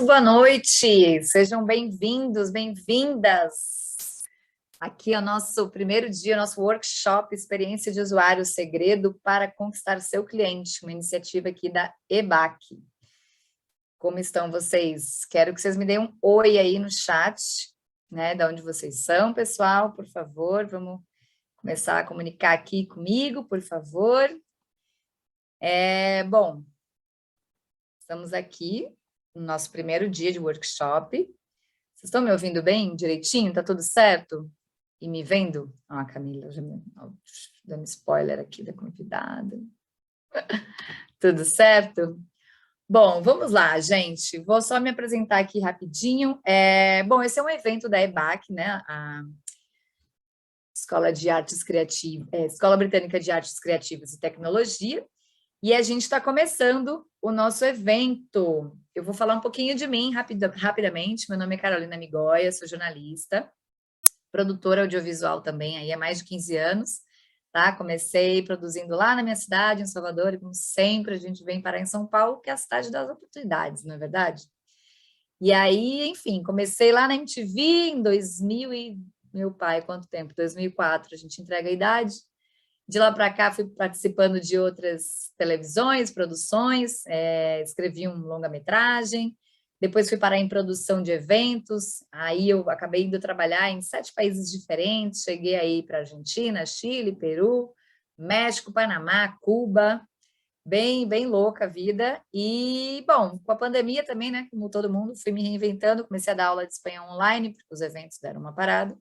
boa noite, sejam bem-vindos, bem-vindas. Aqui é o nosso primeiro dia, nosso workshop Experiência de Usuário, Segredo para Conquistar Seu Cliente, uma iniciativa aqui da EBAC. Como estão vocês? Quero que vocês me deem um oi aí no chat, né, de onde vocês são, pessoal, por favor, vamos começar a comunicar aqui comigo, por favor. Bom, estamos aqui no nosso primeiro dia de workshop. Vocês estão me ouvindo bem, direitinho? Tá tudo certo? E me vendo? Ah, Camila, já me dando spoiler aqui da convidada. Tudo certo? Bom, vamos lá, gente. Vou só me apresentar aqui rapidinho. Bom, esse é um evento da EBAC, né? A Escola de Artes Criativas, Escola Britânica de Artes Criativas e Tecnologia. E a gente está começando o nosso evento. Eu vou falar um pouquinho de mim rapidamente. Meu nome é Carolina Migoia, sou jornalista, produtora audiovisual também, aí há mais de 15 anos, tá? Comecei produzindo lá na minha cidade, em Salvador, e como sempre a gente vem parar em São Paulo, que é a cidade das oportunidades, não é verdade? E aí, enfim, comecei lá na MTV em 2000 e... Meu pai, quanto tempo? 2004, a gente entrega a idade. De lá para cá, fui participando de outras televisões, produções, escrevi um longa-metragem, depois fui parar em produção de eventos, aí eu acabei indo trabalhar em 7 países diferentes, cheguei aí para Argentina, Chile, Peru, México, Panamá, Cuba, bem louca a vida. E, bom, com a pandemia também, né, como todo mundo, fui me reinventando, comecei a dar aula de espanhol online, porque os eventos deram uma parada,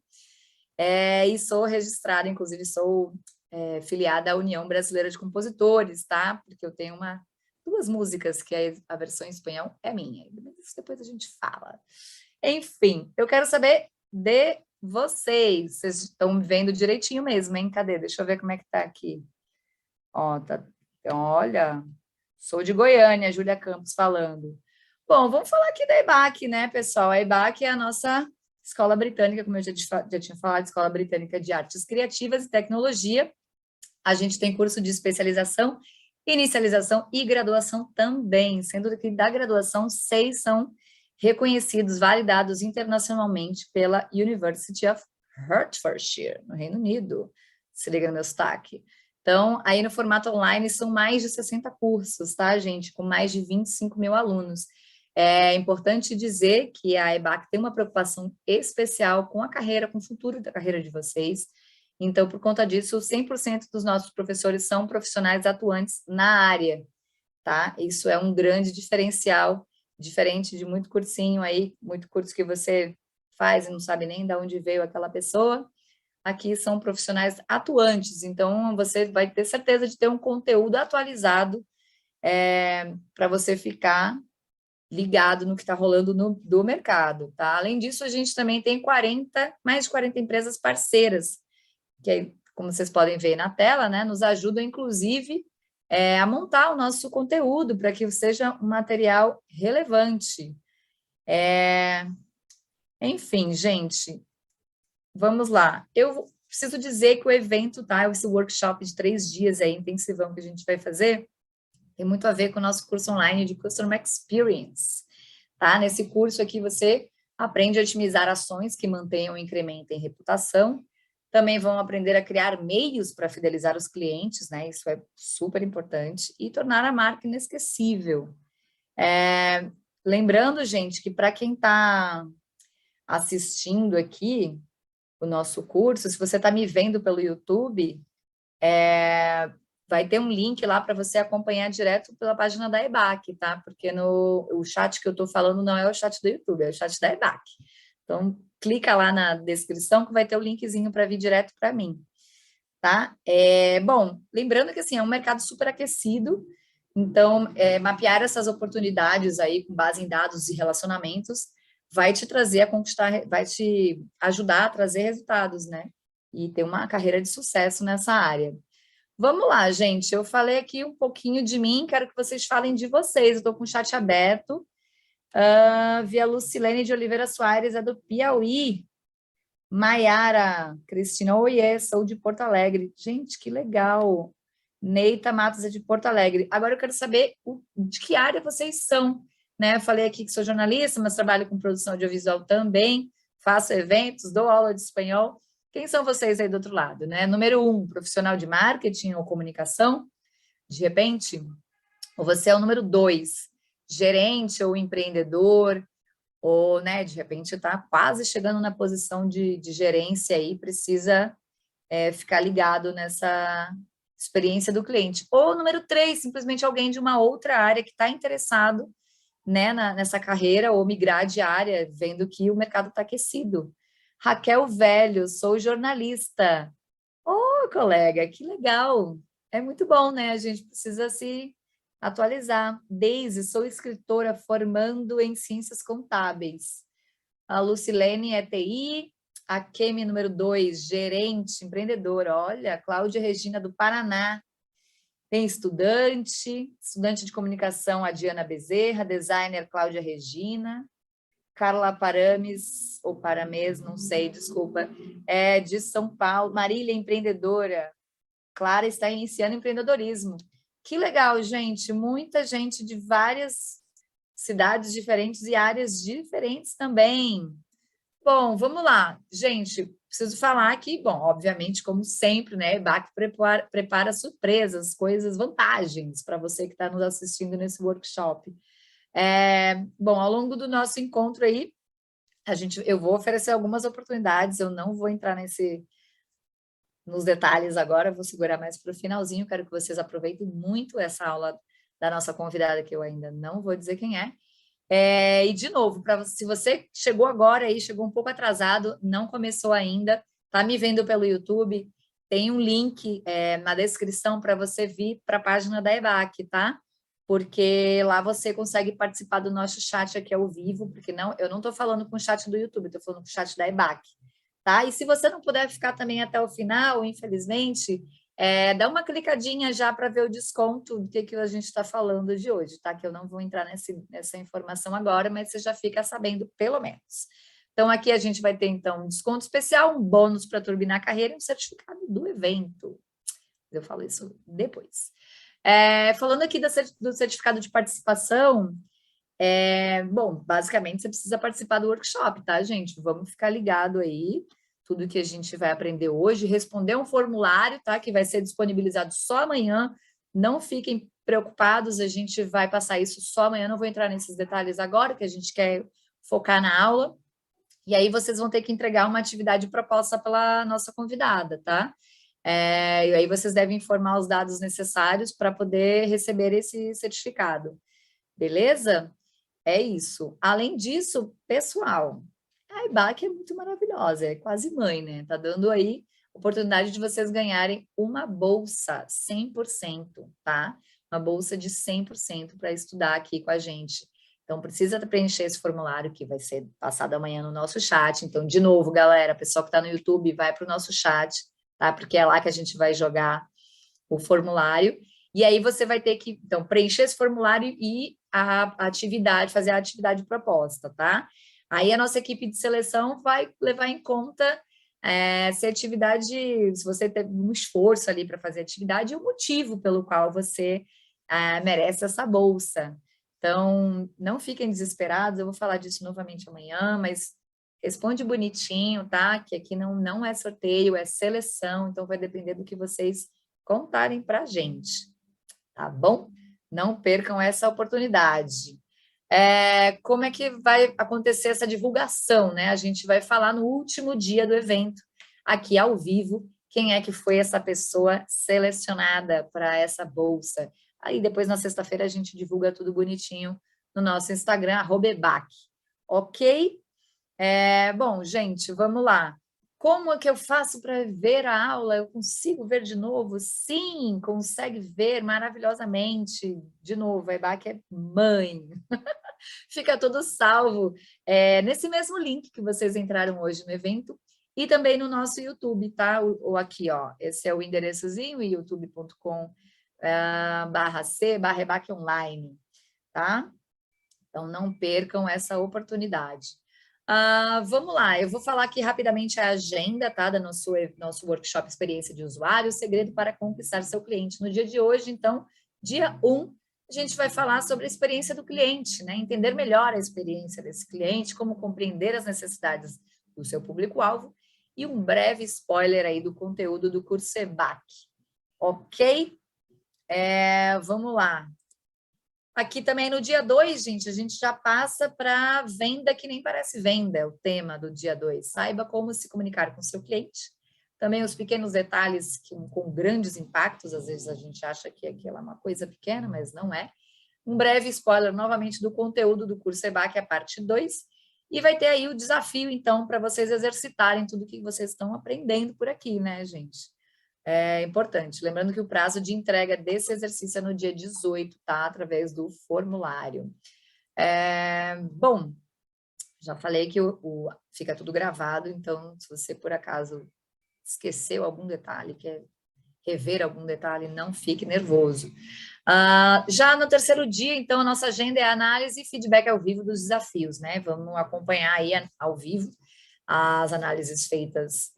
e sou registrada, inclusive sou filiada à União Brasileira de Compositores, tá? Porque eu tenho duas músicas que a versão em espanhol é minha, mas isso depois a gente fala. Enfim, eu quero saber de vocês. Vocês estão me vendo direitinho mesmo, hein? Cadê? Deixa eu ver como é que tá aqui. Ó, tá. Então, olha, sou de Goiânia, Júlia Campos falando. Bom, vamos falar aqui da EBAC, né, pessoal? A EBAC é a nossa escola britânica, como eu já tinha falado, Escola Britânica de Artes Criativas e Tecnologia. A gente tem curso de especialização, inicialização e graduação também, sendo que da graduação 6 são reconhecidos, validados internacionalmente pela University of Hertfordshire, no Reino Unido. Se liga no meu sotaque. Então, aí no formato online são mais de 60 cursos, tá, gente? Com mais de 25 mil alunos. É importante dizer que a EBAC tem uma preocupação especial com a carreira, com o futuro da carreira de vocês. Então, por conta disso, 100% dos nossos professores são profissionais atuantes na área, tá? Isso é um grande diferencial, diferente de muito cursinho aí, muito curso que você faz e não sabe nem de onde veio aquela pessoa. Aqui são profissionais atuantes, então você vai ter certeza de ter um conteúdo atualizado para você ficar ligado no que está rolando do mercado, tá? Além disso, a gente também tem mais de 40 empresas parceiras, que, como vocês podem ver na tela, né, nos ajudam, inclusive, a montar o nosso conteúdo para que seja um material relevante. Enfim, gente, vamos lá. Eu preciso dizer que o evento, tá, esse workshop de 3 dias aí, intensivão que a gente vai fazer, tem muito a ver com o nosso curso online de Customer Experience, tá? Nesse curso aqui você aprende a otimizar ações que mantenham e incrementem reputação. Também vão aprender a criar meios para fidelizar os clientes, né? Isso é super importante. E tornar a marca inesquecível. Lembrando, gente, que para quem está assistindo aqui o nosso curso, se você está me vendo pelo YouTube, vai ter um link lá para você acompanhar direto pela página da EBAC, tá? Porque o chat que eu estou falando não é o chat do YouTube, é o chat da EBAC. Então, clica lá na descrição que vai ter o linkzinho para vir direto para mim, tá? Bom, lembrando que, assim, é um mercado super aquecido, então, mapear essas oportunidades aí com base em dados e relacionamentos vai te trazer a conquistar, vai te ajudar a trazer resultados, né? E ter uma carreira de sucesso nessa área. Vamos lá, gente, eu falei aqui um pouquinho de mim, quero que vocês falem de vocês, eu estou com o chat aberto, via Lucilene de Oliveira Soares, é do Piauí. Maiara, Cristina, oiê, sou de Porto Alegre. Gente, que legal. Neita Matos é de Porto Alegre. Agora eu quero saber de que área vocês são. né? Falei aqui que sou jornalista, mas trabalho com produção audiovisual também, faço eventos, dou aula de espanhol. Quem são vocês aí do outro lado, né? Número 1, profissional de marketing ou comunicação, de repente, ou você é o número 2, gerente ou empreendedor, ou, né, de repente está quase chegando na posição de gerência aí, precisa ficar ligado nessa experiência do cliente. Ou número 3, simplesmente alguém de uma outra área que está interessado, né, nessa carreira ou migrar de área, vendo que o mercado está aquecido. Raquel Velho, sou jornalista. Ô, colega, que legal! É muito bom, né? A gente precisa se atualizar. Deise, sou escritora formando em ciências contábeis. A Lucilene é TI. A Kemi, número 2, gerente, empreendedora. Olha, Cláudia Regina, do Paraná. Tem estudante de comunicação, a Diana Bezerra, designer, Cláudia Regina. Carla Parames, ou Paramês, não sei, desculpa, é de São Paulo. Marília, empreendedora. Clara está iniciando empreendedorismo. Que legal, gente. Muita gente de várias cidades diferentes e áreas diferentes também. Bom, vamos lá. Gente, preciso falar que, bom, obviamente, como sempre, né, EBAC prepara surpresas, coisas, vantagens para você que está nos assistindo nesse workshop. Bom, ao longo do nosso encontro aí, eu vou oferecer algumas oportunidades, eu não vou entrar nos detalhes agora, vou segurar mais para o finalzinho, quero que vocês aproveitem muito essa aula da nossa convidada, que eu ainda não vou dizer quem é. E, de novo, se você chegou agora aí, chegou um pouco atrasado, não começou ainda, está me vendo pelo YouTube, tem um link na descrição para você vir para a página da EBAC, tá? Porque lá você consegue participar do nosso chat aqui ao vivo, porque eu não estou falando com o chat do YouTube, estou falando com o chat da EBAC, tá? E se você não puder ficar também até o final, infelizmente, dá uma clicadinha já para ver o desconto do que a gente está falando de hoje, tá? Que eu não vou entrar nessa informação agora, mas você já fica sabendo, pelo menos. Então, aqui a gente vai ter, então, um desconto especial, um bônus para turbinar a carreira e um certificado do evento. Eu falo isso depois. Falando aqui do certificado de participação, bom, basicamente você precisa participar do workshop, tá, gente? Vamos ficar ligado aí, tudo que a gente vai aprender hoje, responder um formulário, tá? Que vai ser disponibilizado só amanhã. Não fiquem preocupados, a gente vai passar isso só amanhã, não vou entrar nesses detalhes agora, que a gente quer focar na aula. E aí vocês vão ter que entregar uma atividade proposta pela nossa convidada, tá? E aí vocês devem informar os dados necessários para poder receber esse certificado. Beleza? É isso. Além disso, pessoal, a EBAC é muito maravilhosa, é quase mãe, né? Tá dando aí oportunidade de vocês ganharem uma bolsa 100%, tá? Uma bolsa de 100% para estudar aqui com a gente. Então, precisa preencher esse formulário que vai ser passado amanhã no nosso chat. Então, de novo, galera, pessoal que está no YouTube, vai para o nosso chat, tá? Porque é lá que a gente vai jogar o formulário. E aí você vai ter que, então, preencher esse formulário e fazer a atividade proposta, tá? Aí a nossa equipe de seleção vai levar em conta se você teve um esforço ali para fazer a atividade e o motivo pelo qual você merece essa bolsa. Então, não fiquem desesperados, eu vou falar disso novamente amanhã, mas responde bonitinho, tá? Que aqui não é sorteio, é seleção, então vai depender do que vocês contarem para a gente, tá bom? Não percam essa oportunidade. Como é que vai acontecer essa divulgação, né? A gente vai falar no último dia do evento, aqui ao vivo, quem é que foi essa pessoa selecionada para essa bolsa. Aí depois, na sexta-feira, a gente divulga tudo bonitinho no nosso Instagram, @ebac, ok? Bom, gente, vamos lá. Como é que eu faço para ver a aula? Eu consigo ver de novo? Sim, consegue ver maravilhosamente. De novo, a EBAC é mãe. Fica tudo salvo nesse mesmo link que vocês entraram hoje no evento e também no nosso YouTube, tá? Ou aqui, ó, esse é o endereçozinho, youtube.com/c/EBAC online, tá? Então, não percam essa oportunidade. Vamos lá, eu vou falar aqui rapidamente a agenda, tá? Do nosso workshop Experiência de Usuário, o segredo para conquistar seu cliente. No dia de hoje, então, dia 1, a gente vai falar sobre a experiência do cliente, né? Entender melhor a experiência desse cliente, como compreender as necessidades do seu público-alvo e um breve spoiler aí do conteúdo do curso EBAC. Ok? Vamos lá. Aqui também no dia 2, gente, a gente já passa para venda que nem parece venda, é o tema do dia 2. Saiba como se comunicar com seu cliente. Também os pequenos detalhes com grandes impactos, às vezes a gente acha que aquilo é uma coisa pequena, mas não é. Um breve spoiler novamente do conteúdo do curso EBAC, a parte 2. E vai ter aí o desafio, então, para vocês exercitarem tudo que vocês estão aprendendo por aqui, né, gente? É importante. Lembrando que o prazo de entrega desse exercício é no dia 18, tá? Através do formulário. Bom, já falei que fica tudo gravado, então, se você, por acaso, esqueceu algum detalhe, quer rever algum detalhe, não fique nervoso. Já no terceiro dia, então, a nossa agenda é análise e feedback ao vivo dos desafios, né? Vamos acompanhar aí ao vivo as análises feitas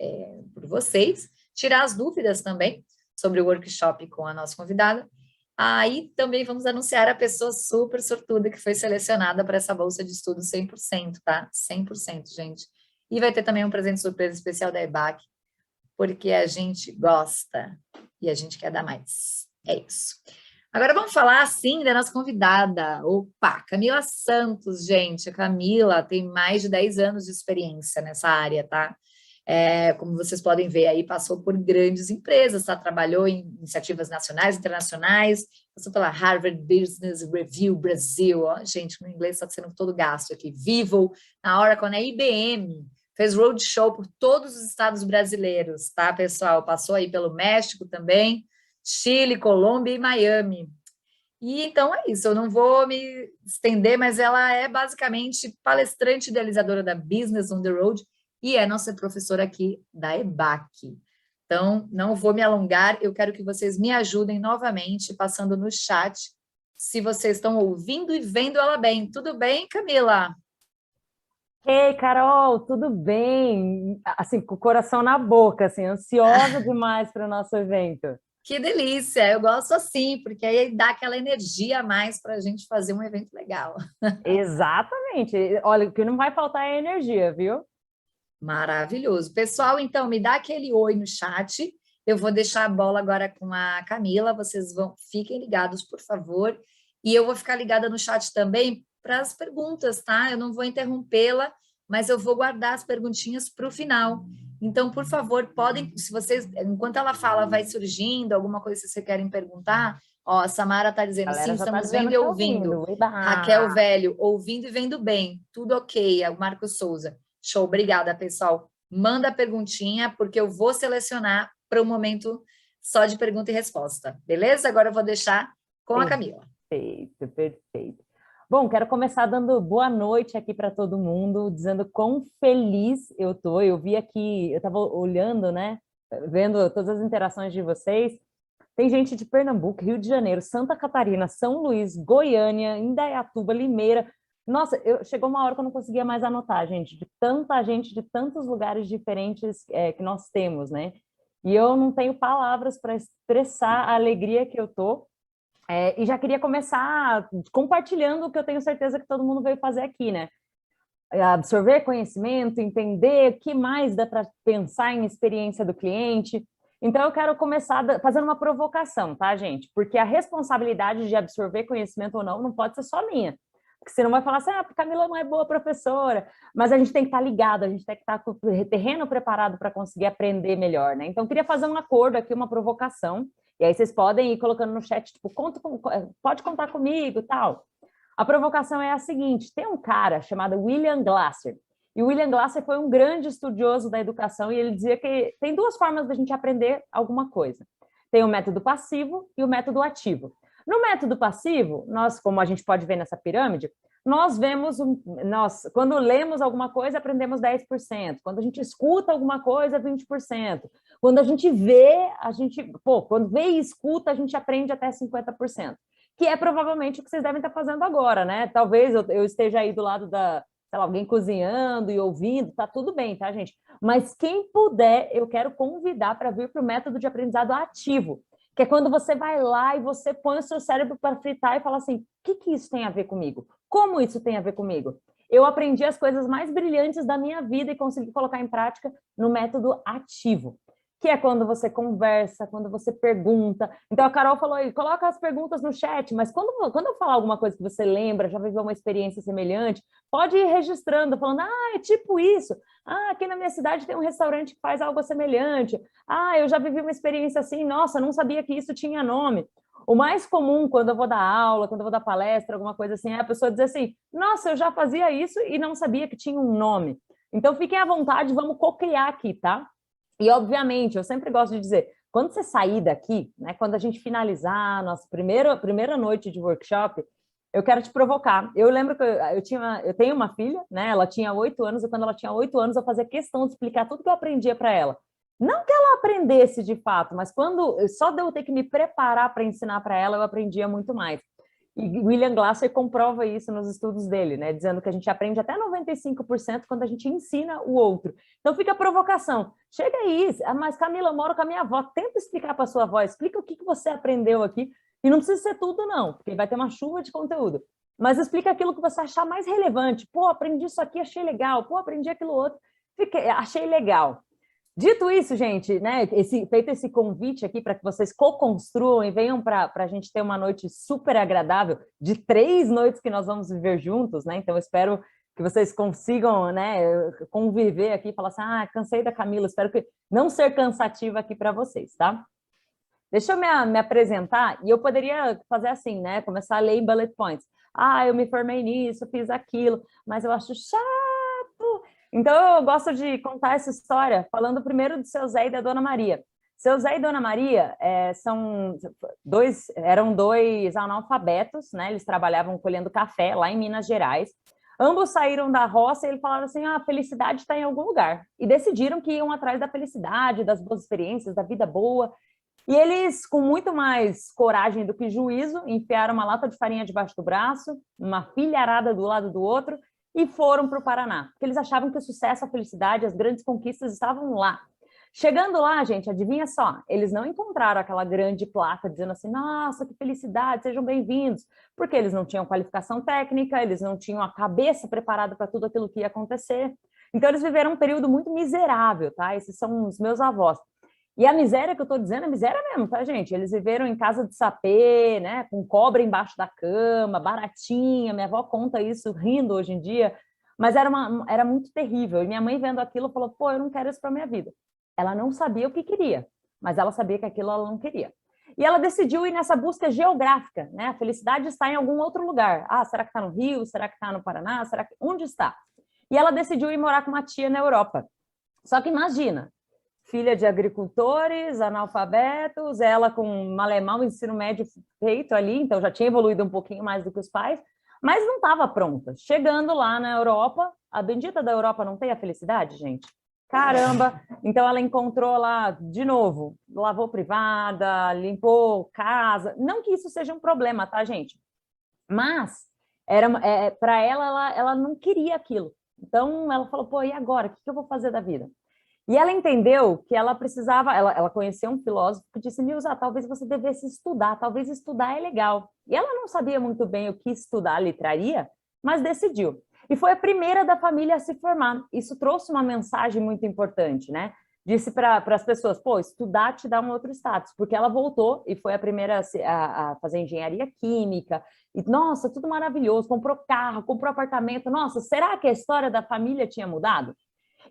por vocês, tirar as dúvidas também sobre o workshop com a nossa convidada. Aí também vamos anunciar a pessoa super sortuda que foi selecionada para essa bolsa de estudo 100%, tá? 100%, gente. E vai ter também um presente surpresa especial da EBAC, porque a gente gosta e a gente quer dar mais. É isso. Agora vamos falar, assim, da nossa convidada. Opa, Camila Santos, gente. A Camila tem mais de 10 anos de experiência nessa área, tá? Como vocês podem ver aí, passou por grandes empresas, tá? Trabalhou em iniciativas nacionais, internacionais, passou pela Harvard Business Review Brasil, ó, gente, no inglês está sendo todo gasto aqui, Vivo, na Oracle, na IBM, fez roadshow por todos os estados brasileiros, tá, pessoal? Passou aí pelo México também, Chile, Colômbia e Miami. E então é isso, eu não vou me estender, mas ela é basicamente palestrante idealizadora da Business on the Road e é nossa professora aqui da EBAC. Então, não vou me alongar, eu quero que vocês me ajudem novamente, passando no chat, se vocês estão ouvindo e vendo ela bem. Tudo bem, Camila? Ei, Carol, tudo bem? Assim, com o coração na boca, assim, ansiosa demais para o nosso evento. Que delícia! Eu gosto assim, porque aí dá aquela energia a mais para a gente fazer um evento legal. Exatamente. Olha, o que não vai faltar é energia, viu? Maravilhoso. Pessoal, então, me dá aquele oi no chat. Eu vou deixar a bola agora com a Camila. Fiquem ligados, por favor. E eu vou ficar ligada no chat também para as perguntas, tá? Eu não vou interrompê-la, mas eu vou guardar as perguntinhas para o final. Então, por favor, podem, se vocês, enquanto ela fala, vai surgindo alguma coisa que vocês querem perguntar. Ó, a Samara está A dizendo, sim, galera já está estamos vendo dizendo e que está ouvindo. ouvindo. Raquel Eba! Velho, ouvindo e vendo bem. Tudo ok. O Marcos Souza. Show, obrigada, pessoal. Manda a perguntinha, porque eu vou selecionar para o momento só de pergunta e resposta. Beleza? Agora eu vou deixar com a Camila. Perfeito, perfeito. Bom, quero começar dando boa noite aqui para todo mundo, dizendo quão feliz eu tô. Eu vi aqui, eu estava olhando, né, vendo todas as interações de vocês. Tem gente de Pernambuco, Rio de Janeiro, Santa Catarina, São Luís, Goiânia, Indaiatuba, Limeira. Nossa, chegou uma hora que eu não conseguia mais anotar, gente, de tanta gente de tantos lugares diferentes que nós temos, né? E eu não tenho palavras para expressar a alegria que eu tô. E já queria começar compartilhando o que eu tenho certeza que todo mundo veio fazer aqui, né? Absorver conhecimento, entender o que mais dá para pensar em experiência do cliente. Então, eu quero começar fazendo uma provocação, tá, gente? Porque a responsabilidade de absorver conhecimento ou não pode ser só minha. Porque senão vai falar assim, Camila não é boa professora, mas a gente tem que estar ligado, a gente tem que estar com o terreno preparado para conseguir aprender melhor, né? Então, eu queria fazer um acordo aqui, uma provocação, e aí vocês podem ir colocando no chat, tipo, pode contar comigo, tal. A provocação é a seguinte, tem um cara chamado William Glasser, e o William Glasser foi um grande estudioso da educação, e ele dizia que tem duas formas da gente aprender alguma coisa. Tem o método passivo e o método ativo. No método passivo, nós, como a gente pode ver nessa pirâmide, quando lemos alguma coisa, aprendemos 10%. Quando a gente escuta alguma coisa, 20%. Quando a gente vê, quando vê e escuta, a gente aprende até 50%. Que é provavelmente o que vocês devem estar fazendo agora, né? Talvez eu esteja aí do lado sei lá, alguém cozinhando e ouvindo, tá tudo bem, tá, gente? Mas quem puder, eu quero convidar para vir para o método de aprendizado ativo, que é quando você vai lá e você põe o seu cérebro para fritar e fala assim, o que isso tem a ver comigo? Como isso tem a ver comigo? Eu aprendi as coisas mais brilhantes da minha vida e consegui colocar em prática no método ativo, que é quando você conversa, quando você pergunta. Então, a Carol falou aí, coloca as perguntas no chat, mas quando eu falar alguma coisa que você lembra, já viveu uma experiência semelhante, pode ir registrando, falando, é tipo isso. Aqui na minha cidade tem um restaurante que faz algo semelhante. Eu já vivi uma experiência assim, nossa, não sabia que isso tinha nome. O mais comum quando eu vou dar aula, quando eu vou dar palestra, alguma coisa assim, é a pessoa dizer assim, nossa, eu já fazia isso e não sabia que tinha um nome. Então, fiquem à vontade, vamos co-criar aqui, tá? E, obviamente, eu sempre gosto de dizer, quando você sair daqui, né, quando a gente finalizar a nossa primeira noite de workshop, eu quero te provocar. Eu lembro que eu tenho uma filha, né? Ela tinha 8 anos, e quando ela tinha 8 anos, eu fazia questão de explicar tudo que eu aprendia para ela. Não que ela aprendesse de fato, mas só de eu ter que me preparar para ensinar para ela, eu aprendia muito mais. E William Glasser comprova isso nos estudos dele, né? Dizendo que a gente aprende até 95% quando a gente ensina o outro. Então fica a provocação. Chega aí, mas Camila, eu moro com a minha avó, tenta explicar para a sua avó, explica o que você aprendeu aqui. E não precisa ser tudo, não, porque vai ter uma chuva de conteúdo. Mas explica aquilo que você achar mais relevante. Pô, aprendi isso aqui, achei legal. Pô, aprendi aquilo outro, achei legal. Dito isso, gente, né, feito esse convite aqui para que vocês co-construam e venham para a gente ter uma noite super agradável, de 3 noites que nós vamos viver juntos, né? Então, eu espero que vocês consigam, né, conviver aqui e falar assim, cansei da Camila, espero que não ser cansativa aqui para vocês, tá? Deixa eu me apresentar, e eu poderia fazer assim, né? Começar a ler em bullet points. Eu me formei nisso, fiz aquilo, mas eu acho chato. Então, eu gosto de contar essa história falando primeiro do seu Zé e da Dona Maria. Seu Zé e Dona Maria eram dois analfabetos, né? Eles trabalhavam colhendo café lá em Minas Gerais. Ambos saíram da roça e eles falaram assim, a felicidade está em algum lugar. E decidiram que iam atrás da felicidade, das boas experiências, da vida boa. E eles, com muito mais coragem do que juízo, enfiaram uma lata de farinha debaixo do braço, uma filharada do lado do outro, e foram para o Paraná, porque eles achavam que o sucesso, a felicidade, as grandes conquistas estavam lá. Chegando lá, gente, adivinha só, eles não encontraram aquela grande placa dizendo assim, nossa, que felicidade, sejam bem-vindos, porque eles não tinham qualificação técnica, eles não tinham a cabeça preparada para tudo aquilo que ia acontecer. Então, eles viveram um período muito miserável, tá? Esses são os meus avós. E a miséria que eu estou dizendo é miséria mesmo, tá, gente? Eles viveram em casa de sapê, né? Com cobra embaixo da cama, baratinha. Minha avó conta isso rindo hoje em dia. Mas era muito terrível. E minha mãe, vendo aquilo, falou, pô, eu não quero isso para minha vida. Ela não sabia o que queria, mas ela sabia que aquilo ela não queria. E ela decidiu ir nessa busca geográfica, né? A felicidade está em algum outro lugar. Será que está no Rio? Será que está no Paraná? Onde está? E ela decidiu ir morar com uma tia na Europa. Só que imagina, filha de agricultores, analfabetos, ela com malemar o ensino médio feito ali, então já tinha evoluído um pouquinho mais do que os pais, mas não estava pronta. Chegando lá na Europa, a bendita da Europa não tem a felicidade, gente? Caramba! Então ela encontrou lá, de novo, lavou privada, limpou casa. Não que isso seja um problema, tá, gente? Mas para ela não queria aquilo. Então ela falou, pô, e agora? O que eu vou fazer da vida? E ela entendeu que ela precisava, ela conheceu um filósofo que disse, Nilza, talvez você devesse estudar, talvez estudar é legal. E ela não sabia muito bem o que estudar lhe traria, mas decidiu. E foi a primeira da família a se formar. Isso trouxe uma mensagem muito importante, né? Disse para as pessoas, pô, estudar te dá um outro status, porque ela voltou e foi a primeira a fazer engenharia química, e nossa, tudo maravilhoso, comprou carro, comprou apartamento, nossa, será que a história da família tinha mudado?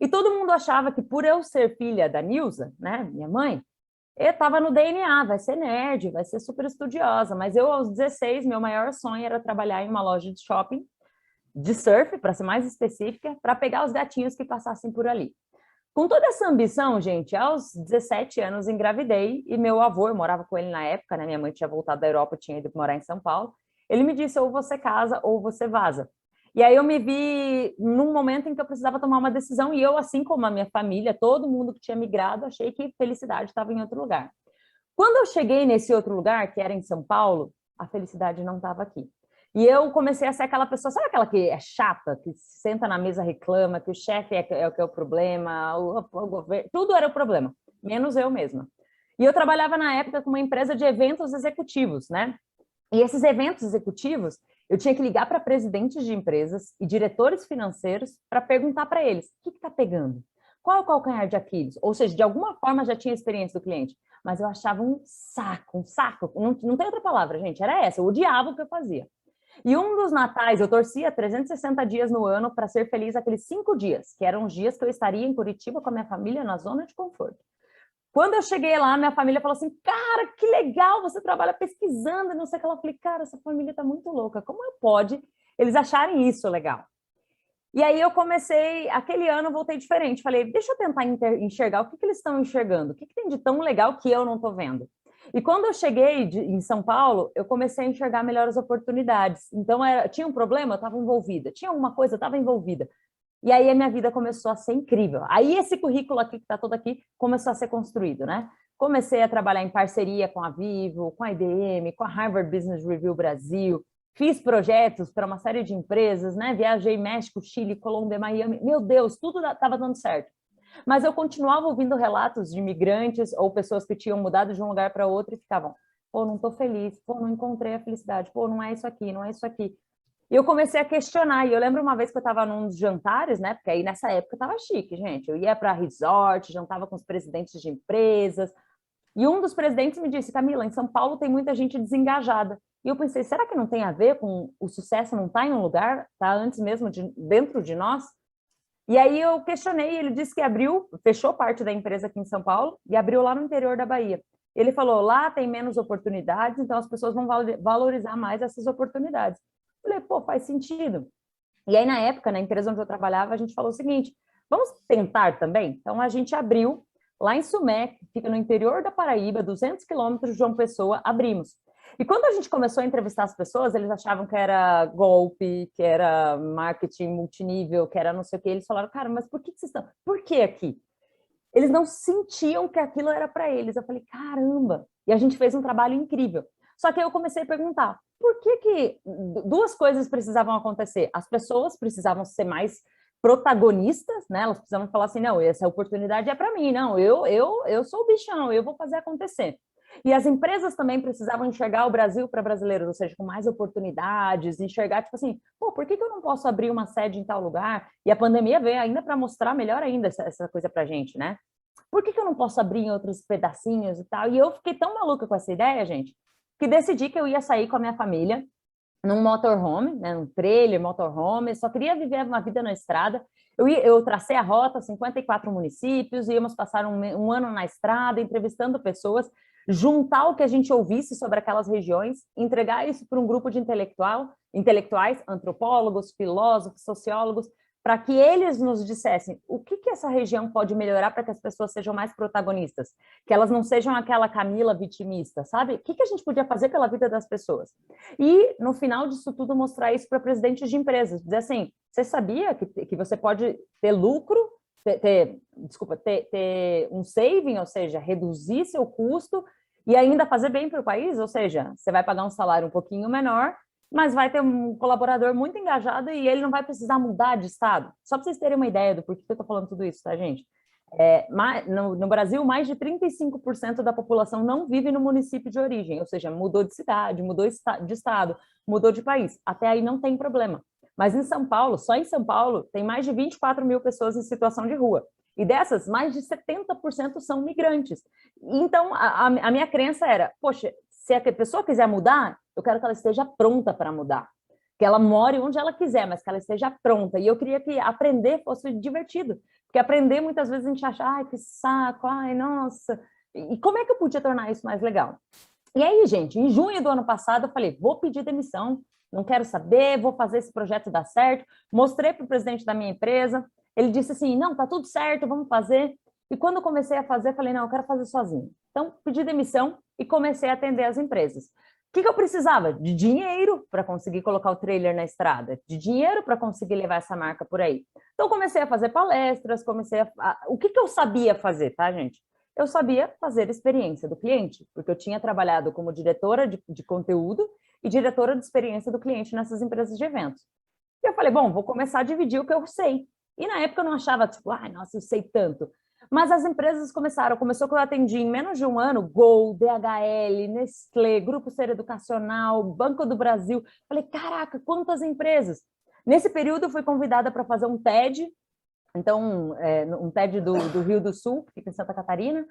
E todo mundo achava que por eu ser filha da Nilza, né, minha mãe, eu estava no DNA, vai ser nerd, vai ser super estudiosa, mas eu aos 16, meu maior sonho era trabalhar em uma loja de shopping, de surf, para ser mais específica, para pegar os gatinhos que passassem por ali. Com toda essa ambição, gente, aos 17 anos engravidei e meu avô, eu morava com ele na época, né, minha mãe tinha voltado da Europa, tinha ido morar em São Paulo, ele me disse, ou você casa ou você vaza. E aí eu me vi num momento em que eu precisava tomar uma decisão e eu, assim como a minha família, todo mundo que tinha migrado, achei que felicidade estava em outro lugar. Quando eu cheguei nesse outro lugar, que era em São Paulo, a felicidade não estava aqui. E eu comecei a ser aquela pessoa, sabe aquela que é chata, que senta na mesa reclama, que o chefe é o que é o problema, o governo, tudo era o problema, menos eu mesma. E eu trabalhava na época com uma empresa de eventos executivos, né? E esses eventos executivos, eu tinha que ligar para presidentes de empresas e diretores financeiros para perguntar para eles, o que está pegando? Qual é o calcanhar de Aquiles? Ou seja, de alguma forma já tinha experiência do cliente, mas eu achava um saco, não tem outra palavra, gente, era essa, eu odiava o que eu fazia. E um dos natais, eu torcia 360 dias no ano para ser feliz aqueles 5 dias, que eram os dias que eu estaria em Curitiba com a minha família na zona de conforto. Quando eu cheguei lá, minha família falou assim, cara, que legal, você trabalha pesquisando, e não sei o que. Ela falei, cara, essa família tá muito louca, como pode eles acharem isso legal? E aí eu comecei, aquele ano eu voltei diferente, falei, deixa eu tentar enxergar o que eles estão enxergando, o que tem de tão legal que eu não estou vendo. E quando eu cheguei em São Paulo, eu comecei a enxergar melhores oportunidades. Então, tinha um problema, eu estava envolvida. Tinha alguma coisa, eu estava envolvida. E aí a minha vida começou a ser incrível. Aí esse currículo aqui, que está todo aqui, começou a ser construído, né? Comecei a trabalhar em parceria com a Vivo, com a IBM, com a Harvard Business Review Brasil, fiz projetos para uma série de empresas, né? Viajei México, Chile, Colômbia, Miami. Meu Deus, tudo estava dando certo. Mas eu continuava ouvindo relatos de imigrantes ou pessoas que tinham mudado de um lugar para outro e ficavam, pô, não estou feliz, pô, não encontrei a felicidade, pô, não é isso aqui, não é isso aqui. E eu comecei a questionar, e eu lembro uma vez que eu estava num dos jantares, né? Porque aí nessa época estava chique, gente. Eu ia para resort, jantava com os presidentes de empresas, e um dos presidentes me disse, Camila, em São Paulo tem muita gente desengajada. E eu pensei, será que não tem a ver com o sucesso não estar em um lugar, está antes mesmo dentro de nós? E aí eu questionei, ele disse que fechou parte da empresa aqui em São Paulo e abriu lá no interior da Bahia. Ele falou, lá tem menos oportunidades, então as pessoas vão valorizar mais essas oportunidades. Eu falei, pô, faz sentido. E aí, na época, na empresa onde eu trabalhava, a gente falou o seguinte, vamos tentar também? Então, a gente abriu lá em Sumé, que fica no interior da Paraíba, 200 quilômetros de João Pessoa, abrimos. E quando a gente começou a entrevistar as pessoas, eles achavam que era golpe, que era marketing multinível, que era não sei o quê. Eles falaram, cara, mas por que vocês estão... Por que aqui? Eles não sentiam que aquilo era para eles. Eu falei, caramba! E a gente fez um trabalho incrível. Só que aí eu comecei a perguntar, por que duas coisas precisavam acontecer? As pessoas precisavam ser mais protagonistas, né? Elas precisavam falar assim, não, essa oportunidade é para mim, não, eu sou o bichão, eu vou fazer acontecer. E as empresas também precisavam enxergar o Brasil para brasileiros, ou seja, com mais oportunidades, enxergar, tipo assim, pô, por que eu não posso abrir uma sede em tal lugar? E a pandemia veio ainda para mostrar melhor ainda essa coisa para a gente, né? Por que eu não posso abrir em outros pedacinhos e tal? E eu fiquei tão maluca com essa ideia, gente, que decidi que eu ia sair com a minha família num motorhome, né, num trailer, motorhome, só queria viver uma vida na estrada. Eu tracei a rota, 54 municípios, íamos passar um ano na estrada, entrevistando pessoas, juntar o que a gente ouvisse sobre aquelas regiões, entregar isso para um grupo de intelectuais, antropólogos, filósofos, sociólogos, para que eles nos dissessem o que essa região pode melhorar para que as pessoas sejam mais protagonistas, que elas não sejam aquela Camila vitimista, sabe? O que a gente podia fazer pela vida das pessoas? E, no final disso tudo, mostrar isso para presidentes de empresas, dizer assim, você sabia que você pode ter lucro, ter um saving, ou seja, reduzir seu custo e ainda fazer bem para o país, ou seja, você vai pagar um salário um pouquinho menor, mas vai ter um colaborador muito engajado e ele não vai precisar mudar de estado. Só para vocês terem uma ideia do porquê que eu estou falando tudo isso, tá, gente? No Brasil, mais de 35% da população não vive no município de origem, ou seja, mudou de cidade, mudou de estado, mudou de país. Até aí não tem problema. Mas em São Paulo, só em São Paulo, tem mais de 24 mil pessoas em situação de rua. E dessas, mais de 70% são migrantes. Então, a minha crença era, poxa, se a pessoa quiser mudar, eu quero que ela esteja pronta para mudar. Que ela more onde ela quiser, mas que ela esteja pronta. E eu queria que aprender fosse divertido. Porque aprender, muitas vezes, a gente acha, ai, que saco, ai, nossa. E como é que eu podia tornar isso mais legal? E aí, gente, em junho do ano passado, eu falei, vou pedir demissão, não quero saber, vou fazer esse projeto dar certo. Mostrei para o presidente da minha empresa, ele disse assim, não, tá tudo certo, vamos fazer. E quando eu comecei a fazer, eu falei, não, eu quero fazer sozinho. Então, pedi demissão e comecei a atender as empresas. O que eu precisava? De dinheiro para conseguir colocar o trailer na estrada, de dinheiro para conseguir levar essa marca por aí. Então, comecei a fazer palestras, o que eu sabia fazer, tá, gente? Eu sabia fazer experiência do cliente, porque eu tinha trabalhado como diretora de conteúdo e diretora de experiência do cliente nessas empresas de eventos. E eu falei, bom, vou começar a dividir o que eu sei. E na época eu não achava, tipo, ai, nossa, eu sei tanto. Mas as empresas começou que eu atendi em menos de um ano, Gol, DHL, Nestlé, Grupo Ser Educacional, Banco do Brasil. Falei, caraca, quantas empresas! Nesse período, eu fui convidada para fazer um TED, então, um TED do Rio do Sul, que fica em Santa Catarina.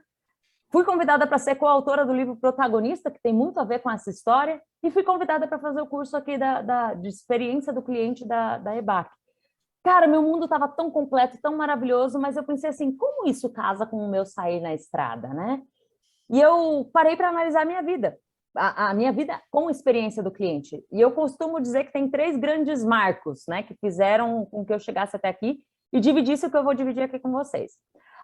Fui convidada para ser coautora do livro Protagonista, que tem muito a ver com essa história, e fui convidada para fazer o curso aqui de experiência do cliente da EBAC. Cara, meu mundo estava tão completo, tão maravilhoso, mas eu pensei assim, como isso casa com o meu sair na estrada, né? E eu parei para analisar a minha vida, a minha vida com experiência do cliente. E eu costumo dizer que tem 3 grandes marcos, né, que fizeram com que eu chegasse até aqui e dividisse o que eu vou dividir aqui com vocês.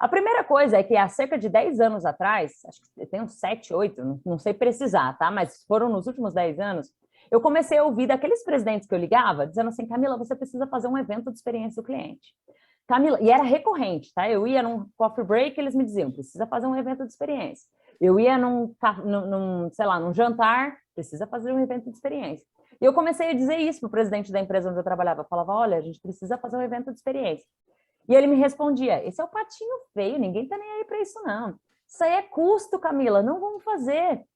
A primeira coisa é que há cerca de 10 anos atrás, acho que tem uns 7, 8, não sei precisar, tá? Mas foram nos últimos 10 anos, eu comecei a ouvir daqueles presidentes que eu ligava, dizendo assim, Camila, você precisa fazer um evento de experiência do cliente. Camila, e era recorrente, tá? Eu ia num coffee break, eles me diziam, precisa fazer um evento de experiência. Eu ia sei lá, num jantar, precisa fazer um evento de experiência. E eu comecei a dizer isso para o presidente da empresa onde eu trabalhava. Eu falava, olha, a gente precisa fazer um evento de experiência. E ele me respondia, esse é o patinho feio, ninguém tá nem aí para isso não. Isso aí é custo, Camila, não vamos fazer.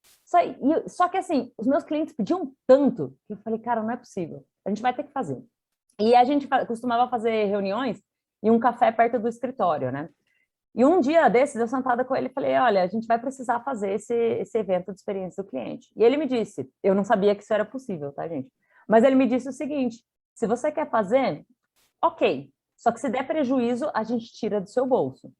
Só que assim, os meus clientes pediam tanto, que eu falei, cara, não é possível, a gente vai ter que fazer. E a gente costumava fazer reuniões em um café perto do escritório, né? E um dia desses, eu sentada com ele, falei, olha, a gente vai precisar fazer esse evento de experiência do cliente. E ele me disse, eu não sabia que isso era possível, tá, gente? Mas ele me disse o seguinte, se você quer fazer, ok, só que se der prejuízo, a gente tira do seu bolso,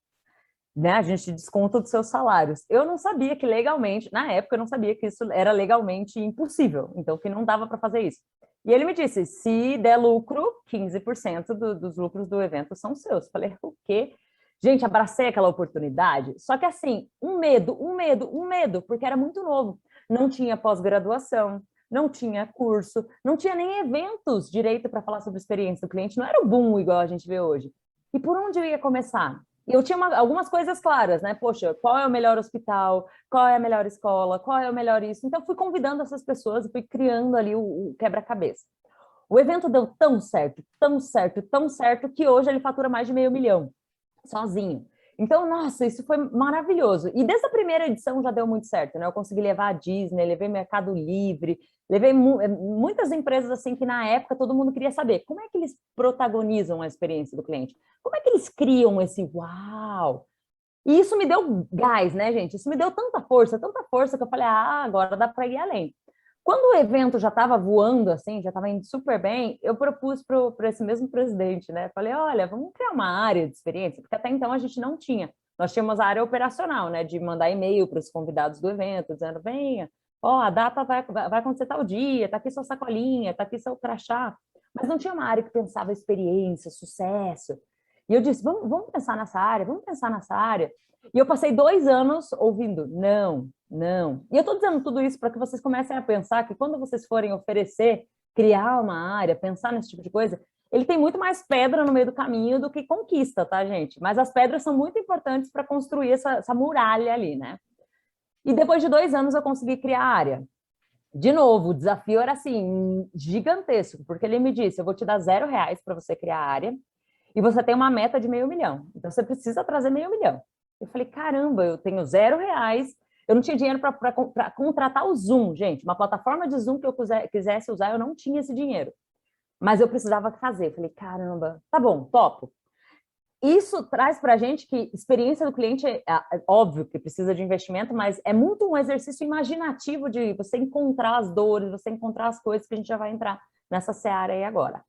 né? A gente desconta dos seus salários. Eu não sabia que legalmente, na época eu não sabia que isso era legalmente impossível, então que não dava para fazer isso. E ele me disse, se der lucro, 15% dos lucros do evento são seus. Falei, o quê? Gente, abracei aquela oportunidade, só que assim, um medo, porque era muito novo. Não tinha pós-graduação, não tinha curso, não tinha nem eventos direito para falar sobre experiência do cliente, não era o boom igual a gente vê hoje. E por onde eu ia começar? Eu tinha algumas coisas claras, né? Poxa, qual é o melhor hospital? Qual é a melhor escola? Qual é o melhor isso? Então, fui convidando essas pessoas e fui criando ali o quebra-cabeça. O evento deu tão certo, tão certo, tão certo, que hoje ele fatura mais de R$500 mil, sozinho. Então, nossa, isso foi maravilhoso. E desde a primeira edição já deu muito certo, né? Eu consegui levar a Disney, levei Mercado Livre, levei muitas empresas assim que na época todo mundo queria saber como é que eles protagonizam a experiência do cliente, como é que eles criam esse uau. E isso me deu gás, né, gente? Isso me deu tanta força que eu falei, agora dá para ir além. Quando o evento já estava voando, assim, já estava indo super bem, eu propus para esse mesmo presidente, né? Falei, olha, vamos criar uma área de experiência, porque até então a gente não tinha. Nós tínhamos a área operacional, né? De mandar e-mail para os convidados do evento, dizendo, venha, a data vai acontecer tal dia, tá aqui sua sacolinha, tá aqui seu crachá. Mas não tinha uma área que pensava experiência, sucesso. E eu disse, vamos pensar nessa área, vamos pensar nessa área. E eu passei 2 anos ouvindo, não. E eu estou dizendo tudo isso para que vocês comecem a pensar que quando vocês forem oferecer, criar uma área, pensar nesse tipo de coisa, ele tem muito mais pedra no meio do caminho do que conquista, tá, gente? Mas as pedras são muito importantes para construir essa muralha ali, né? E depois de 2 anos eu consegui criar a área. De novo, o desafio era assim, gigantesco, porque ele me disse, eu vou te dar R$0 para você criar a área, e você tem uma meta de R$500 mil. Então, você precisa trazer R$500 mil. Eu falei, caramba, eu tenho R$0. Eu não tinha dinheiro para contratar o Zoom, gente. Uma plataforma de Zoom que eu quisesse usar, eu não tinha esse dinheiro. Mas eu precisava fazer. Eu falei, caramba, tá bom, topo. Isso traz para a gente que experiência do cliente é óbvio que precisa de investimento, mas é muito um exercício imaginativo de você encontrar as dores, você encontrar as coisas que a gente já vai entrar nessa seara aí agora.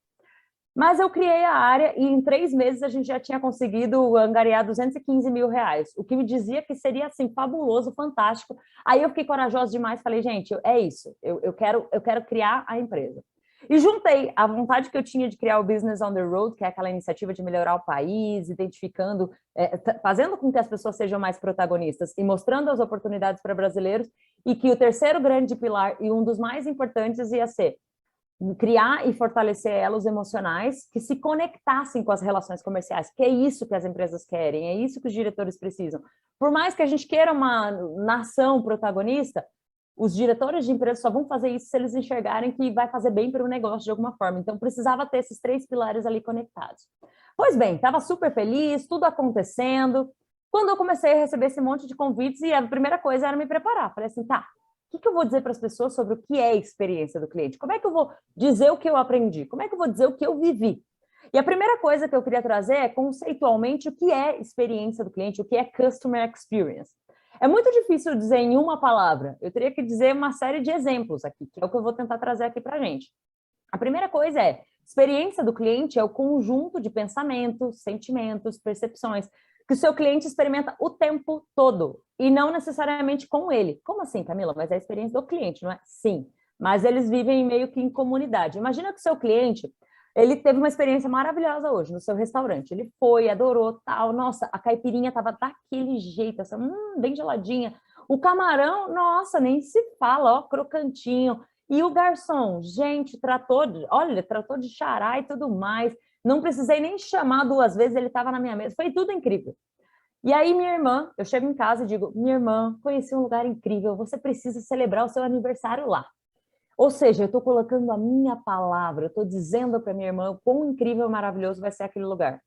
Mas eu criei a área e em 3 meses a gente já tinha conseguido angariar R$215 mil, o que me dizia que seria assim fabuloso, fantástico. Aí eu fiquei corajosa demais, falei, gente, é isso, eu quero criar a empresa. E juntei a vontade que eu tinha de criar o Business on the Road, que é aquela iniciativa de melhorar o país, identificando, fazendo com que as pessoas sejam mais protagonistas e mostrando as oportunidades para brasileiros, e que o terceiro grande pilar e um dos mais importantes ia ser criar e fortalecer elos emocionais que se conectassem com as relações comerciais, que é isso que as empresas querem, é isso que os diretores precisam. Por mais que a gente queira uma nação protagonista, os diretores de empresas só vão fazer isso se eles enxergarem que vai fazer bem para o negócio de alguma forma. Então, precisava ter esses 3 pilares ali conectados. Pois bem, estava super feliz, tudo acontecendo. Quando eu comecei a receber esse monte de convites, e a primeira coisa era me preparar. Falei assim, tá, o que eu vou dizer para as pessoas sobre o que é a experiência do cliente? Como é que eu vou dizer o que eu aprendi? Como é que eu vou dizer o que eu vivi? E a primeira coisa que eu queria trazer é, conceitualmente, o que é experiência do cliente, o que é customer experience. É muito difícil dizer em uma palavra. Eu teria que dizer uma série de exemplos aqui, que é o que eu vou tentar trazer aqui para a gente. A primeira coisa é, experiência do cliente é o conjunto de pensamentos, sentimentos, percepções que o seu cliente experimenta o tempo todo e não necessariamente com ele. Como assim, Camila? Mas é a experiência do cliente, não é? Sim, mas eles vivem meio que em comunidade. Imagina que o seu cliente, ele teve uma experiência maravilhosa hoje no seu restaurante. Ele foi, adorou, tal. Nossa, a caipirinha estava daquele jeito, essa, bem geladinha. O camarão, nossa, nem se fala, ó, crocantinho. E o garçom, gente, tratou de xará e tudo mais. Não precisei nem chamar 2 vezes, ele estava na minha mesa. Foi tudo incrível. E aí, minha irmã, eu chego em casa e digo, minha irmã, conheci um lugar incrível, você precisa celebrar o seu aniversário lá. Ou seja, eu estou colocando a minha palavra, eu estou dizendo para minha irmã o quão incrível e maravilhoso vai ser aquele lugar.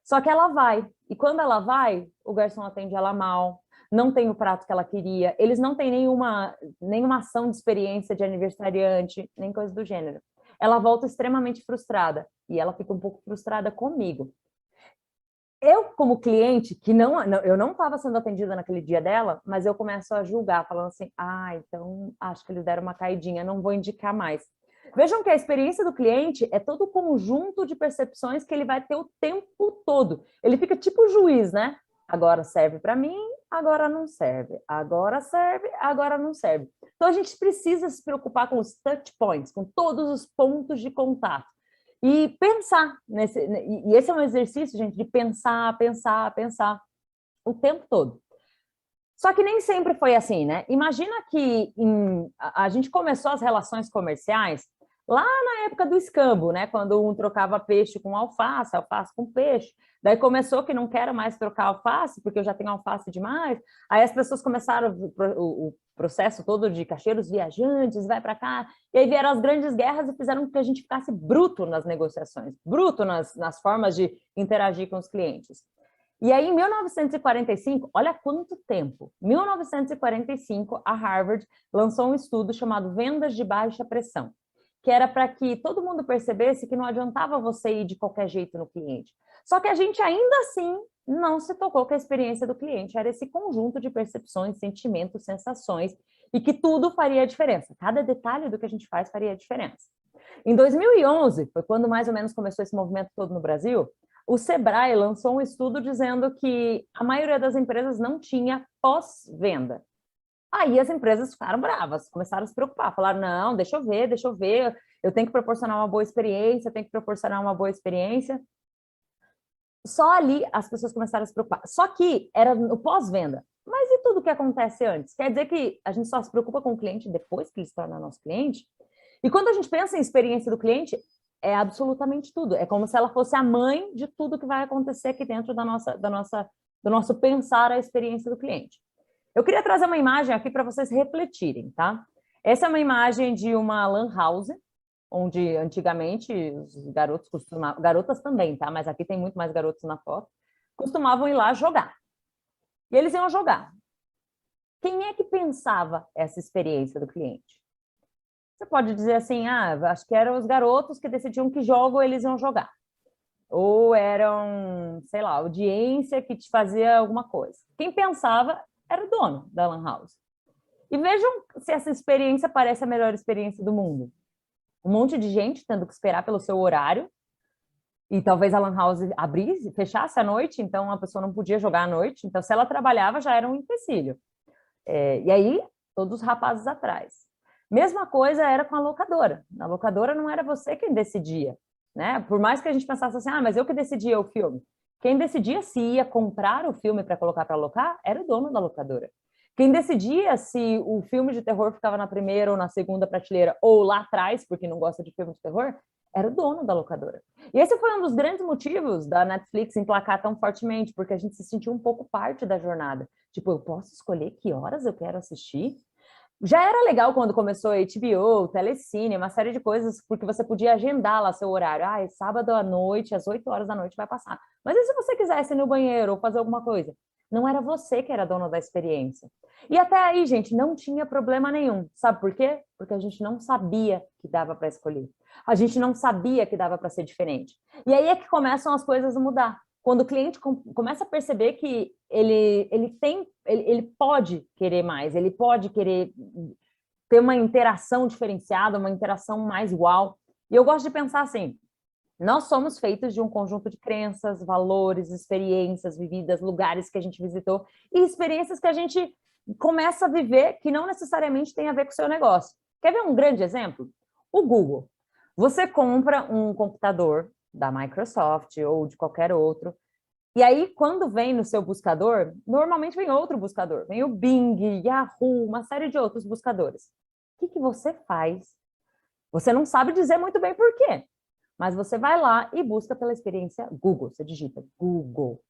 Só que ela vai, e quando ela vai, o garçom atende ela mal, não tem o prato que ela queria, eles não têm nenhuma ação de experiência de aniversariante, nem coisa do gênero. Ela volta extremamente frustrada, e ela fica um pouco frustrada comigo. Eu, como cliente, eu não estava sendo atendida naquele dia dela, mas eu começo a julgar, falando assim, então acho que eles deram uma caidinha, não vou indicar mais. Vejam que a experiência do cliente é todo o conjunto de percepções que ele vai ter o tempo todo. Ele fica tipo juiz, né? Agora serve para mim, agora não serve. Agora serve, agora não serve. Então a gente precisa se preocupar com os touch points, com todos os pontos de contato. E pensar e esse é um exercício, gente, de pensar o tempo todo. Só que nem sempre foi assim, né? Imagina que a gente começou as relações comerciais lá na época do escambo, né? Quando um trocava peixe com alface, alface com peixe. Daí começou que não quero mais trocar alface, porque eu já tenho alface demais. Aí as pessoas começaram o processo todo de caixeiros viajantes, vai para cá. E aí vieram as grandes guerras e fizeram com que a gente ficasse bruto nas negociações, bruto nas formas de interagir com os clientes. E aí, em 1945, olha quanto tempo, 1945, a Harvard lançou um estudo chamado Vendas de Baixa Pressão, que era para que todo mundo percebesse que não adiantava você ir de qualquer jeito no cliente. Só que a gente ainda assim não se tocou que a experiência do cliente era esse conjunto de percepções, sentimentos, sensações, e que tudo faria diferença. Cada detalhe do que a gente faz faria diferença. Em 2011, foi quando mais ou menos começou esse movimento todo no Brasil, o Sebrae lançou um estudo dizendo que a maioria das empresas não tinha pós-venda. Aí as empresas ficaram bravas, começaram a se preocupar, falaram, não, deixa eu ver, eu tenho que proporcionar uma boa experiência, Só ali as pessoas começaram a se preocupar. Só que era no pós-venda. Mas e tudo que acontece antes? Quer dizer que a gente só se preocupa com o cliente depois que ele se torna nosso cliente? E quando a gente pensa em experiência do cliente, é absolutamente tudo. É como se ela fosse a mãe de tudo que vai acontecer aqui dentro do nosso pensar a experiência do cliente. Eu queria trazer uma imagem aqui para vocês refletirem, tá? Essa é uma imagem de uma lan house, onde antigamente os garotos costumavam, garotas também, tá? Mas aqui tem muito mais garotos na foto, costumavam ir lá jogar. E eles iam jogar. Quem é que pensava essa experiência do cliente? Você pode dizer assim, acho que eram os garotos que decidiam que jogo eles iam jogar. Ou eram, sei lá, audiência que te fazia alguma coisa. Quem pensava era o dono da lan house. E vejam se essa experiência parece a melhor experiência do mundo. Um monte de gente tendo que esperar pelo seu horário, e talvez a lan house abrisse, fechasse à noite, então a pessoa não podia jogar à noite. Então, se ela trabalhava, já era um empecilho. E aí, todos os rapazes atrás. Mesma coisa era com a locadora. Na locadora não era você quem decidia, né? Por mais que a gente pensasse assim, mas eu que decidia o filme. Quem decidia se ia comprar o filme para colocar para alocar era o dono da locadora. Quem decidia se o filme de terror ficava na primeira ou na segunda prateleira ou lá atrás, porque não gosta de filme de terror, era o dono da locadora. E esse foi um dos grandes motivos da Netflix emplacar tão fortemente, porque a gente se sentiu um pouco parte da jornada. Tipo, eu posso escolher que horas eu quero assistir? Já era legal quando começou a HBO, Telecine, uma série de coisas, porque você podia agendar lá seu horário. Sábado à noite, às 8 horas da noite vai passar. Mas e se você quisesse ir no banheiro ou fazer alguma coisa? Não era você que era dono da experiência. E até aí, gente, não tinha problema nenhum. Sabe por quê? Porque a gente não sabia que dava para escolher. A gente não sabia que dava para ser diferente. E aí é que começam as coisas a mudar. Quando o cliente começa a perceber que ele pode querer mais, ele pode querer ter uma interação diferenciada, uma interação mais igual. E eu gosto de pensar assim, nós somos feitos de um conjunto de crenças, valores, experiências vividas, lugares que a gente visitou e experiências que a gente começa a viver que não necessariamente tem a ver com o seu negócio. Quer ver um grande exemplo? O Google. Você compra um computador da Microsoft ou de qualquer outro, e aí, quando vem no seu buscador, normalmente vem outro buscador. Vem o Bing, Yahoo, uma série de outros buscadores. O que você faz? Você não sabe dizer muito bem por quê, mas você vai lá e busca pela experiência Google. Você digita Google.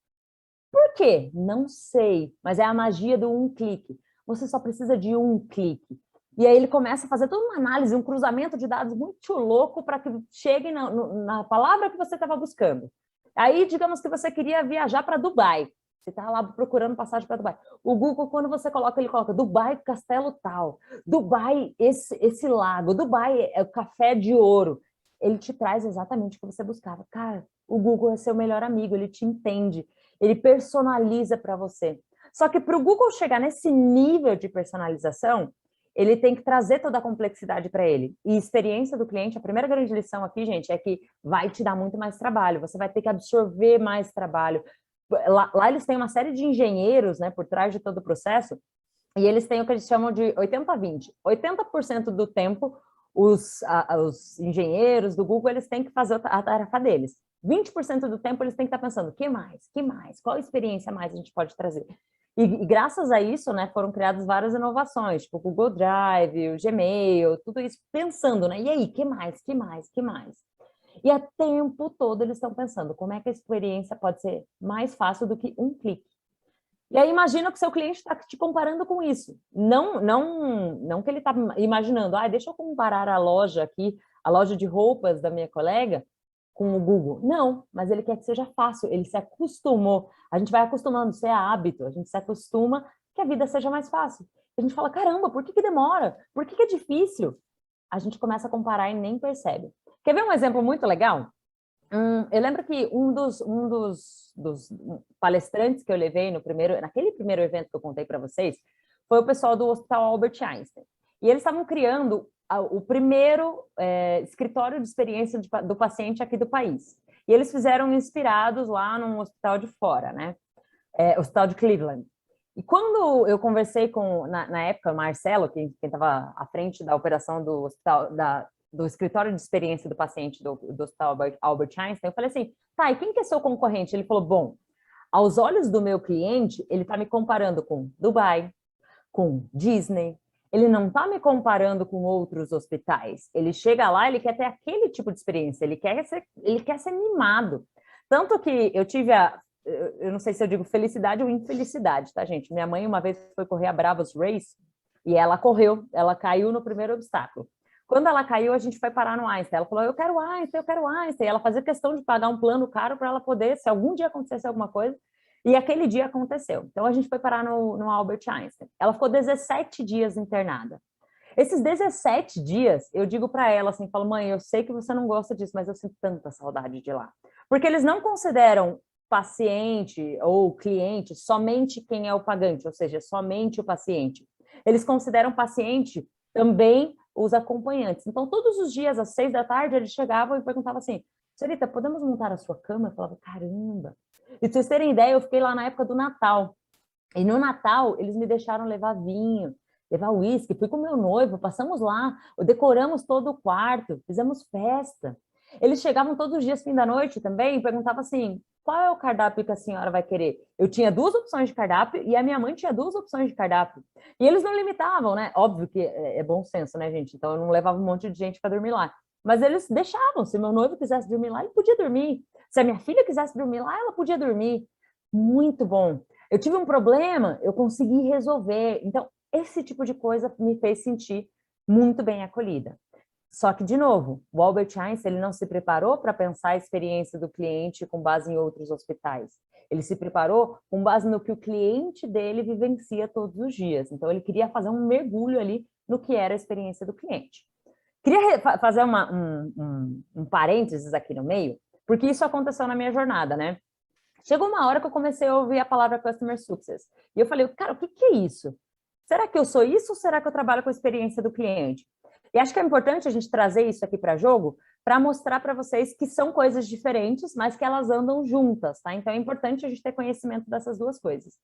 Por quê? Não sei, mas é a magia do um clique. Você só precisa de um clique. E aí ele começa a fazer toda uma análise, um cruzamento de dados muito louco para que chegue na palavra que você estava buscando. Aí, digamos que você queria viajar para Dubai. Você está lá procurando passagem para Dubai. O Google, quando você coloca, ele coloca Dubai, castelo tal. Dubai, esse lago. Dubai, é o café de ouro. Ele te traz exatamente o que você buscava. Cara, o Google é seu melhor amigo, ele te entende. Ele personaliza para você. Só que para o Google chegar nesse nível de personalização, ele tem que trazer toda a complexidade para ele. E experiência do cliente, a primeira grande lição aqui, gente, é que vai te dar muito mais trabalho. Você vai ter que absorver mais trabalho. Lá eles têm uma série de engenheiros, né, por trás de todo o processo, e eles têm o que eles chamam de 80-20. 80% do tempo, os engenheiros do Google, eles têm que fazer a tarefa deles. 20% do tempo, eles têm que estar pensando, que mais? Que mais? Qual experiência mais a gente pode trazer? E graças a isso, né, foram criadas várias inovações, tipo o Google Drive, o Gmail, tudo isso pensando, né? E aí, que mais? Que mais? Que mais? E a tempo todo eles estão pensando como é que a experiência pode ser mais fácil do que um clique. E aí imagina que o seu cliente está te comparando com isso. Não que ele está imaginando, deixa eu comparar a loja aqui, a loja de roupas da minha colega, com o Google. Não, mas ele quer que seja fácil, ele se acostumou. A gente vai acostumando, isso é hábito, a gente se acostuma que a vida seja mais fácil. A gente fala, caramba, por que demora? Por que é difícil? A gente começa a comparar e nem percebe. Quer ver um exemplo muito legal? Eu lembro que um dos palestrantes que eu levei naquele primeiro evento que eu contei para vocês, foi o pessoal do Hospital Albert Einstein. E eles estavam criando o primeiro escritório de experiência do paciente aqui do país. E eles fizeram inspirados lá num hospital de fora, né? Hospital de Cleveland. E quando eu conversei na época, o Marcelo, quem estava à frente da operação do hospital, do escritório de experiência do paciente do Hospital Albert Einstein, eu falei assim, tá, e quem que é seu concorrente? Ele falou, bom, aos olhos do meu cliente, ele está me comparando com Dubai, com Disney, ele não está me comparando com outros hospitais. Ele chega lá, ele quer ter aquele tipo de experiência, ele quer ser mimado. Tanto que eu tive eu não sei se eu digo felicidade ou infelicidade, tá, gente? Minha mãe uma vez foi correr a Bravos Race e ela caiu no primeiro obstáculo. Quando ela caiu, a gente foi parar no Einstein. Ela falou, eu quero Einstein, eu quero Einstein. Ela fazia questão de pagar um plano caro para ela poder, se algum dia acontecesse alguma coisa, e aquele dia aconteceu. Então, a gente foi parar no Albert Einstein. Ela ficou 17 dias internada. Esses 17 dias, eu digo para ela assim, falo, mãe, eu sei que você não gosta disso, mas eu sinto tanta saudade de lá. Porque eles não consideram paciente ou cliente somente quem é o pagante, ou seja, somente o paciente. Eles consideram paciente também os acompanhantes. Então, todos os dias, às 6 da tarde, eles chegavam e perguntavam assim, senhorita, podemos montar a sua cama? Eu falava, caramba. E pra vocês terem ideia, eu fiquei lá na época do Natal. E no Natal, eles me deixaram levar vinho, levar uísque. Fui com meu noivo, passamos lá, decoramos todo o quarto, fizemos festa. Eles chegavam todos os dias, fim da noite também, e perguntavam assim, qual é o cardápio que a senhora vai querer? Eu tinha 2 opções de cardápio e a minha mãe tinha 2 opções de cardápio. E eles não limitavam, né? Óbvio que é bom senso, né, gente? Então eu não levava um monte de gente para dormir lá. Mas eles deixavam. Se meu noivo quisesse dormir lá, ele podia dormir. Se a minha filha quisesse dormir lá, ela podia dormir. Muito bom. Eu tive um problema, eu consegui resolver. Então, esse tipo de coisa me fez sentir muito bem acolhida. Só que, de novo, o Albert Einstein ele não se preparou para pensar a experiência do cliente com base em outros hospitais. Ele se preparou com base no que o cliente dele vivencia todos os dias. Então, ele queria fazer um mergulho ali no que era a experiência do cliente. Queria fazer um parênteses aqui no meio, porque isso aconteceu na minha jornada, né? Chegou uma hora que eu comecei a ouvir a palavra Customer Success. E eu falei, cara, o que é isso? Será que eu sou isso ou será que eu trabalho com a experiência do cliente? E acho que é importante a gente trazer isso aqui para jogo para mostrar para vocês que são coisas diferentes, mas que elas andam juntas, tá? Então é importante a gente ter conhecimento dessas duas coisas.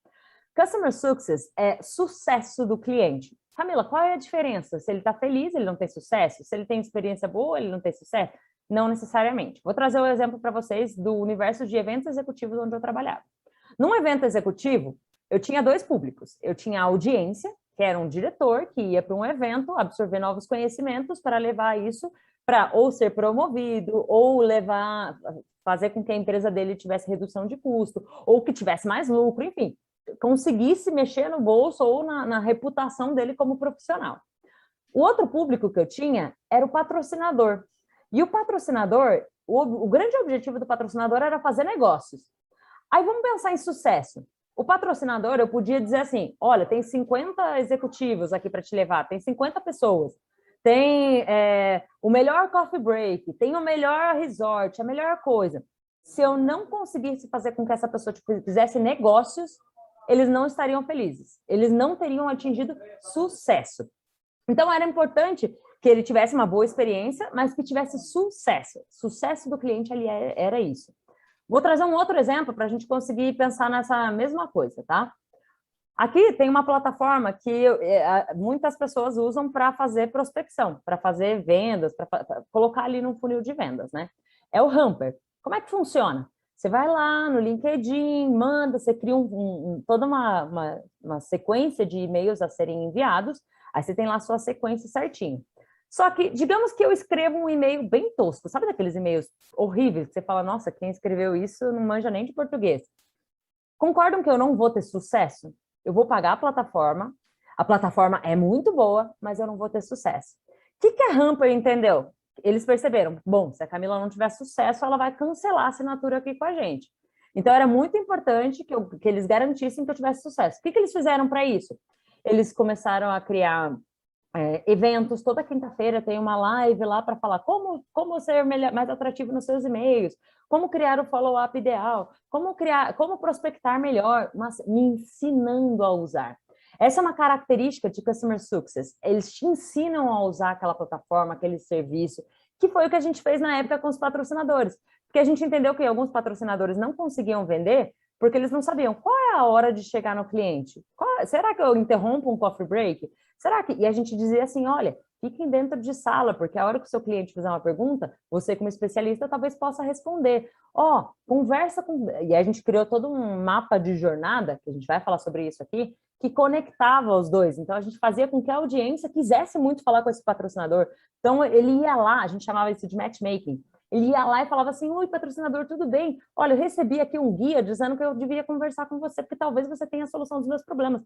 Customer Success é sucesso do cliente. Camila, qual é a diferença? Se ele está feliz, ele não tem sucesso? Se ele tem experiência boa, ele não tem sucesso? Não necessariamente. Vou trazer um exemplo para vocês do universo de eventos executivos onde eu trabalhava. Num evento executivo, eu tinha dois públicos. Eu tinha a audiência, que era um diretor que ia para um evento, absorver novos conhecimentos para levar isso para ou ser promovido, ou levar, fazer com que a empresa dele tivesse redução de custo, ou que tivesse mais lucro, enfim, conseguisse mexer no bolso ou na reputação dele como profissional. O outro público que eu tinha era o patrocinador. E o patrocinador, o grande objetivo do patrocinador era fazer negócios. Aí vamos pensar em sucesso. O patrocinador, eu podia dizer assim, olha, tem 50 executivos aqui para te levar, tem 50 pessoas, tem o melhor coffee break, tem o melhor resort, a melhor coisa. Se eu não conseguisse fazer com que essa pessoa fizesse negócios, eles não estariam felizes, eles não teriam atingido sucesso. Então, era importante que ele tivesse uma boa experiência, mas que tivesse sucesso. Sucesso do cliente ali era isso. Vou trazer um outro exemplo para a gente conseguir pensar nessa mesma coisa, tá? Aqui tem uma plataforma que muitas pessoas usam para fazer prospecção, para fazer vendas, para colocar ali no funil de vendas, né? É o Hamper. Como é que funciona? Você vai lá no LinkedIn, manda, você cria toda uma sequência de e-mails a serem enviados, aí você tem lá a sua sequência certinho. Só que, digamos que eu escrevo um e-mail bem tosco, sabe daqueles e-mails horríveis que você fala, nossa, quem escreveu isso não manja nem de português. Concordam que eu não vou ter sucesso? Eu vou pagar a plataforma é muito boa, mas eu não vou ter sucesso. O que a Hamper entendeu? Eles perceberam, bom, se a Camila não tiver sucesso, ela vai cancelar a assinatura aqui com a gente. Então, era muito importante que eles garantissem que eu tivesse sucesso. O que eles fizeram para isso? Eles começaram a criar eventos, toda quinta-feira tem uma live lá para falar como ser mais atrativo nos seus e-mails, como criar o follow-up ideal, como prospectar melhor, mas me ensinando a usar. Essa é uma característica de Customer Success. Eles te ensinam a usar aquela plataforma, aquele serviço, que foi o que a gente fez na época com os patrocinadores. Porque a gente entendeu que alguns patrocinadores não conseguiam vender porque eles não sabiam qual é a hora de chegar no cliente. Será que eu interrompo um coffee break? E a gente dizia assim, olha, fiquem dentro de sala, porque a hora que o seu cliente fizer uma pergunta, você como especialista talvez possa responder. Conversa com... E a gente criou todo um mapa de jornada, que a gente vai falar sobre isso aqui, que conectava os dois. Então, a gente fazia com que a audiência quisesse muito falar com esse patrocinador. Então, ele ia lá, a gente chamava isso de matchmaking. Ele ia lá e falava assim, oi, patrocinador, tudo bem? Olha, eu recebi aqui um guia dizendo que eu devia conversar com você, porque talvez você tenha a solução dos meus problemas.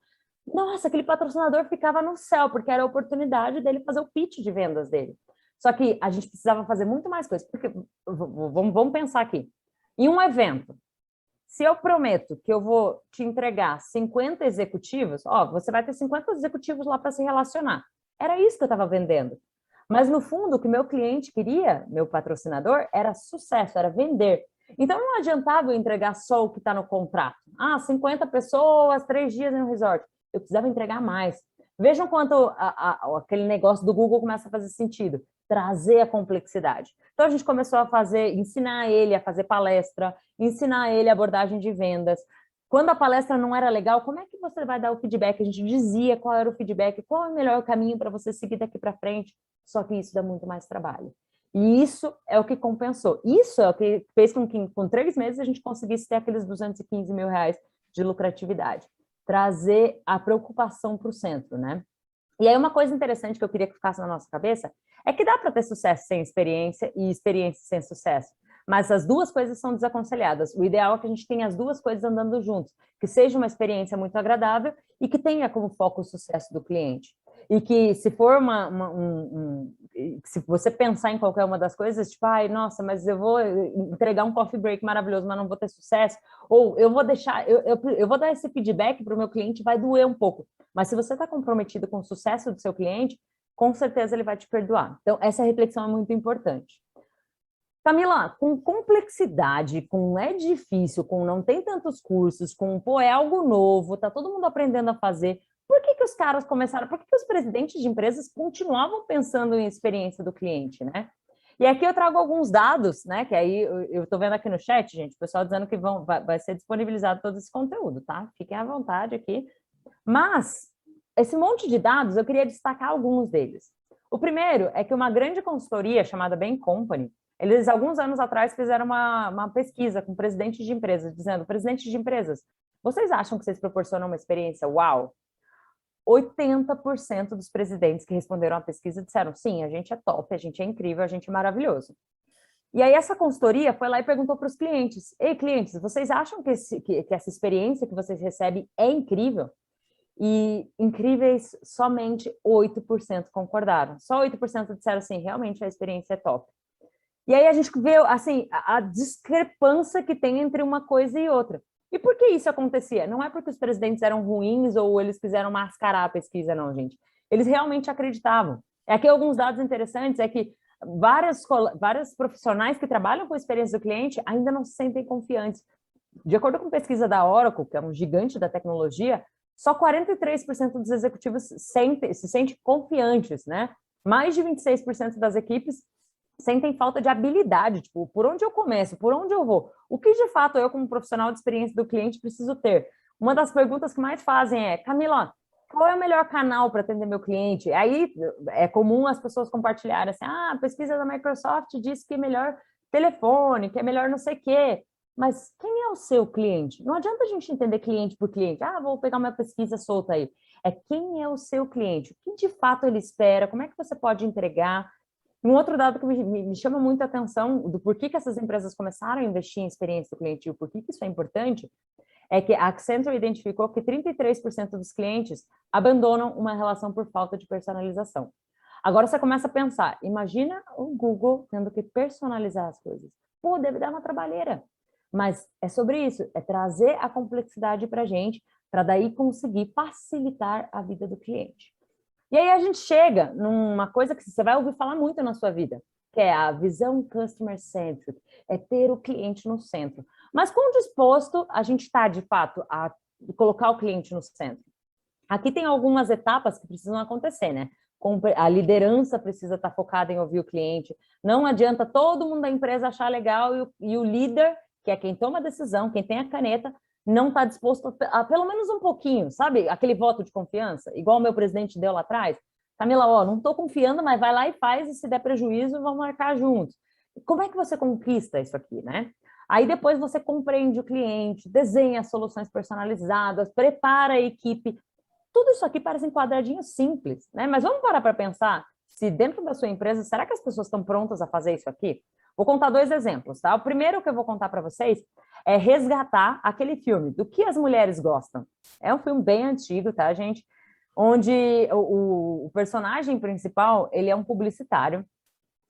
Nossa, aquele patrocinador ficava no céu, porque era a oportunidade dele fazer o pitch de vendas dele. Só que a gente precisava fazer muito mais coisas, porque vamos pensar aqui. Em um evento, se eu prometo que eu vou te entregar 50 executivos, você vai ter 50 executivos lá para se relacionar. Era isso que eu estava vendendo. Mas, no fundo, o que meu cliente queria, meu patrocinador, era sucesso, era vender. Então, não adiantava eu entregar só o que está no contrato. 50 pessoas, 3 dias em um resort. Eu precisava entregar mais. Vejam quanto aquele negócio do Google começa a fazer sentido. Trazer a complexidade. Então, a gente começou a ensinar ele a fazer palestra, ensinar ele a abordagem de vendas. Quando a palestra não era legal, como é que você vai dar o feedback? A gente dizia qual era o feedback, qual é o melhor caminho para você seguir daqui para frente. Só que isso dá muito mais trabalho. E isso é o que compensou. Isso é o que fez com que, com 3 meses, a gente conseguisse ter aqueles 215 mil reais de lucratividade. Trazer a preocupação para o centro, né? E aí uma coisa interessante que eu queria que ficasse na nossa cabeça é que dá para ter sucesso sem experiência e experiência sem sucesso. Mas as duas coisas são desaconselhadas. O ideal é que a gente tenha as duas coisas andando juntos, que seja uma experiência muito agradável e que tenha como foco o sucesso do cliente. E que se for se você pensar em qualquer uma das coisas, tipo, ai, nossa, mas eu vou entregar um coffee break maravilhoso, mas não vou ter sucesso, ou eu vou deixar, eu vou dar esse feedback para o meu cliente, vai doer um pouco. Mas se você está comprometido com o sucesso do seu cliente, com certeza ele vai te perdoar. Então, essa reflexão é muito importante. Camila, com complexidade, com é difícil, com não tem tantos cursos, com pô, é algo novo, tá todo mundo aprendendo a fazer. Por que os caras começaram? Por que os presidentes de empresas continuavam pensando em experiência do cliente, né? E aqui eu trago alguns dados, né? Que aí eu estou vendo aqui no chat, gente, o pessoal dizendo que vai ser disponibilizado todo esse conteúdo, tá? Fiquem à vontade aqui. Mas esse monte de dados, eu queria destacar alguns deles. O primeiro é que uma grande consultoria chamada Bain Company, eles, alguns anos atrás, fizeram uma pesquisa com presidentes de empresas, dizendo, presidentes de empresas, vocês acham que vocês proporcionam uma experiência uau? 80% dos presidentes que responderam à pesquisa disseram, sim, a gente é top, a gente é incrível, a gente é maravilhoso. E aí essa consultoria foi lá e perguntou para os clientes, ei, clientes, vocês acham que essa experiência que vocês recebem é incrível? E incríveis, somente 8% concordaram. Só 8% disseram assim, realmente a experiência é top. E aí a gente vê assim, a discrepância que tem entre uma coisa e outra. E por que isso acontecia? Não é porque os presidentes eram ruins ou eles quiseram mascarar a pesquisa, não, gente. Eles realmente acreditavam. Aqui alguns dados interessantes é que várias profissionais que trabalham com a experiência do cliente ainda não se sentem confiantes. De acordo com pesquisa da Oracle, que é um gigante da tecnologia, só 43% dos executivos se sentem confiantes, né? Mais de 26% das equipes sentem falta de habilidade, tipo, por onde eu começo, por onde eu vou? O que, de fato, eu, como profissional de experiência do cliente, preciso ter? Uma das perguntas que mais fazem é, Camila, qual é o melhor canal para atender meu cliente? Aí é comum as pessoas compartilharem assim, a pesquisa da Microsoft diz que é melhor telefone, que é melhor não sei o quê. Mas quem é o seu cliente? Não adianta a gente entender cliente por cliente. Vou pegar uma pesquisa solta aí. É quem é o seu cliente? O que de fato ele espera? Como é que você pode entregar? Um outro dado que me chama muita atenção do porquê que essas empresas começaram a investir em experiência do cliente e o porquê que isso é importante, é que a Accenture identificou que 33% dos clientes abandonam uma relação por falta de personalização. Agora você começa a pensar, imagina o Google tendo que personalizar as coisas. Pô, deve dar uma trabalheira. Mas é sobre isso, é trazer a complexidade para a gente, para daí conseguir facilitar a vida do cliente. E aí a gente chega numa coisa que você vai ouvir falar muito na sua vida, que é a visão customer-centric, é ter o cliente no centro. Mas quão disposto a gente está, de fato, a colocar o cliente no centro? Aqui tem algumas etapas que precisam acontecer, né? A liderança precisa estar focada em ouvir o cliente. Não adianta todo mundo da empresa achar legal e o líder, que é quem toma a decisão, quem tem a caneta, não está disposto a pelo menos um pouquinho, sabe? Aquele voto de confiança, igual o meu presidente deu lá atrás. Camila, não estou confiando, mas vai lá e faz, e se der prejuízo, vamos marcar juntos. Como é que você conquista isso aqui, né? Aí depois você compreende o cliente, desenha soluções personalizadas, prepara a equipe. Tudo isso aqui parece um quadradinho simples, né? Mas vamos parar para pensar se dentro da sua empresa, será que as pessoas estão prontas a fazer isso aqui? Vou contar 2 exemplos, tá? O primeiro que eu vou contar para vocês é resgatar aquele filme, Do que as Mulheres Gostam. É um filme bem antigo, tá, gente? Onde o personagem principal, ele é um publicitário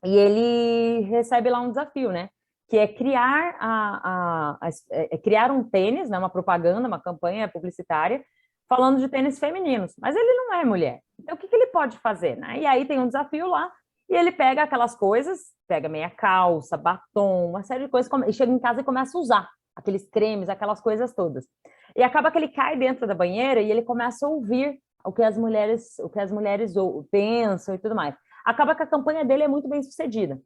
e ele recebe lá um desafio, né? Que é criar, criar um tênis, né? Uma propaganda, uma campanha publicitária, falando de tênis femininos. Mas ele não é mulher. Então, o que ele pode fazer, né? E aí tem um desafio lá, e ele pega aquelas coisas, pega meia calça, batom, uma série de coisas, e chega em casa e começa a usar aqueles cremes, aquelas coisas todas. E acaba que ele cai dentro da banheira e ele começa a ouvir o que as mulheres pensam e tudo mais. Acaba que a campanha dele é muito bem sucedida.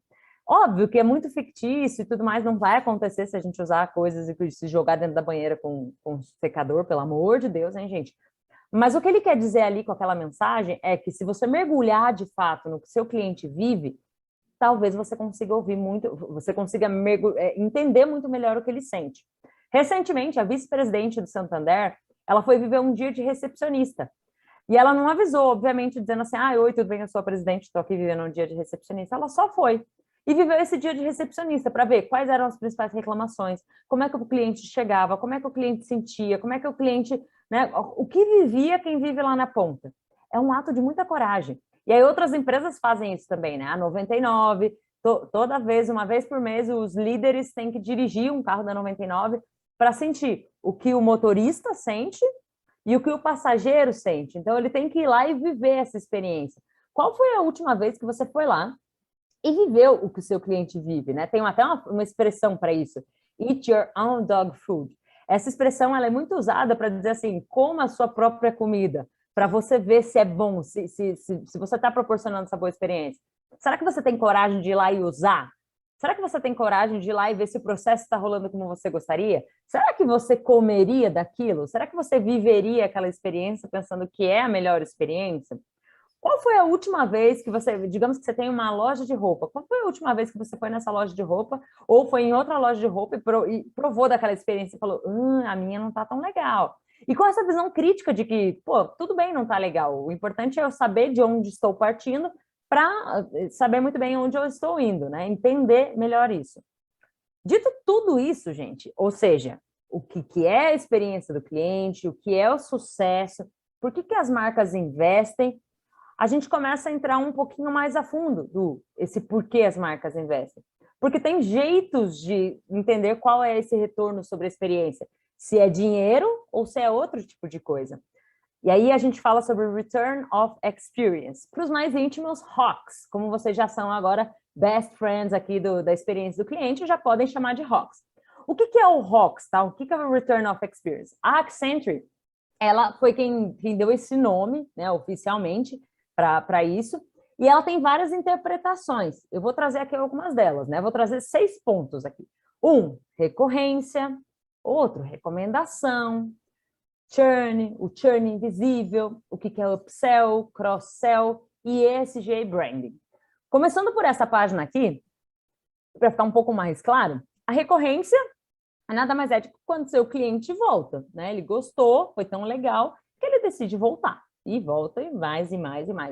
Óbvio que é muito fictício e tudo mais, não vai acontecer se a gente usar coisas e se jogar dentro da banheira com secador, pelo amor de Deus, hein, gente? Mas o que ele quer dizer ali com aquela mensagem é que se você mergulhar de fato no que seu cliente vive, talvez você consiga ouvir muito, você consiga entender muito melhor o que ele sente. Recentemente, a vice-presidente do Santander, ela foi viver um dia de recepcionista. E ela não avisou, obviamente, dizendo assim, oi, tudo bem, eu sou a presidente, estou aqui vivendo um dia de recepcionista. Ela só foi. E viveu esse dia de recepcionista para ver quais eram as principais reclamações, como é que o cliente chegava, como é que o cliente sentia, como é que o cliente, né, o que vivia quem vive lá na ponta. é um ato de muita coragem. E aí outras empresas fazem isso também, né? A 99, toda vez, uma vez por mês, os líderes têm que dirigir um carro da 99 para sentir o que o motorista sente e o que o passageiro sente. Então, ele tem que ir lá e viver essa experiência. Qual foi a última vez que você foi lá e viveu o que o seu cliente vive, né? Tem até uma expressão para isso, eat your own dog food. Essa expressão ela é muito usada para dizer assim, coma a sua própria comida, para você ver se é bom, se você está proporcionando essa boa experiência. Será que você tem coragem de ir lá e usar? Será que você tem coragem de ir lá e ver se o processo está rolando como você gostaria? Será que você comeria daquilo? Será que você viveria aquela experiência pensando que é a melhor experiência? Qual foi a última vez que você, digamos que você tem uma loja de roupa, qual foi a última vez que você foi nessa loja de roupa ou foi em outra loja de roupa e provou daquela experiência e falou, a minha não tá tão legal. E com essa visão crítica de que, pô, tudo bem não tá legal, o importante é eu saber de onde estou partindo para saber muito bem onde eu estou indo, né? Entender melhor isso. Dito tudo isso, gente, ou seja, o que é a experiência do cliente, o que é o sucesso, por que as marcas investem, a gente começa a entrar um pouquinho mais a fundo esse porquê as marcas investem. Porque tem jeitos de entender qual é esse retorno sobre a experiência. Se é dinheiro ou se é outro tipo de coisa. E aí a gente fala sobre Return of Experience. Para os mais íntimos, ROX. Como vocês já são agora best friends aqui da experiência do cliente, já podem chamar de ROX. O que é o ROX? Tá? O que é o Return of Experience? A Accenture, ela foi quem deu esse nome, né, oficialmente, para isso, e ela tem várias interpretações. Eu vou trazer aqui algumas delas, né? Vou trazer 6 pontos aqui. 1, recorrência. Outro, recomendação. Churn, o churn invisível. O que é upsell, cross-sell e ESG branding. Começando por essa página aqui, para ficar um pouco mais claro, a recorrência é nada mais é de quando seu cliente volta, né? Ele gostou, foi tão legal, que ele decide voltar. E volta e mais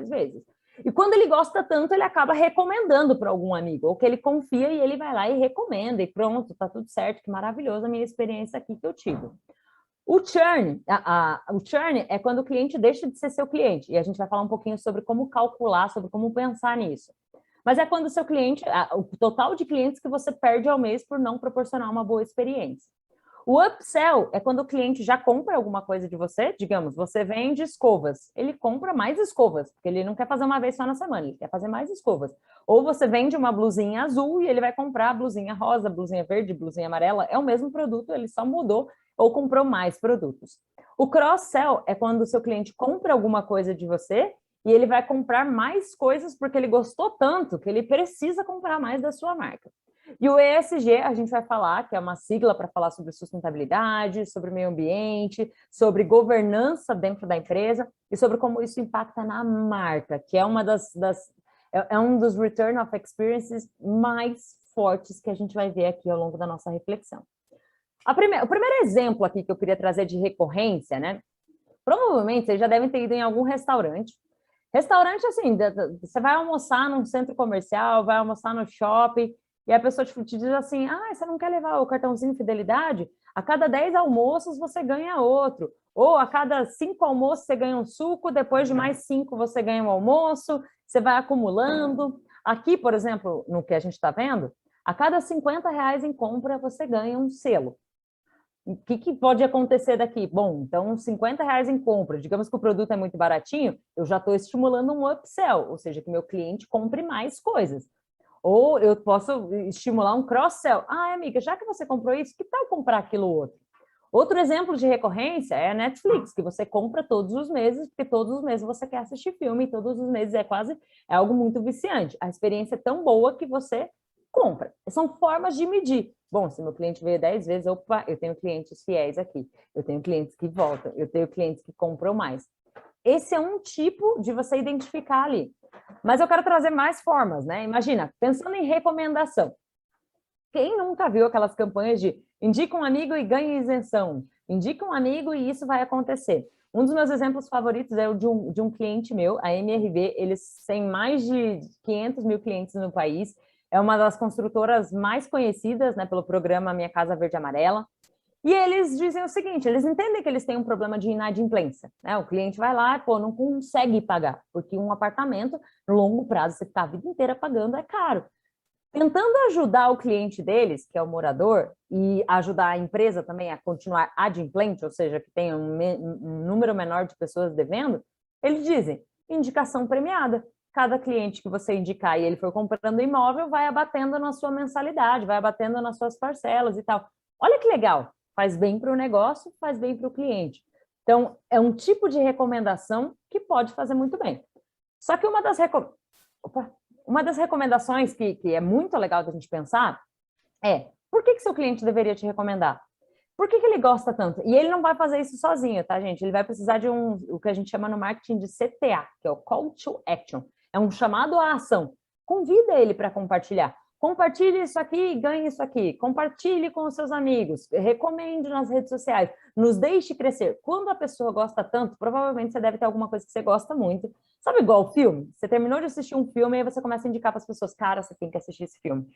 vezes. E quando ele gosta tanto, ele acaba recomendando para algum amigo, ou que ele confia e ele vai lá e recomenda, e pronto, tá tudo certo, que maravilhoso a minha experiência aqui que eu tive. O churn, o churn é quando o cliente deixa de ser seu cliente, e a gente vai falar um pouquinho sobre como calcular, sobre como pensar nisso. Mas é quando o seu cliente, o total de clientes que você perde ao mês por não proporcionar uma boa experiência. O upsell é quando o cliente já compra alguma coisa de você, digamos, você vende escovas, ele compra mais escovas, porque ele não quer fazer uma vez só na semana, ele quer fazer mais escovas. Ou você vende uma blusinha azul e ele vai comprar a blusinha rosa, blusinha verde, blusinha amarela, é o mesmo produto, ele só mudou ou comprou mais produtos. O cross-sell é quando o seu cliente compra alguma coisa de você e ele vai comprar mais coisas porque ele gostou tanto que ele precisa comprar mais da sua marca. E o ESG, a gente vai falar, que é uma sigla para falar sobre sustentabilidade, sobre meio ambiente, sobre governança dentro da empresa e sobre como isso impacta na marca, que é uma é um dos return of experiences mais fortes que a gente vai ver aqui ao longo da nossa reflexão. O primeiro exemplo aqui que eu queria trazer de recorrência, né? Provavelmente vocês já devem ter ido em algum restaurante. Restaurante, assim, você vai almoçar num centro comercial, vai almoçar no shopping, e a pessoa te diz assim, você não quer levar o cartãozinho fidelidade? A cada 10 almoços você ganha outro. Ou a cada 5 almoços você ganha um suco, depois de mais 5 você ganha um almoço, você vai acumulando. Aqui, por exemplo, no que a gente está vendo, a cada R$50 em compra você ganha um selo. O que pode acontecer daqui? Bom, então R$50 em compra, digamos que o produto é muito baratinho, eu já estou estimulando um upsell, ou seja, que meu cliente compre mais coisas. Ou eu posso estimular um cross-sell. Amiga, já que você comprou isso, que tal comprar aquilo outro? Outro exemplo de recorrência é a Netflix, que você compra todos os meses, porque todos os meses você quer assistir filme, e todos os meses é algo muito viciante. A experiência é tão boa que você compra. São formas de medir. Bom, se meu cliente veio 10 vezes, opa, eu tenho clientes fiéis aqui, eu tenho clientes que voltam, eu tenho clientes que compram mais. Esse é um tipo de você identificar ali. Mas eu quero trazer mais formas, né? Imagina, pensando em recomendação. Quem nunca viu aquelas campanhas de indica um amigo e ganhe isenção, indica um amigo e isso vai acontecer? Um dos meus exemplos favoritos é o de um cliente meu, a MRV, eles têm mais de 500 mil clientes no país, é uma das construtoras mais conhecidas, né, pelo programa Minha Casa Verde e Amarela, E eles dizem o seguinte, eles entendem que eles têm um problema de inadimplência, né? O cliente vai lá e, pô, não consegue pagar, porque um apartamento, no longo prazo, você ficar a vida inteira pagando, é caro. Tentando ajudar o cliente deles, que é o morador, e ajudar a empresa também a continuar adimplente, ou seja, que tenha um número menor de pessoas devendo, eles dizem, indicação premiada. Cada cliente que você indicar e ele for comprando imóvel, vai abatendo na sua mensalidade, vai abatendo nas suas parcelas e tal. Olha que legal, faz bem para o negócio, faz bem para o cliente. Então, é um tipo de recomendação que pode fazer muito bem. Só que uma das recomendações que é muito legal da gente pensar é, por que seu cliente deveria te recomendar? Por que ele gosta tanto? E ele não vai fazer isso sozinho, tá, gente? Ele vai precisar de o que a gente chama no marketing de CTA, que é o Call to Action. É um chamado à ação. Convida ele para compartilhar. Compartilhe isso aqui e ganhe isso aqui. Compartilhe com os seus amigos. Recomende nas redes sociais. Nos deixe crescer. Quando a pessoa gosta tanto, provavelmente você deve ter alguma coisa que você gosta muito. Sabe igual filme? Você terminou de assistir um filme e aí você começa a indicar para as pessoas, cara, você tem que assistir esse filme.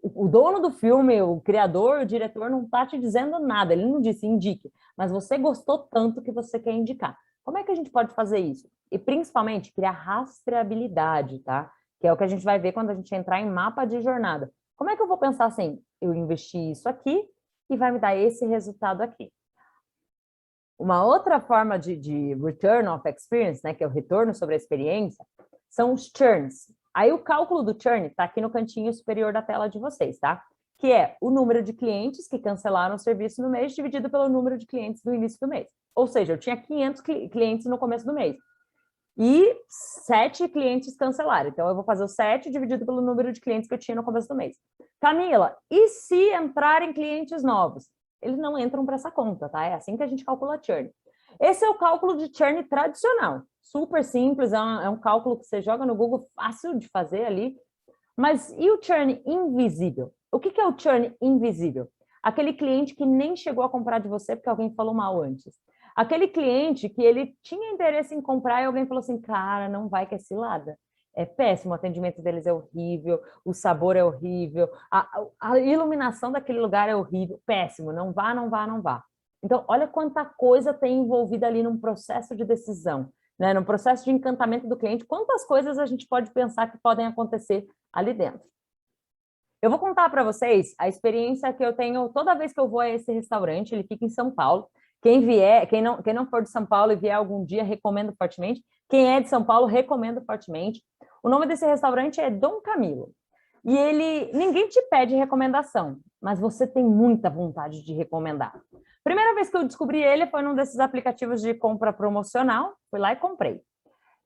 O dono do filme, o criador, o diretor não está te dizendo nada, ele não disse indique, mas você gostou tanto que você quer indicar. Como é que a gente pode fazer isso? E principalmente criar rastreabilidade, tá? Que é o que a gente vai ver quando a gente entrar em mapa de jornada. Como é que eu vou pensar assim? Eu investi isso aqui e vai me dar esse resultado aqui. Uma outra forma de return of experience, né, que é o retorno sobre a experiência, são os churns. Aí o cálculo do churn está aqui no cantinho superior da tela de vocês, tá? Que é o número de clientes que cancelaram o serviço no mês dividido pelo número de clientes do início do mês. Ou seja, eu tinha 500 clientes no começo do mês e 7 clientes cancelaram. Então, eu vou fazer o 7 dividido pelo número de clientes que eu tinha no começo do mês. Camila, e se entrarem clientes novos? Eles não entram para essa conta, tá? É assim que a gente calcula churn. Esse é o cálculo de churn tradicional. Super simples, é um cálculo que você joga no Google, fácil de fazer ali. Mas e o churn invisível? O que é o churn invisível? Aquele cliente que nem chegou a comprar de você porque alguém falou mal antes. Aquele cliente que ele tinha interesse em comprar e alguém falou assim, cara, não vai que é cilada. É péssimo, o atendimento deles é horrível, o sabor é horrível, a iluminação daquele lugar é horrível, péssimo, não vá, não vá, não vá. Então, olha quanta coisa tem envolvida ali num processo de decisão, né? Num processo de encantamento do cliente, quantas coisas a gente pode pensar que podem acontecer ali dentro. Eu vou contar para vocês a experiência que eu tenho toda vez que eu vou a esse restaurante, ele fica em São Paulo. Quem vier, quem não for de São Paulo e vier algum dia, recomendo fortemente. Quem é de São Paulo, recomendo fortemente. O nome desse restaurante é Dom Camilo. E ninguém te pede recomendação, mas você tem muita vontade de recomendar. Primeira vez que eu descobri ele foi num desses aplicativos de compra promocional, fui lá e comprei.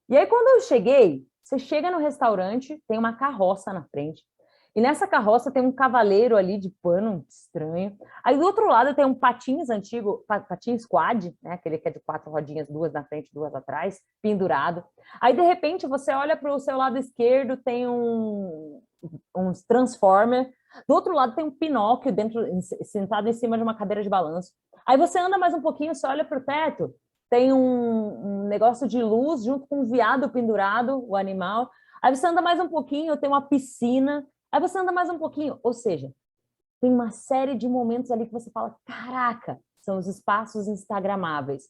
E aí, quando eu cheguei, você chega no restaurante, tem uma carroça na frente, e nessa carroça tem um cavaleiro ali de pano estranho. Aí do outro lado tem um patins antigo, patins quad, né? Aquele que é de 4 rodinhas, 2 na frente, 2 atrás, pendurado. Aí de repente você olha para o seu lado esquerdo, tem uns Transformer. Do outro lado tem um Pinóquio sentado em cima de uma cadeira de balanço. Aí você anda mais um pouquinho, você olha para o teto, tem um negócio de luz junto com um veado pendurado, o animal. Aí você anda mais um pouquinho, tem uma piscina. Aí você anda mais um pouquinho, ou seja, tem uma série de momentos ali que você fala, caraca, são os espaços instagramáveis.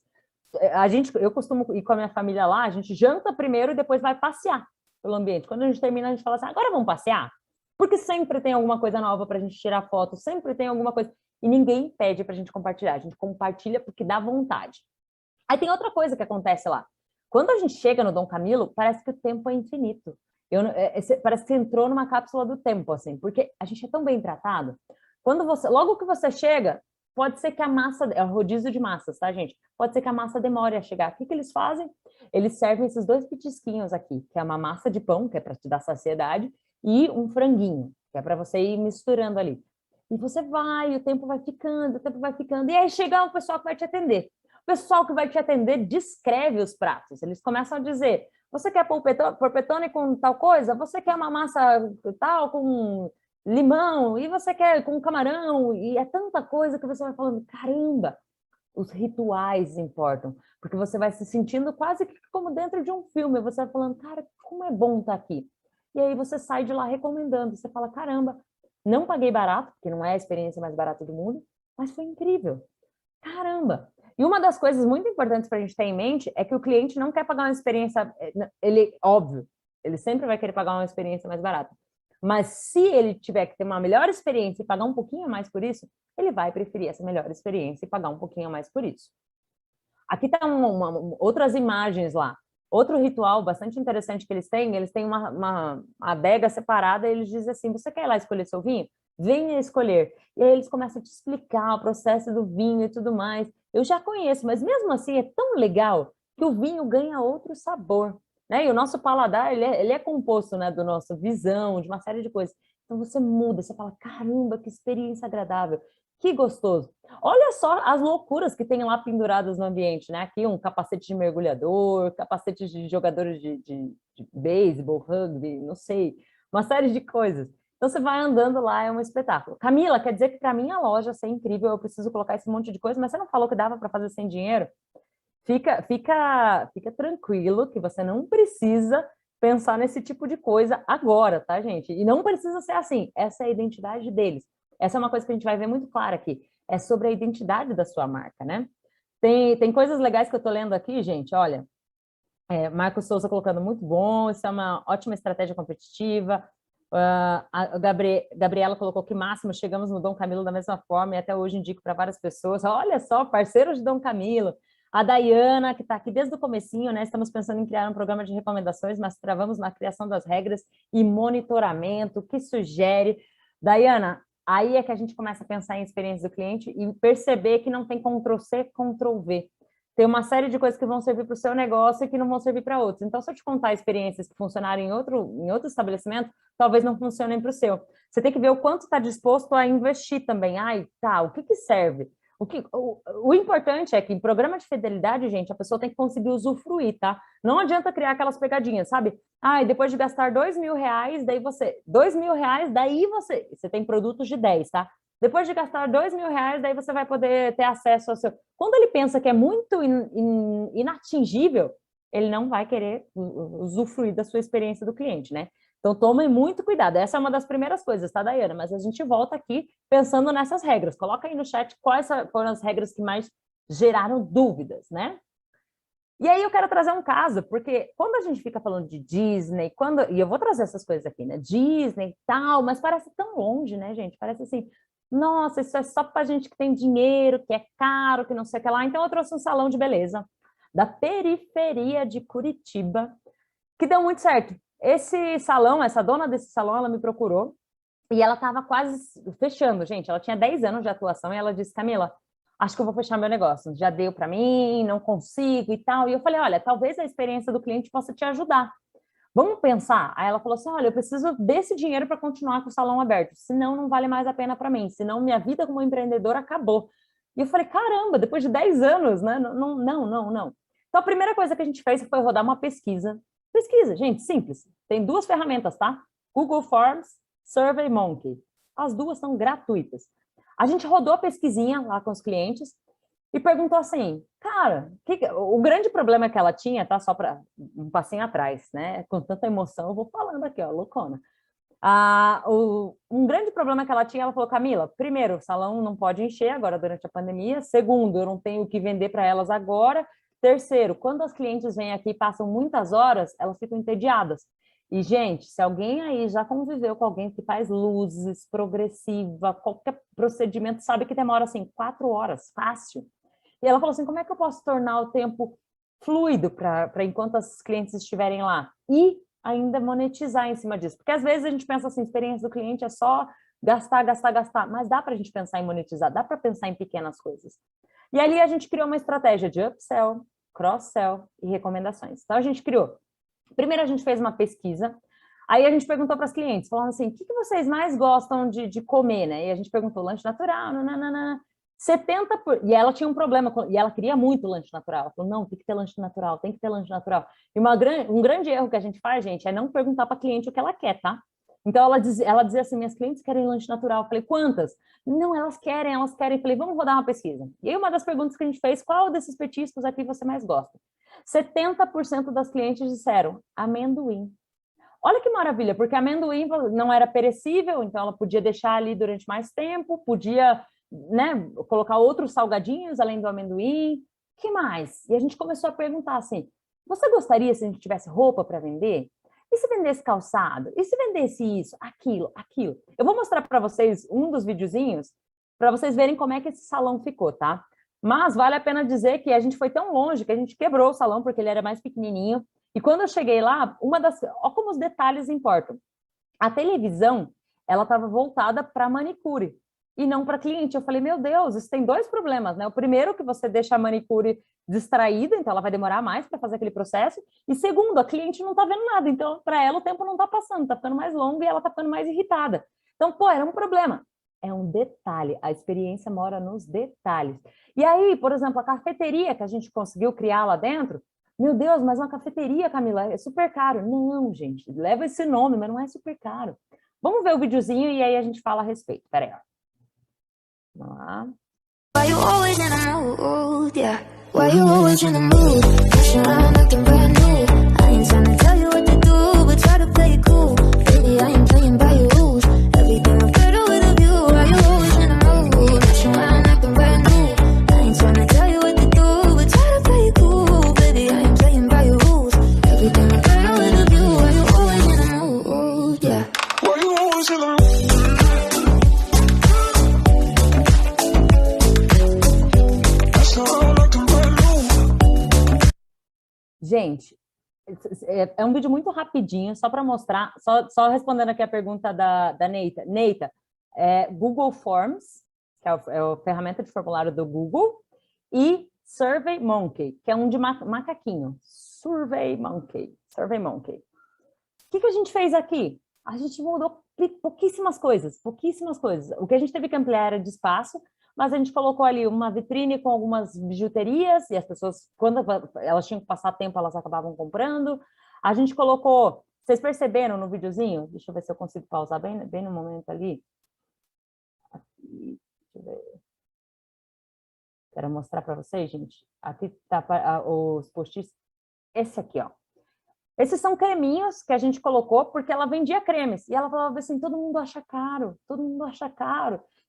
Eu costumo ir com a minha família lá, a gente janta primeiro e depois vai passear pelo ambiente. Quando a gente termina, a gente fala assim, agora vamos passear? Porque sempre tem alguma coisa nova para a gente tirar foto, sempre tem alguma coisa. E ninguém pede para a gente compartilhar, a gente compartilha porque dá vontade. Aí tem outra coisa que acontece lá. Quando a gente chega no Dom Camilo, parece que o tempo é infinito. Parece que você entrou numa cápsula do tempo, assim, porque a gente é tão bem tratado. Logo que você chega, pode ser que a massa, é o rodízio de massas, tá, gente? Pode ser que a massa demore a chegar. O que eles fazem? Eles servem esses 2 petisquinhos aqui, que é uma massa de pão, que é para te dar saciedade, e um franguinho, que é para você ir misturando ali. E você vai, o tempo vai ficando, e aí chega o pessoal que vai te atender. O pessoal que vai te atender descreve os pratos. Eles começam a dizer, você quer polpetone com tal coisa? Você quer uma massa tal com limão? E você quer com camarão? E é tanta coisa que você vai falando, caramba, os rituais importam. Porque você vai se sentindo quase que como dentro de um filme. Você vai falando, cara, como é bom estar aqui. E aí você sai de lá recomendando. Você fala, caramba, não paguei barato, porque não é a experiência mais barata do mundo, mas foi incrível. Caramba! E uma das coisas muito importantes para a gente ter em mente é que o cliente não quer pagar uma experiência, ele, óbvio, ele sempre vai querer pagar uma experiência mais barata. Mas se ele tiver que ter uma melhor experiência e pagar um pouquinho mais por isso, ele vai preferir essa melhor experiência e pagar um pouquinho mais por isso. Aqui estão outras imagens lá. Outro ritual bastante interessante que eles têm uma adega separada e eles dizem assim, você quer ir lá escolher seu vinho? Venha escolher. E aí eles começam a te explicar o processo do vinho e tudo mais. Eu já conheço, mas mesmo assim é tão legal que o vinho ganha outro sabor, né? E o nosso paladar, ele é composto, né, do nosso visão, de uma série de coisas. Então você muda, você fala, caramba, que experiência agradável, que gostoso. Olha só as loucuras que tem lá penduradas no ambiente, né? Aqui um capacete de mergulhador, capacete de jogadores de beisebol, rugby, não sei, uma série de coisas. Então você vai andando lá, é um espetáculo. Camila, quer dizer que para minha loja ser incrível, eu preciso colocar esse monte de coisa, mas você não falou que dava para fazer sem dinheiro? Fica tranquilo que você não precisa pensar nesse tipo de coisa agora, tá, gente? E não precisa ser assim. Essa é a identidade deles. Essa é uma coisa que a gente vai ver muito clara aqui. É sobre a identidade da sua marca, né? Tem coisas legais que eu tô lendo aqui, gente, olha. Marcos Souza colocando muito bom, isso é uma ótima estratégia competitiva. A Gabriela colocou que máximo, chegamos no Dom Camilo da mesma forma e até hoje indico para várias pessoas. Olha só, parceiros de Dom Camilo. A Dayana, que está aqui desde o comecinho, né? Estamos pensando em criar um programa de recomendações, mas travamos na criação das regras e monitoramento, que sugere. Dayana, aí é que a gente começa a pensar em experiência do cliente e perceber que não tem Ctrl+C, Ctrl+V. Tem uma série de coisas que vão servir para o seu negócio e que não vão servir para outros. Então, se eu te contar experiências que funcionaram em outro estabelecimento, talvez não funcionem para o seu. Você tem que ver o quanto está disposto a investir também. Ai, tá, o que serve? O importante é que em programa de fidelidade, gente, a pessoa tem que conseguir usufruir, tá? Não adianta criar aquelas pegadinhas, sabe? Ai, depois de gastar R$ 2.000, daí você... R$ 2.000, daí você tem produtos de 10, tá? Depois de gastar R$ 2.000, daí você vai poder ter acesso ao seu... Quando ele pensa que é muito inatingível, ele não vai querer usufruir da sua experiência do cliente, né? Então, tomem muito cuidado. Essa é uma das primeiras coisas, tá, Dayana? Mas a gente volta aqui pensando nessas regras. Coloca aí no chat quais foram as regras que mais geraram dúvidas, né? E aí eu quero trazer um caso, porque quando a gente fica falando de Disney, e eu vou trazer essas coisas aqui, né? Disney e tal, mas parece tão longe, né, gente? Parece assim, nossa, isso é só pra gente que tem dinheiro, que é caro, que não sei o que lá. Então eu trouxe um salão de beleza da periferia de Curitiba, que deu muito certo. Esse salão, essa dona desse salão, ela me procurou e ela estava quase fechando, gente. Ela tinha 10 anos de atuação e ela disse, Camila, acho que eu vou fechar meu negócio. Já deu para mim, não consigo e tal. E eu falei, olha, talvez a experiência do cliente possa te ajudar. Vamos pensar? Aí ela falou assim, olha, eu preciso desse dinheiro para continuar com o salão aberto, senão não vale mais a pena para mim, senão minha vida como empreendedora acabou. E eu falei, caramba, depois de 10 anos, né? Não. Então, a primeira coisa que a gente fez foi rodar uma pesquisa. Pesquisa, gente, simples. Tem 2 ferramentas, tá? Google Forms, SurveyMonkey. As 2 são gratuitas. A gente rodou a pesquisinha lá com os clientes e perguntou assim, cara, o grande problema que ela tinha, tá? Só para um passinho atrás, né? Com tanta emoção, eu vou falando aqui, ó, loucona. Um grande problema que ela tinha, ela falou, Camila, primeiro, o salão não pode encher agora durante a pandemia. Segundo, eu não tenho o que vender para elas agora. Terceiro, quando as clientes vêm aqui e passam muitas horas, elas ficam entediadas. E, gente, se alguém aí já conviveu com alguém que faz luzes, progressiva, qualquer procedimento, sabe que demora, assim, 4 horas, fácil. E ela falou assim, como é que eu posso tornar o tempo fluido para enquanto as clientes estiverem lá? E ainda monetizar em cima disso. Porque às vezes a gente pensa assim, experiência do cliente é só gastar, mas dá para a gente pensar em monetizar, dá para pensar em pequenas coisas. E ali a gente criou uma estratégia de upsell, cross-sell e recomendações. Então a gente criou. Primeiro a gente fez uma pesquisa, aí a gente perguntou para as clientes, falando assim, o que vocês mais gostam de comer, né? E a gente perguntou lanche natural, nananana. 70 E ela tinha um problema, e ela queria muito lanche natural. Ela falou, não, tem que ter lanche natural, tem que ter lanche natural. E um grande erro que a gente faz, gente, é não perguntar para a cliente o que ela quer, tá? Então, ela dizia assim, minhas clientes querem lanche natural. Eu falei, quantas? Não, elas querem. Eu falei, vamos rodar uma pesquisa. E aí, uma das perguntas que a gente fez, qual desses petiscos aqui você mais gosta? 70% das clientes disseram amendoim. Olha que maravilha, porque amendoim não era perecível, então ela podia deixar ali durante mais tempo, podia né, colocar outros salgadinhos além do amendoim, que mais? E a gente começou a perguntar assim, você gostaria se a gente tivesse roupa para vender? E se vendesse calçado? E se vendesse isso, aquilo, aquilo? Eu vou mostrar para vocês um dos videozinhos para vocês verem como é que esse salão ficou, tá? Mas vale a pena dizer que a gente foi tão longe que a gente quebrou o salão porque ele era mais pequenininho. E quando eu cheguei lá, olha como os detalhes importam. A televisão, ela estava voltada para manicure e não para cliente. Eu falei, meu Deus, isso tem dois problemas, né? O primeiro, que você deixa a manicure distraída, então ela vai demorar mais para fazer aquele processo. E segundo, a cliente não está vendo nada, então para ela o tempo não está passando, está ficando mais longo e ela está ficando mais irritada. Então, pô, era um problema. É um detalhe, a experiência mora nos detalhes. E aí, por exemplo, a cafeteria que a gente conseguiu criar lá dentro, meu Deus, mas uma cafeteria, Camila, é super caro. Não, gente, leva esse nome, mas não é super caro. Vamos ver o videozinho e aí a gente fala a respeito. Peraí, ó. Vamos lá. Why you always in the mood, yeah. Why you always in the mood? Pushing around acting brand new. I ain't trying to tell you what to do, but try to play it cool. Baby, I ain't playing by your rules. Everything look better with a view. Why you always in the mood? Pushing around acting brand new. I ain't trying to tell you what to do, but try to play it cool. Baby, I ain't playing by your rules. Everything look better with a view. Why you always in the mood, yeah. Why you always in the mood? Gente, é um vídeo muito rapidinho, só para mostrar, só respondendo aqui a pergunta da Neita. Neita, Google Forms, que é a ferramenta de formulário do Google, e Survey Monkey, que é um de macaquinho. Survey Monkey. O que a gente fez aqui? A gente mudou pouquíssimas coisas. O que a gente teve que ampliar era de espaço, mas a gente colocou ali uma vitrine com algumas bijuterias, e as pessoas, quando elas tinham que passar tempo, elas acabavam comprando. A gente colocou, vocês perceberam no videozinho? Deixa eu ver se eu consigo pausar bem no momento ali. Aqui, deixa eu ver. Quero mostrar para vocês, gente. Aqui tá os post-its. Esse aqui, ó. Esses são creminhos que a gente colocou porque ela vendia cremes. E ela falava assim, todo mundo acha caro.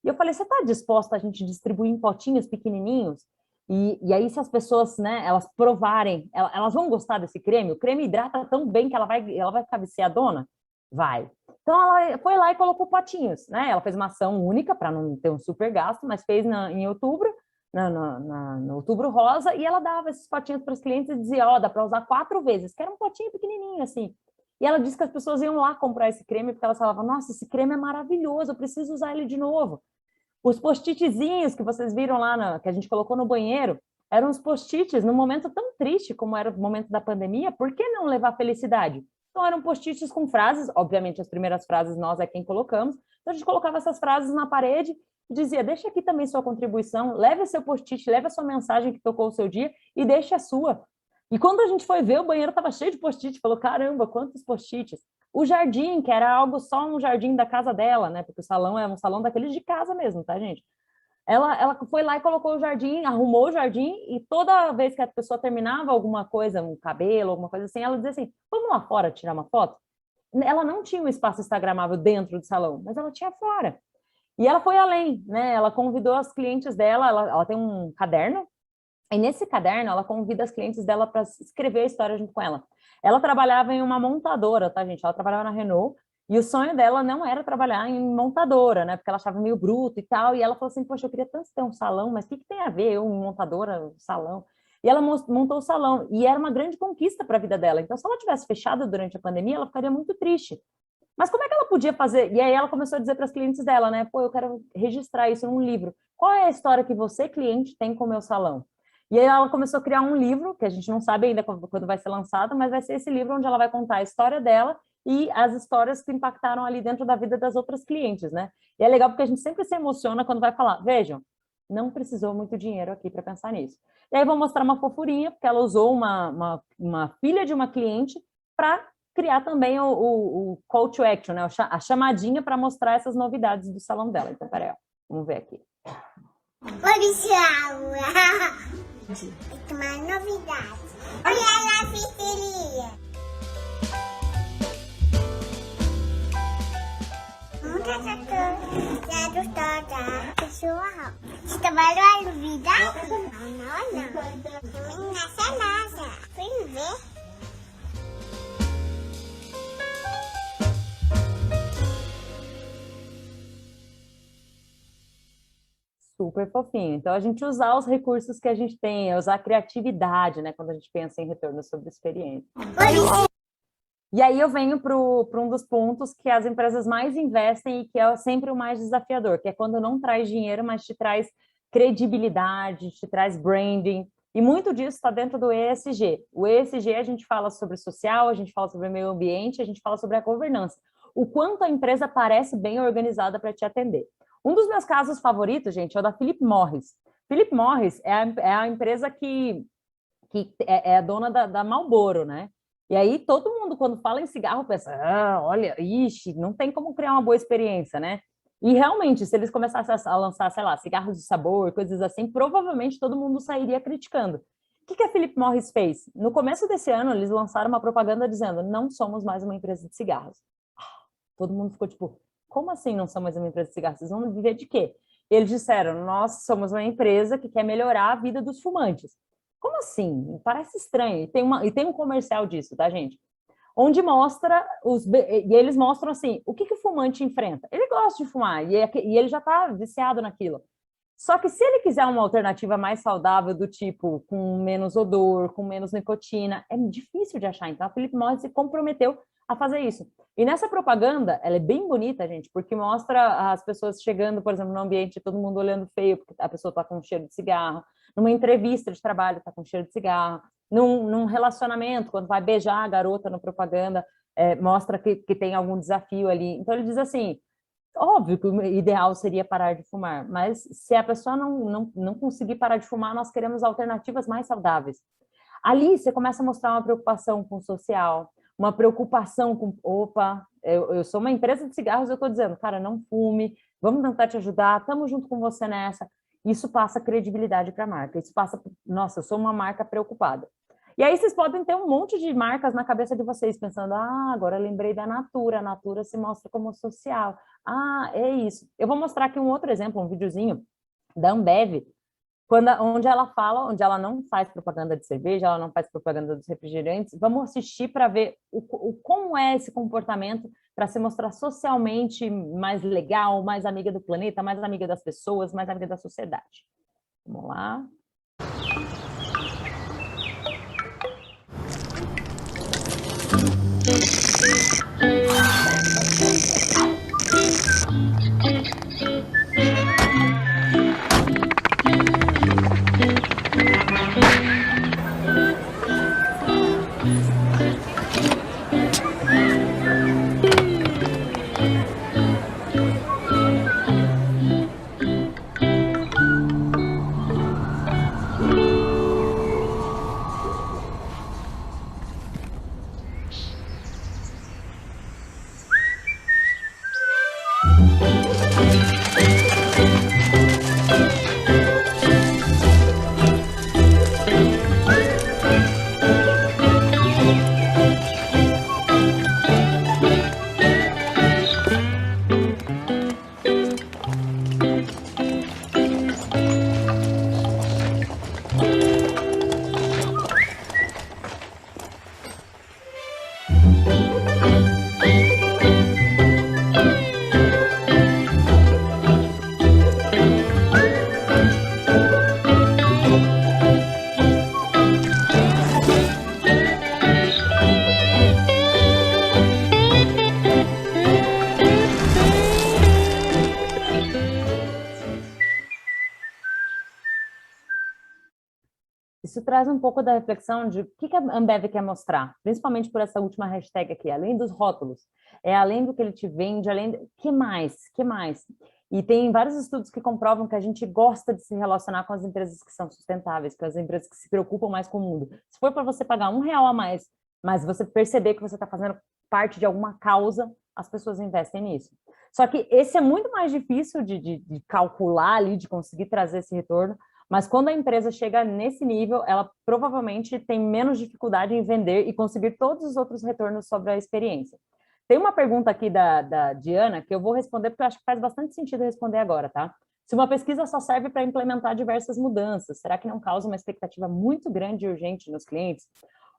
E eu falei, você está disposta a gente distribuir em potinhos pequenininhos? E aí, se as pessoas, né, elas provarem, elas vão gostar desse creme? O creme hidrata tão bem que ela vai ficar viciadona? Vai. Então, ela foi lá e colocou potinhos, né? Ela fez uma ação única para não ter um super gasto, mas fez em outubro, no Outubro Rosa, e ela dava esses potinhos para os clientes e dizia, ó, dá para usar 4 vezes, que era um potinho pequenininho, assim. E ela disse que as pessoas iam lá comprar esse creme, porque elas falavam, nossa, esse creme é maravilhoso, eu preciso usar ele de novo. Os post-itzinhos que vocês viram lá, que a gente colocou no banheiro, eram os post-its num momento tão triste como era o momento da pandemia, por que não levar felicidade? Então eram post-its com frases, obviamente as primeiras frases nós é quem colocamos, então a gente colocava essas frases na parede e dizia, deixa aqui também sua contribuição, leve seu post-it, leve a sua mensagem que tocou o seu dia e deixe a sua. E quando a gente foi ver, o banheiro estava cheio de post-it, falou, caramba, quantos post-its. O jardim, que era algo só um jardim da casa dela, né? Porque o salão é um salão daqueles de casa mesmo, tá, gente? Ela foi lá e colocou o jardim, arrumou o jardim, e toda vez que a pessoa terminava alguma coisa, um cabelo, alguma coisa assim, ela dizia assim, vamos lá fora tirar uma foto? Ela não tinha um espaço instagramável dentro do salão, mas ela tinha fora. E ela foi além, né? Ela convidou as clientes dela, ela tem um caderno, e nesse caderno, ela convida as clientes dela para escrever a história junto com ela. Ela trabalhava em uma montadora, tá, gente? Ela trabalhava na Renault, e o sonho dela não era trabalhar em montadora, né? Porque ela achava meio bruto e tal, e ela falou assim, poxa, eu queria tanto ter um salão, mas o que tem a ver eu, montadora, um salão? E ela montou o salão, e era uma grande conquista para a vida dela. Então, se ela tivesse fechado durante a pandemia, ela ficaria muito triste. Mas como é que ela podia fazer? E aí ela começou a dizer para as clientes dela, né? Pô, eu quero registrar isso num livro. Qual é a história que você, cliente, tem com o meu salão? E aí ela começou a criar um livro, que a gente não sabe ainda quando vai ser lançado, mas vai ser esse livro onde ela vai contar a história dela e as histórias que impactaram ali dentro da vida das outras clientes, né? E é legal porque a gente sempre se emociona quando vai falar, vejam, não precisou muito dinheiro aqui para pensar nisso. E aí vou mostrar uma fofurinha, porque ela usou uma filha de uma cliente para criar também o call to action, né? A chamadinha para mostrar essas novidades do salão dela. Então, peraí, ó, vamos ver aqui. Oi, pessoal! É uma novidade. Olha lá a pizzeria. Vamos Quero toda pessoa. Você trabalhou a vida? Não. Minha salada. Vem ver. Super fofinho. Então, a gente usar os recursos que a gente tem, usar a criatividade, né? Quando a gente pensa em retorno sobre experiência. E aí eu venho para um dos pontos que as empresas mais investem e que é sempre o mais desafiador, que é quando não traz dinheiro, mas te traz credibilidade, te traz branding. E muito disso está dentro do ESG. O ESG a gente fala sobre social, a gente fala sobre meio ambiente, a gente fala sobre a governança. O quanto a empresa parece bem organizada para te atender. Um dos meus casos favoritos, gente, é o da Philip Morris. Philip Morris é a empresa que é a dona da Marlboro, né? E aí todo mundo, quando fala em cigarro, pensa, olha, ixi, não tem como criar uma boa experiência, né? E realmente, se eles começassem a lançar, sei lá, cigarros de sabor, coisas assim, provavelmente todo mundo sairia criticando. O que a Philip Morris fez? No começo desse ano, eles lançaram uma propaganda dizendo, não somos mais uma empresa de cigarros. Todo mundo ficou tipo, como assim não somos mais uma empresa de cigarros? Vocês vão viver de quê? Eles disseram, nós somos uma empresa que quer melhorar a vida dos fumantes. Como assim? Parece estranho. E tem um comercial disso, tá, gente? Onde mostra, e eles mostram assim, o que o fumante enfrenta? Ele gosta de fumar, e ele já está viciado naquilo. Só que se ele quiser uma alternativa mais saudável, do tipo, com menos odor, com menos nicotina, é difícil de achar. Então, a Philip Morris se comprometeu a fazer isso. E nessa propaganda, ela é bem bonita, gente, porque mostra as pessoas chegando, por exemplo, no ambiente, todo mundo olhando feio, porque a pessoa está com cheiro de cigarro. Numa entrevista de trabalho, está com cheiro de cigarro. Num relacionamento, quando vai beijar a garota na propaganda, mostra que tem algum desafio ali. Então, ele diz assim, óbvio que o ideal seria parar de fumar, mas se a pessoa não conseguir parar de fumar, nós queremos alternativas mais saudáveis. Ali, você começa a mostrar uma preocupação com o social, uma preocupação com, opa, eu sou uma empresa de cigarros, eu estou dizendo, cara, não fume, vamos tentar te ajudar, estamos junto com você nessa. Isso passa credibilidade para a marca, isso passa, nossa, eu sou uma marca preocupada. E aí vocês podem ter um monte de marcas na cabeça de vocês, pensando, agora eu lembrei da Natura, a Natura se mostra como social. É isso. Eu vou mostrar aqui um outro exemplo, um videozinho da Ambev, onde ela não faz propaganda de cerveja, ela não faz propaganda dos refrigerantes. Vamos assistir para ver como é esse comportamento para se mostrar socialmente mais legal, mais amiga do planeta, mais amiga das pessoas, mais amiga da sociedade. Vamos lá. Isso traz um pouco da reflexão de o que a Ambev quer mostrar, principalmente por essa última hashtag aqui, além dos rótulos, além do que ele te vende, que mais? E tem vários estudos que comprovam que a gente gosta de se relacionar com as empresas que são sustentáveis, com as empresas que se preocupam mais com o mundo. Se for para você pagar R$1 a mais, mas você perceber que você está fazendo parte de alguma causa, as pessoas investem nisso. Só que esse é muito mais difícil de calcular ali, de conseguir trazer esse retorno, mas quando a empresa chega nesse nível, ela provavelmente tem menos dificuldade em vender e conseguir todos os outros retornos sobre a experiência. Tem uma pergunta aqui da Diana que eu vou responder porque eu acho que faz bastante sentido responder agora, tá? Se uma pesquisa só serve para implementar diversas mudanças, será que não causa uma expectativa muito grande e urgente nos clientes?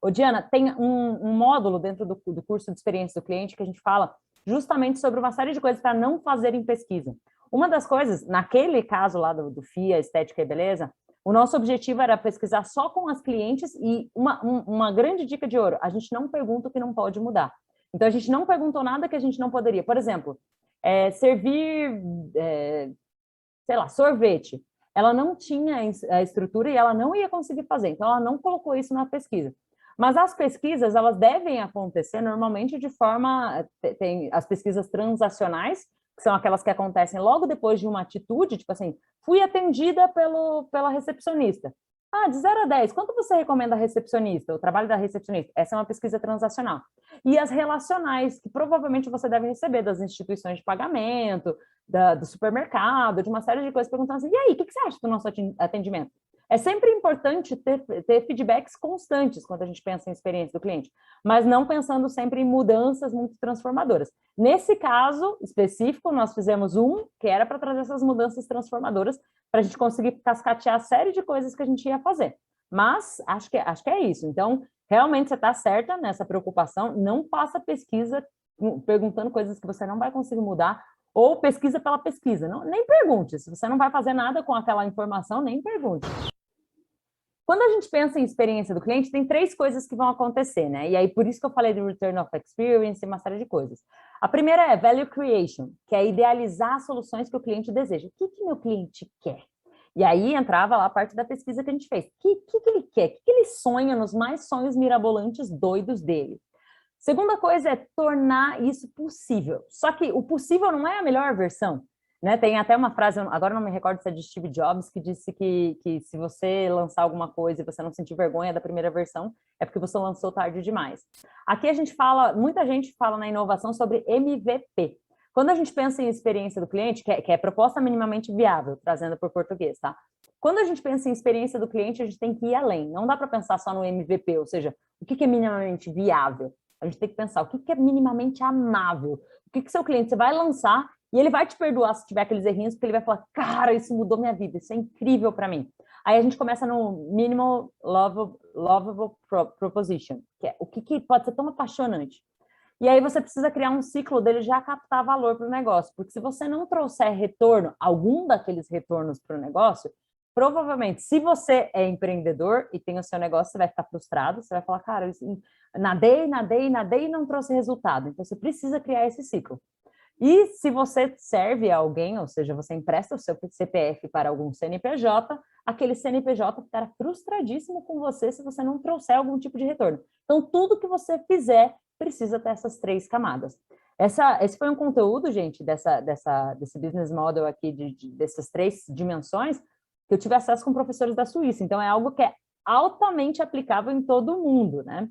Ô, Diana, tem um módulo dentro do curso de experiência do cliente que a gente fala justamente sobre uma série de coisas para não fazerem pesquisa. Uma das coisas, naquele caso lá do FIA, Estética e Beleza, o nosso objetivo era pesquisar só com as clientes e uma grande dica de ouro, a gente não pergunta o que não pode mudar. Então, a gente não perguntou nada que a gente não poderia. Por exemplo, servir, sei lá, sorvete. Ela não tinha a estrutura e ela não ia conseguir fazer, então ela não colocou isso na pesquisa. Mas as pesquisas, elas devem acontecer normalmente de forma... Tem as pesquisas transacionais, que são aquelas que acontecem logo depois de uma atitude, tipo assim, fui atendida pela recepcionista. Ah, de 0 a 10, quanto você recomenda a recepcionista, o trabalho da recepcionista? Essa é uma pesquisa transacional. E as relacionais, que provavelmente você deve receber das instituições de pagamento, do supermercado, de uma série de coisas, perguntando assim, e aí, o que você acha do nosso atendimento? É sempre importante ter feedbacks constantes quando a gente pensa em experiência do cliente, mas não pensando sempre em mudanças muito transformadoras. Nesse caso específico, nós fizemos que era para trazer essas mudanças transformadoras, para a gente conseguir cascatear a série de coisas que a gente ia fazer. Mas acho que é isso. Então, realmente você está certa nessa preocupação, não faça pesquisa perguntando coisas que você não vai conseguir mudar, ou pesquisa pela pesquisa. Não, nem pergunte. Se você não vai fazer nada com aquela informação, nem pergunte. Quando a gente pensa em experiência do cliente, tem 3 coisas que vão acontecer, né? E aí, por isso que eu falei do Return of Experience e uma série de coisas. A primeira é Value Creation, que é idealizar soluções que o cliente deseja. O que meu cliente quer? E aí entrava lá a parte da pesquisa que a gente fez. O que ele quer? O que ele sonha nos mais sonhos mirabolantes doidos dele? Segunda coisa é tornar isso possível. Só que o possível não é a melhor versão. Né? Tem até uma frase, agora não me recordo se é de Steve Jobs, que disse que se você lançar alguma coisa e você não sentir vergonha da primeira versão, é porque você lançou tarde demais. Aqui a gente fala, muita gente fala na inovação sobre MVP. Quando a gente pensa em experiência do cliente, que é proposta minimamente viável, trazendo para o português, tá? Quando a gente pensa em experiência do cliente, a gente tem que ir além. Não dá para pensar só no MVP, ou seja, o que é minimamente viável? A gente tem que pensar o que é minimamente amável. O que seu cliente, você vai lançar e ele vai te perdoar se tiver aqueles errinhos, porque ele vai falar, cara, isso mudou minha vida, isso é incrível para mim. Aí a gente começa no Minimal Lovable Proposition, que é o que pode ser tão apaixonante. E aí você precisa criar um ciclo dele já captar valor para o negócio, porque se você não trouxer retorno, algum daqueles retornos para o negócio, provavelmente, se você é empreendedor e tem o seu negócio, você vai ficar frustrado, você vai falar, cara, nadei e não trouxe resultado. Então, você precisa criar esse ciclo. E se você serve a alguém, ou seja, você empresta o seu CPF para algum CNPJ, aquele CNPJ ficará frustradíssimo com você se você não trouxer algum tipo de retorno. Então, tudo que você fizer precisa ter essas 3 camadas. Esse foi um conteúdo, gente, desse business model aqui, dessas 3 dimensões, que eu tive acesso com professores da Suíça. Então, é algo que é altamente aplicável em todo o mundo, né?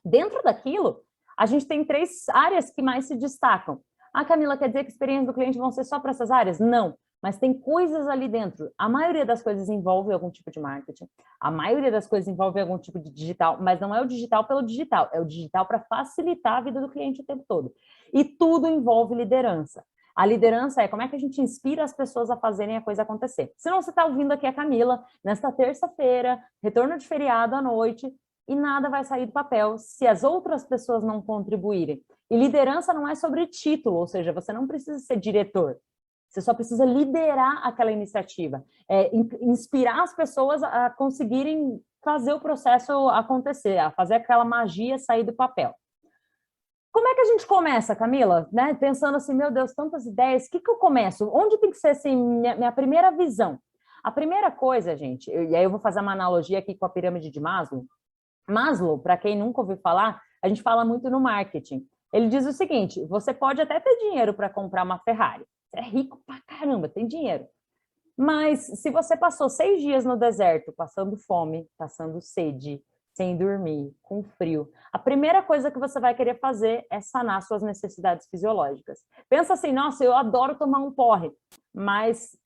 Dentro daquilo, a gente tem 3 áreas que mais se destacam. Ah, Camila, quer dizer que a experiência do cliente vão ser só para essas áreas? Não, mas tem coisas ali dentro. A maioria das coisas envolve algum tipo de marketing, a maioria das coisas envolve algum tipo de digital, mas não é o digital pelo digital, é o digital para facilitar a vida do cliente o tempo todo. E tudo envolve liderança. A liderança é como é que a gente inspira as pessoas a fazerem a coisa acontecer. Senão você está ouvindo aqui a Camila, nesta terça-feira, retorno de feriado à noite, e nada vai sair do papel se as outras pessoas não contribuírem. E liderança não é sobre título, ou seja, você não precisa ser diretor, você só precisa liderar aquela iniciativa, inspirar as pessoas a conseguirem fazer o processo acontecer, a fazer aquela magia sair do papel. Como é que a gente começa, Camila? Né? Pensando assim, meu Deus, tantas ideias, o que eu começo? Onde tem que ser assim, minha primeira visão? A primeira coisa, gente, e aí eu vou fazer uma analogia aqui com a pirâmide de Maslow. Maslow, para quem nunca ouviu falar, a gente fala muito no marketing. Ele diz o seguinte, você pode até ter dinheiro para comprar uma Ferrari. Você é rico pra caramba, tem dinheiro. Mas se você passou 6 dias no deserto, passando fome, passando sede, sem dormir, com frio, a primeira coisa que você vai querer fazer é sanar suas necessidades fisiológicas. Pensa assim, nossa, eu adoro tomar um porre, mas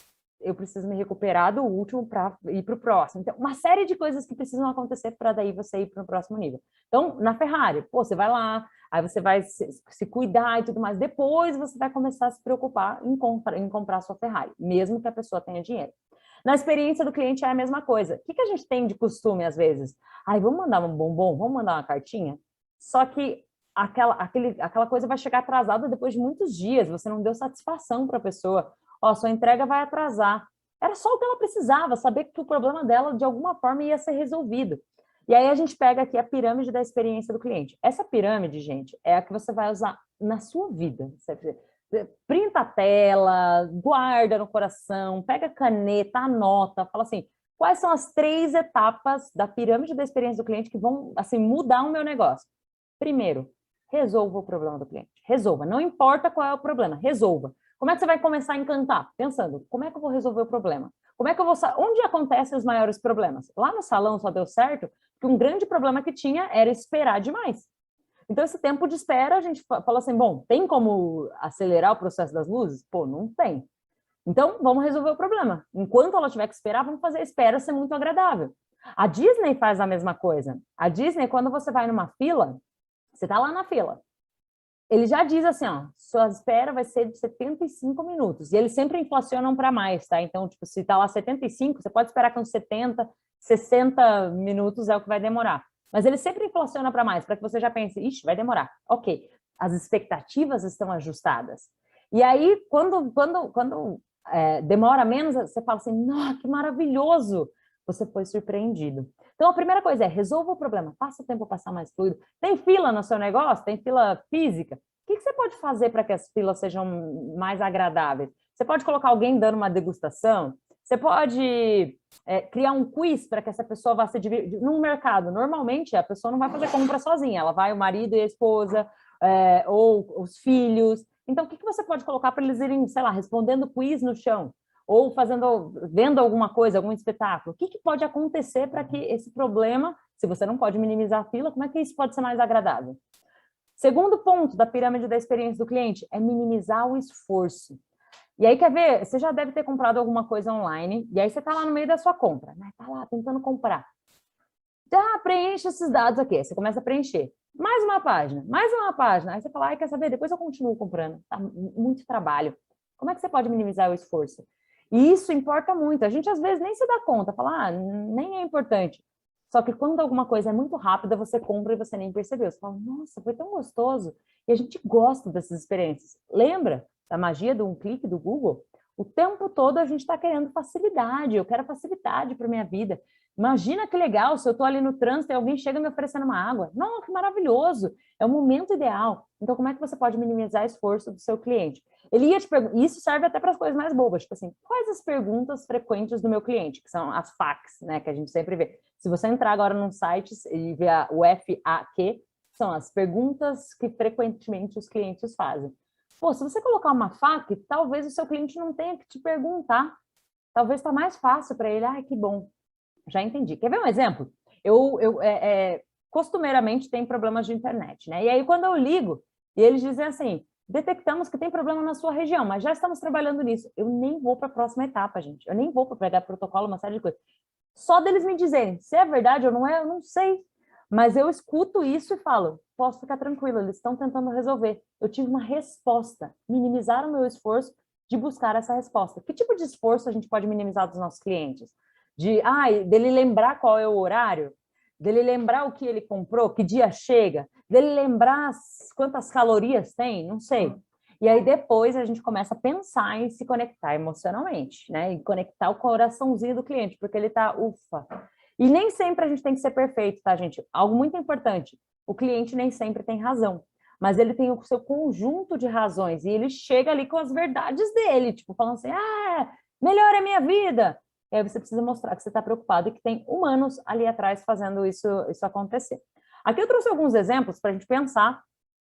eu preciso me recuperar do último para ir para o próximo. Então, uma série de coisas que precisam acontecer para daí você ir para o próximo nível. Então, na Ferrari, pô, você vai lá, aí você vai se cuidar e tudo mais. Depois você vai começar a se preocupar em comprar a sua Ferrari, mesmo que a pessoa tenha dinheiro. Na experiência do cliente é a mesma coisa. O que a gente tem de costume, às vezes? Ai, vamos mandar um bombom, vamos mandar uma cartinha? Só que aquela coisa vai chegar atrasada depois de muitos dias, você não deu satisfação para a pessoa. Ó, sua entrega vai atrasar. Era só o que ela precisava, saber que o problema dela, de alguma forma, ia ser resolvido. E aí a gente pega aqui a pirâmide da experiência do cliente. Essa pirâmide, gente, é a que você vai usar na sua vida. Você printa a tela, guarda no coração, pega a caneta, anota, fala assim, quais são as 3 etapas da pirâmide da experiência do cliente que vão, assim, mudar o meu negócio? Primeiro, resolva o problema do cliente. Resolva. Não importa qual é o problema, resolva. Como é que você vai começar a encantar? Pensando, como é que eu vou resolver o problema? Como é que eu vou... Onde acontecem os maiores problemas? Lá no salão só deu certo porque um grande problema que tinha era esperar demais. Então, esse tempo de espera, a gente fala assim, bom, tem como acelerar o processo das luzes? Pô, não tem. Então, vamos resolver o problema. Enquanto ela tiver que esperar, vamos fazer a espera ser muito agradável. A Disney faz a mesma coisa. A Disney, quando você vai numa fila, você está lá na fila, ele já diz assim, ó, sua espera vai ser de 75 minutos. E eles sempre inflacionam para mais, tá? Então, tipo, se tá lá 75, você pode esperar que uns 70, 60 minutos é o que vai demorar. Mas ele sempre inflaciona para mais, para que você já pense, ixi, vai demorar. Ok, as expectativas estão ajustadas. E aí, quando demora menos, você fala assim, nossa, que maravilhoso! Você foi surpreendido. Então, a primeira coisa é, resolva o problema, faça o tempo passar mais fluido. Tem fila no seu negócio? Tem fila física? O que você pode fazer para que as filas sejam mais agradáveis? Você pode colocar alguém dando uma degustação? Você pode criar um quiz para que essa pessoa vá se divertir. Num mercado, normalmente, a pessoa não vai fazer compra sozinha, ela vai o marido e a esposa, ou os filhos. Então, o que você pode colocar para eles irem, sei lá, respondendo quiz no chão? Ou vendo alguma coisa, algum espetáculo. O que pode acontecer para que esse problema, se você não pode minimizar a fila, como é que isso pode ser mais agradável? Segundo ponto da pirâmide da experiência do cliente é minimizar o esforço. E aí, quer ver? Você já deve ter comprado alguma coisa online, e aí você está lá no meio da sua compra, né? Está lá tentando comprar. Já preenche esses dados aqui, aí você começa a preencher. Mais uma página, aí você fala, ai, quer saber? Depois eu continuo comprando. Tá muito trabalho. Como é que você pode minimizar o esforço? E isso importa muito. A gente, às vezes, nem se dá conta. Fala, nem é importante. Só que quando alguma coisa é muito rápida, você compra e você nem percebeu. Você fala, nossa, foi tão gostoso. E a gente gosta dessas experiências. Lembra da magia de um clique do Google? O tempo todo a gente está querendo facilidade. Eu quero facilidade para minha vida. Imagina que legal se eu estou ali no trânsito e alguém chega me oferecendo uma água. Não, que maravilhoso. É o momento ideal. Então, como é que você pode minimizar o esforço do seu cliente? Ele ia te perguntar, isso serve até para as coisas mais bobas, tipo assim, quais as perguntas frequentes do meu cliente, que são as FAQs, né, que a gente sempre vê. Se você entrar agora num site e ver o FAQ, são as perguntas que frequentemente os clientes fazem. Pô, se você colocar uma FAQ, talvez o seu cliente não tenha que te perguntar. Talvez está mais fácil para ele. Ai, que bom. Já entendi. Quer ver um exemplo? Costumeiramente tem problemas de internet, né? E aí, quando eu ligo, e eles dizem assim, detectamos que tem problema na sua região, mas já estamos trabalhando nisso. Eu nem vou para a próxima etapa, gente. Eu nem vou para pegar protocolo, uma série de coisas. Só deles me dizerem se é verdade ou não é, eu não sei. Mas eu escuto isso e falo, posso ficar tranquilo, eles estão tentando resolver. Eu tive uma resposta, minimizaram o meu esforço de buscar essa resposta. Que tipo de esforço a gente pode minimizar dos nossos clientes? Dele lembrar qual é o horário, dele lembrar o que ele comprou, que dia chega, dele lembrar quantas calorias tem, não sei. E aí depois a gente começa a pensar em se conectar emocionalmente, né? E conectar o coraçãozinho do cliente, porque ele tá, ufa. E nem sempre a gente tem que ser perfeito, tá, gente? Algo muito importante, o cliente nem sempre tem razão, mas ele tem o seu conjunto de razões e ele chega ali com as verdades dele, tipo, falando assim, melhora a minha vida. E aí você precisa mostrar que você está preocupado e que tem humanos ali atrás fazendo isso acontecer. Aqui eu trouxe alguns exemplos para a gente pensar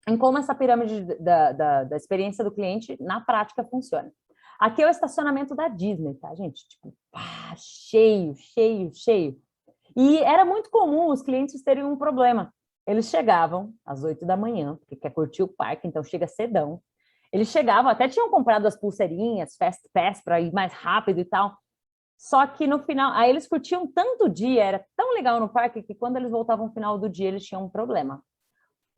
em como essa pirâmide da experiência do cliente na prática funciona. Aqui é o estacionamento da Disney, tá, gente? Tipo, cheio, cheio, cheio. E era muito comum os clientes terem um problema. Eles chegavam às 8 da manhã, porque quer curtir o parque, então chega cedão. Eles chegavam, até tinham comprado as pulseirinhas, Fast Pass, para ir mais rápido e tal. Só que no final, aí eles curtiam tanto o dia, era tão legal no parque, que quando eles voltavam no final do dia, eles tinham um problema.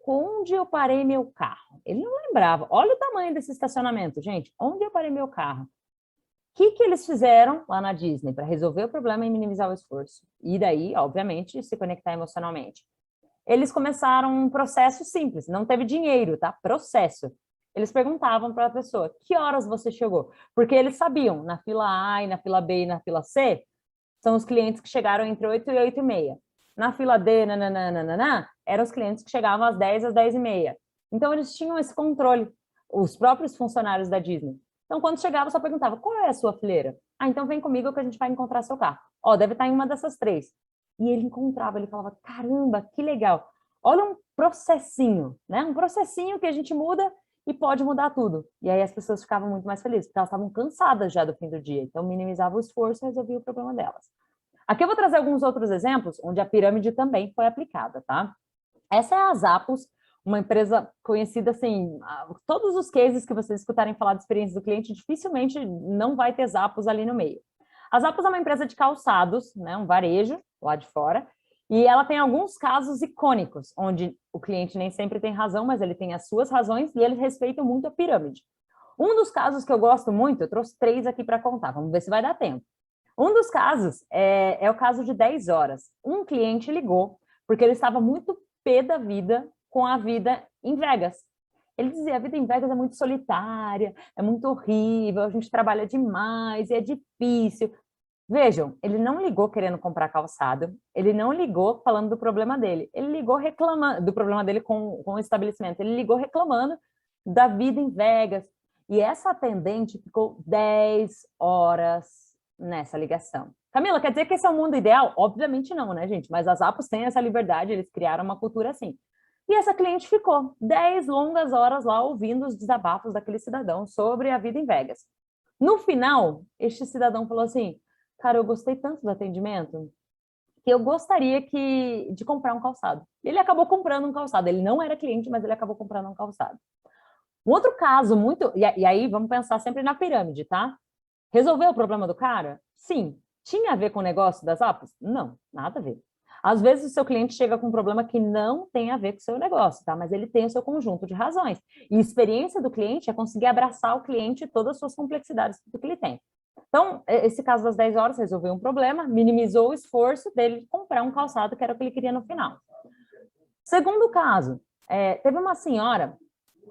Onde eu parei meu carro? Ele não lembrava. Olha o tamanho desse estacionamento, gente. Onde eu parei meu carro? O que eles fizeram lá na Disney para resolver o problema e minimizar o esforço? E daí, obviamente, se conectar emocionalmente. Eles começaram um processo simples, não teve dinheiro, tá? Processo. Eles perguntavam para a pessoa, que horas você chegou? Porque eles sabiam, na fila A e na fila B e na fila C, são os clientes que chegaram entre 8 e 8 e meia. Na fila D, nananana, eram os clientes que chegavam às 10 às 10 e meia. Então, eles tinham esse controle, os próprios funcionários da Disney. Então, quando chegava, só perguntava, qual é a sua fileira? Ah, então vem comigo que a gente vai encontrar seu carro. Ó, deve estar em uma dessas 3. E ele encontrava, ele falava, caramba, que legal. Olha um processinho, né? Um processinho que a gente muda e pode mudar tudo. E aí as pessoas ficavam muito mais felizes, porque elas estavam cansadas já do fim do dia. Então, minimizava o esforço e resolvia o problema delas. Aqui eu vou trazer alguns outros exemplos onde a pirâmide também foi aplicada, tá? Essa é a Zappos, uma empresa conhecida, assim, todos os cases que vocês escutarem falar de experiência do cliente, dificilmente não vai ter Zappos ali no meio. A Zappos é uma empresa de calçados, né, um varejo lá de fora, e ela tem alguns casos icônicos, onde o cliente nem sempre tem razão, mas ele tem as suas razões e eles respeitam muito a pirâmide. Um dos casos que eu gosto muito, eu trouxe 3 aqui para contar, vamos ver se vai dar tempo. Um dos casos é o caso de 10 horas. Um cliente ligou porque ele estava muito pé da vida com a vida em Vegas. Ele dizia, a vida em Vegas é muito solitária, é muito horrível, a gente trabalha demais, é difícil. Vejam, ele não ligou querendo comprar calçado, ele não ligou falando do problema dele, ele ligou reclamando do problema dele com o estabelecimento, ele ligou reclamando da vida em Vegas. E essa atendente ficou 10 horas nessa ligação. Camila, quer dizer que esse é o mundo ideal? Obviamente não, né, gente? Mas as Zappos têm essa liberdade, eles criaram uma cultura assim. E essa cliente ficou 10 longas horas lá ouvindo os desabafos daquele cidadão sobre a vida em Vegas. No final, este cidadão falou assim, cara, eu gostei tanto do atendimento que eu gostaria de comprar um calçado. Ele acabou comprando um calçado. Ele não era cliente, mas ele acabou comprando um calçado. Um outro caso muito... E aí vamos pensar sempre na pirâmide, tá? Resolveu o problema do cara? Sim. Tinha a ver com o negócio das Zappos? Não, nada a ver. Às vezes o seu cliente chega com um problema que não tem a ver com o seu negócio, tá? Mas ele tem o seu conjunto de razões. E a experiência do cliente é conseguir abraçar o cliente e todas as suas complexidades do que ele tem. Então, esse caso das 10 horas resolveu um problema, minimizou o esforço dele comprar um calçado, que era o que ele queria no final. Segundo caso, teve uma senhora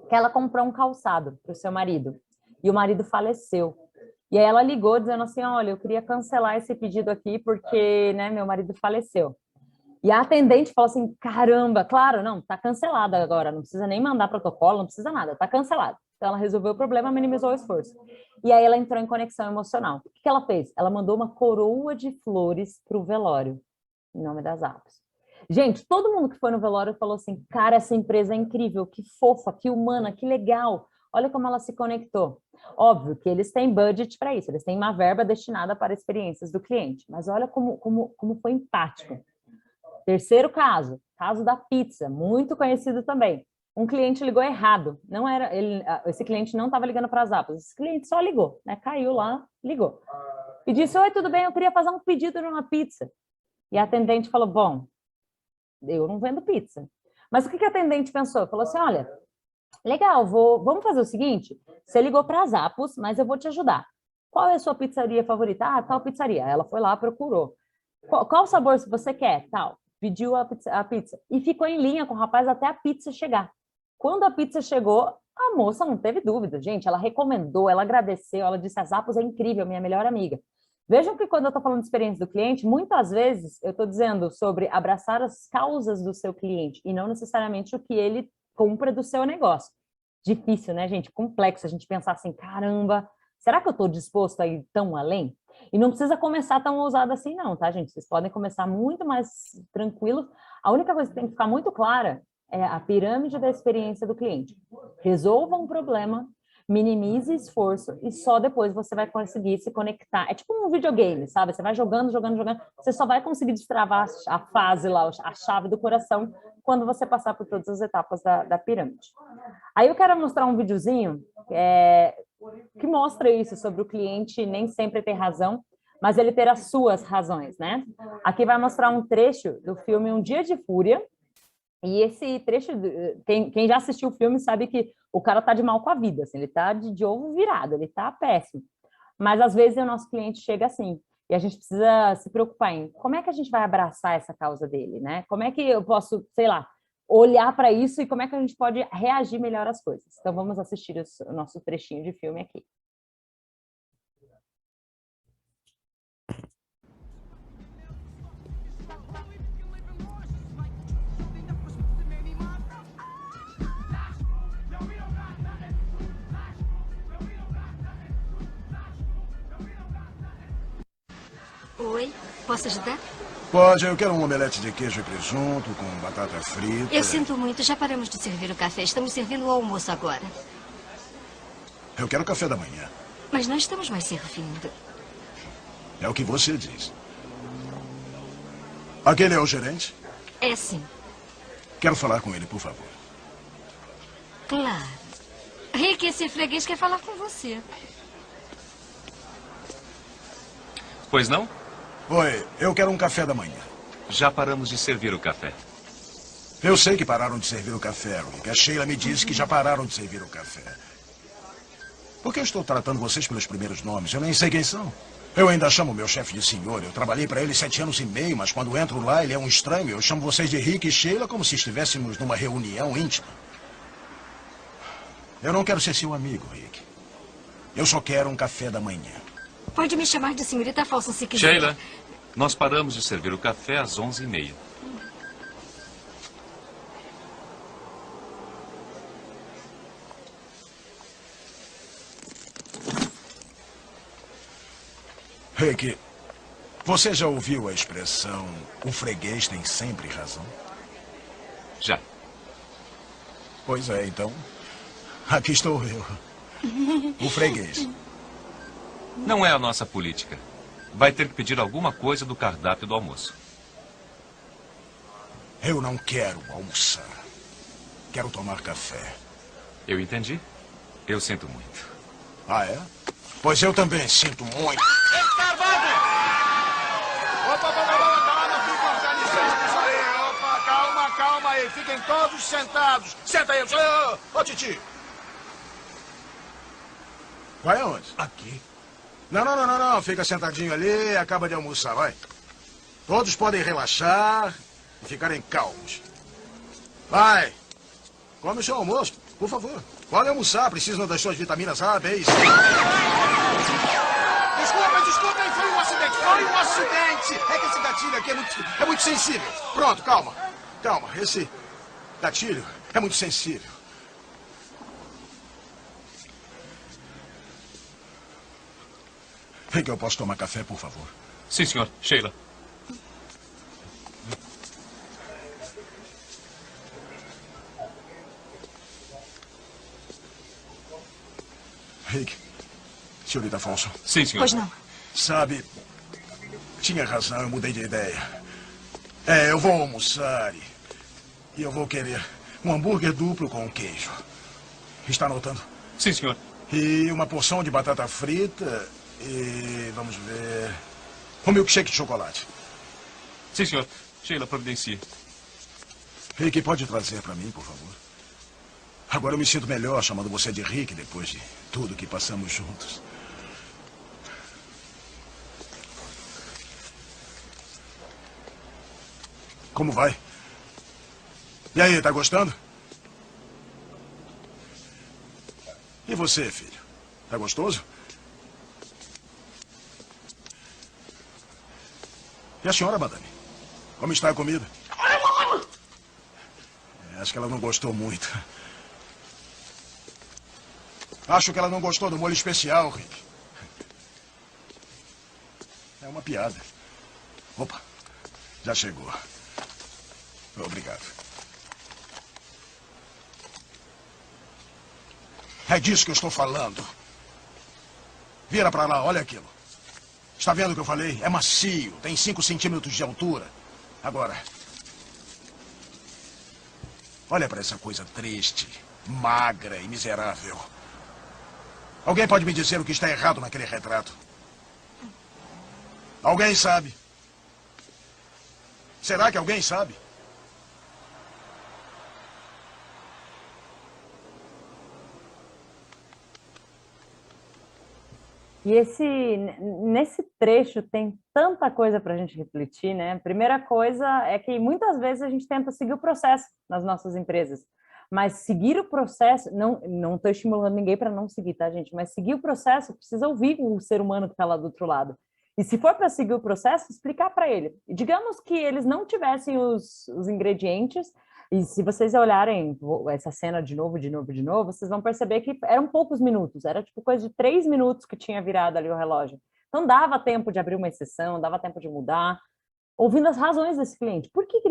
que ela comprou um calçado para o seu marido e o marido faleceu. E aí ela ligou dizendo assim, olha, eu queria cancelar esse pedido aqui porque, né, meu marido faleceu. E a atendente falou assim, caramba, claro, não, tá cancelado agora, não precisa nem mandar protocolo, não precisa nada, tá cancelado. Então ela resolveu o problema, minimizou o esforço. E aí ela entrou em conexão emocional. O que ela fez? Ela mandou uma coroa de flores para o velório, em nome das Zappos. Gente, todo mundo que foi no velório falou assim, cara, essa empresa é incrível, que fofa, que humana, que legal. Olha como ela se conectou. Óbvio que eles têm budget para isso, eles têm uma verba destinada para experiências do cliente, mas olha como foi empático. Terceiro caso, caso da pizza, muito conhecido também. Um cliente ligou errado, não era esse cliente não estava ligando para as Zappos, esse cliente só ligou, né? Caiu lá, ligou. E disse, oi, tudo bem, eu queria fazer um pedido de uma pizza. E a atendente falou, bom, eu não vendo pizza. Mas o que a atendente pensou? Falou assim, olha, legal, vamos fazer o seguinte, você ligou para as Zappos, mas eu vou te ajudar. Qual é a sua pizzaria favorita? Ah, tal pizzaria. Ela foi lá, procurou. Qual sabor você quer? Tal. Pediu a pizza. E ficou em linha com o rapaz até a pizza chegar. Quando a pizza chegou, a moça não teve dúvida, gente. Ela recomendou, ela agradeceu, ela disse, a Zappos é incrível, minha melhor amiga. Vejam que quando eu estou falando de experiência do cliente, muitas vezes eu estou dizendo sobre abraçar as causas do seu cliente e não necessariamente o que ele compra do seu negócio. Difícil, né, gente? Complexo a gente pensar assim, caramba, será que eu estou disposto a ir tão além? E não precisa começar tão ousado assim não, tá, gente? Vocês podem começar muito mais tranquilos. A única coisa que tem que ficar muito clara é a pirâmide da experiência do cliente. Resolva um problema, minimize esforço e só depois você vai conseguir se conectar. É tipo um videogame, sabe? Você vai jogando, você só vai conseguir destravar a fase lá, a chave do coração, quando você passar por todas as etapas da pirâmide. Aí eu quero mostrar um videozinho que mostra isso, sobre o cliente nem sempre ter razão, mas ele ter as suas razões, né? Aqui vai mostrar um trecho do filme Um Dia de Fúria, e esse trecho, quem já assistiu o filme sabe que o cara tá de mal com a vida, assim, ele tá de ovo virado, ele tá péssimo. Mas às vezes o nosso cliente chega assim, e a gente precisa se preocupar em como é que a gente vai abraçar essa causa dele, né? Como é que eu posso, sei lá, olhar para isso e como é que a gente pode reagir melhor às coisas. Então vamos assistir o nosso trechinho de filme aqui. Oi, posso ajudar? Pode, eu quero um omelete de queijo e presunto com batata frita. Eu sinto muito, já paramos de servir o café. Estamos servindo o almoço agora. Eu quero café da manhã. Mas não estamos mais servindo. É o que você diz. Aquele é o gerente? É sim. Quero falar com ele, por favor. Claro. Rick, esse freguês quer falar com você. Pois não? Oi, eu quero um café da manhã. Já paramos de servir o café. Eu sei que pararam de servir o café, Rick. A Sheila me disse que já pararam de servir o café. Por que eu estou tratando vocês pelos primeiros nomes? Eu nem sei quem são. Eu ainda chamo meu chefe de senhor. Eu trabalhei para ele 7 anos e meio, mas quando entro lá, ele é um estranho. Eu chamo vocês de Rick e Sheila como se estivéssemos numa reunião íntima. Eu não quero ser seu amigo, Rick. Eu só quero um café da manhã. Pode me chamar de senhorita Folsom se quiser. Sheila, nós paramos de servir o café às 11h30. Rick, você já ouviu a expressão o freguês tem sempre razão? Já. Pois é, então, aqui estou eu. O freguês. Não é a nossa política. Vai ter que pedir alguma coisa do cardápio do almoço. Eu não quero almoçar. Quero tomar café. Eu entendi. Eu sinto muito. Ah, é? Pois eu também sinto muito. Carvalho! Opa, calma, fiquem organizados aí. Opa, calma aí. Fiquem todos sentados. Senta aí. Ô, Titi. Vai aonde? Aqui. Não. Fica sentadinho ali, acaba de almoçar, vai. Todos podem relaxar e ficarem calmos. Vai. Come o seu almoço, por favor. Pode almoçar, precisam das suas vitaminas A, B e C. Desculpem, foi um acidente. É que esse gatilho aqui é muito sensível. Pronto, calma. Esse gatilho é muito sensível. Rick, eu posso tomar café, por favor? Sim, senhor. Sheila. Rick, senhorita Folsom. Sim, senhor. Pois não. Sabe, tinha razão, eu mudei de ideia. Eu vou almoçar e eu vou querer um hambúrguer duplo com queijo. Está anotando? Sim, senhor. E uma porção de batata frita e, vamos ver, um milkshake de chocolate. Sim, senhor. Sheila, providencie. Rick, pode trazer para mim, por favor? Agora eu me sinto melhor chamando você de Rick depois de tudo que passamos juntos. Como vai? E aí, tá gostando? E você, filho? Tá gostoso? E a senhora, madame? Como está a comida? Acho que ela não gostou muito. Acho que ela não gostou do molho especial, Rick. É uma piada. Opa, já chegou. Obrigado. É disso que eu estou falando. Vira para lá, olha aquilo. Está vendo o que eu falei? É macio, tem 5 centímetros de altura. Agora, olha para essa coisa triste, magra e miserável. Alguém pode me dizer o que está errado naquele retrato? Alguém sabe? Será que alguém sabe? E nesse trecho tem tanta coisa para a gente refletir, né? Primeira coisa é que muitas vezes a gente tenta seguir o processo nas nossas empresas, mas seguir o processo, não estou estimulando ninguém para não seguir, tá, gente? Mas seguir o processo precisa ouvir o ser humano que está lá do outro lado. E se for para seguir o processo, explicar para ele. E digamos que eles não tivessem os ingredientes, e se vocês olharem essa cena de novo, vocês vão perceber que eram poucos minutos, era tipo coisa de 3 minutos que tinha virado ali o relógio. Então dava tempo de abrir uma exceção, dava tempo de mudar, ouvindo as razões desse cliente. Por que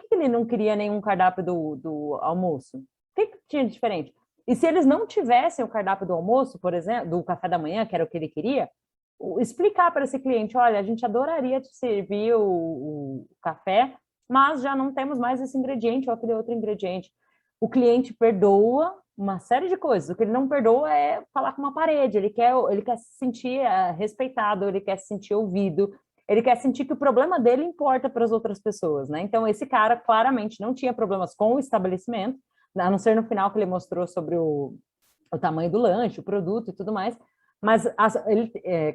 ele não queria nenhum cardápio do almoço? O que tinha de diferente? E se eles não tivessem o cardápio do almoço, por exemplo, do café da manhã, que era o que ele queria, explicar para esse cliente, olha, a gente adoraria te servir o café, mas já não temos mais esse ingrediente ou aquele outro ingrediente. O cliente perdoa uma série de coisas. O que ele não perdoa é falar com uma parede. Ele quer se sentir respeitado, ele quer se sentir ouvido, ele quer sentir que o problema dele importa para as outras pessoas, né? Então, esse cara claramente não tinha problemas com o estabelecimento, a não ser no final que ele mostrou sobre o tamanho do lanche, o produto e tudo mais. Mas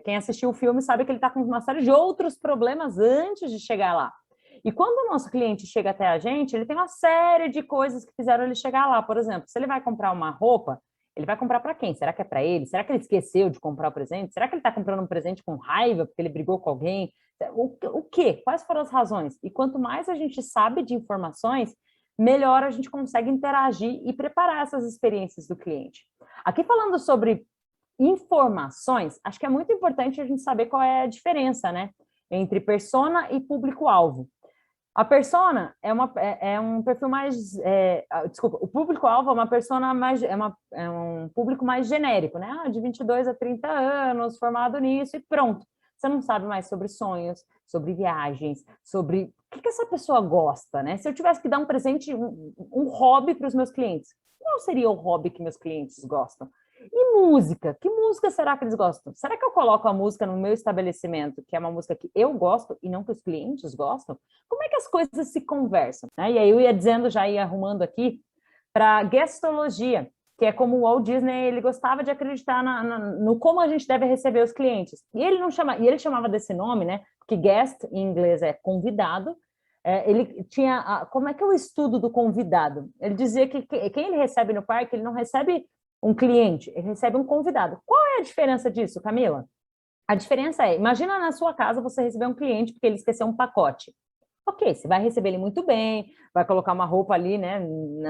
quem assistiu o filme sabe que ele está com uma série de outros problemas antes de chegar lá. E quando o nosso cliente chega até a gente, ele tem uma série de coisas que fizeram ele chegar lá. Por exemplo, se ele vai comprar uma roupa, ele vai comprar para quem? Será que é para ele? Será que ele esqueceu de comprar o presente? Será que ele está comprando um presente com raiva porque ele brigou com alguém? O quê? Quais foram as razões? E quanto mais a gente sabe de informações, melhor a gente consegue interagir e preparar essas experiências do cliente. Aqui falando sobre informações, acho que é muito importante a gente saber qual é a diferença, né, entre persona e público-alvo. A persona é um perfil mais... desculpa, o público-alvo é uma persona mais... É um público mais genérico, né? De 22 a 30 anos, formado nisso e pronto. Você não sabe mais sobre sonhos, sobre viagens, sobre o que essa pessoa gosta, né? Se eu tivesse que dar um presente, um hobby para os meus clientes, qual seria o hobby que meus clientes gostam? E música? Que música será que eles gostam? Será que eu coloco a música no meu estabelecimento, que é uma música que eu gosto e não que os clientes gostam? Como é que as coisas se conversam, né? E aí eu ia dizendo, já ia arrumando aqui, para guestologia, que é como o Walt Disney, ele gostava de acreditar no como a gente deve receber os clientes. E ele chamava desse nome, né? Porque guest, em inglês, é convidado. Ele tinha... como é que é o estudo do convidado? Ele dizia que quem ele recebe no parque, ele não recebe um cliente, ele recebe um convidado. Qual é a diferença disso, Camila? A diferença é, imagina na sua casa você receber um cliente porque ele esqueceu um pacote. Ok, você vai receber ele muito bem, vai colocar uma roupa ali, né,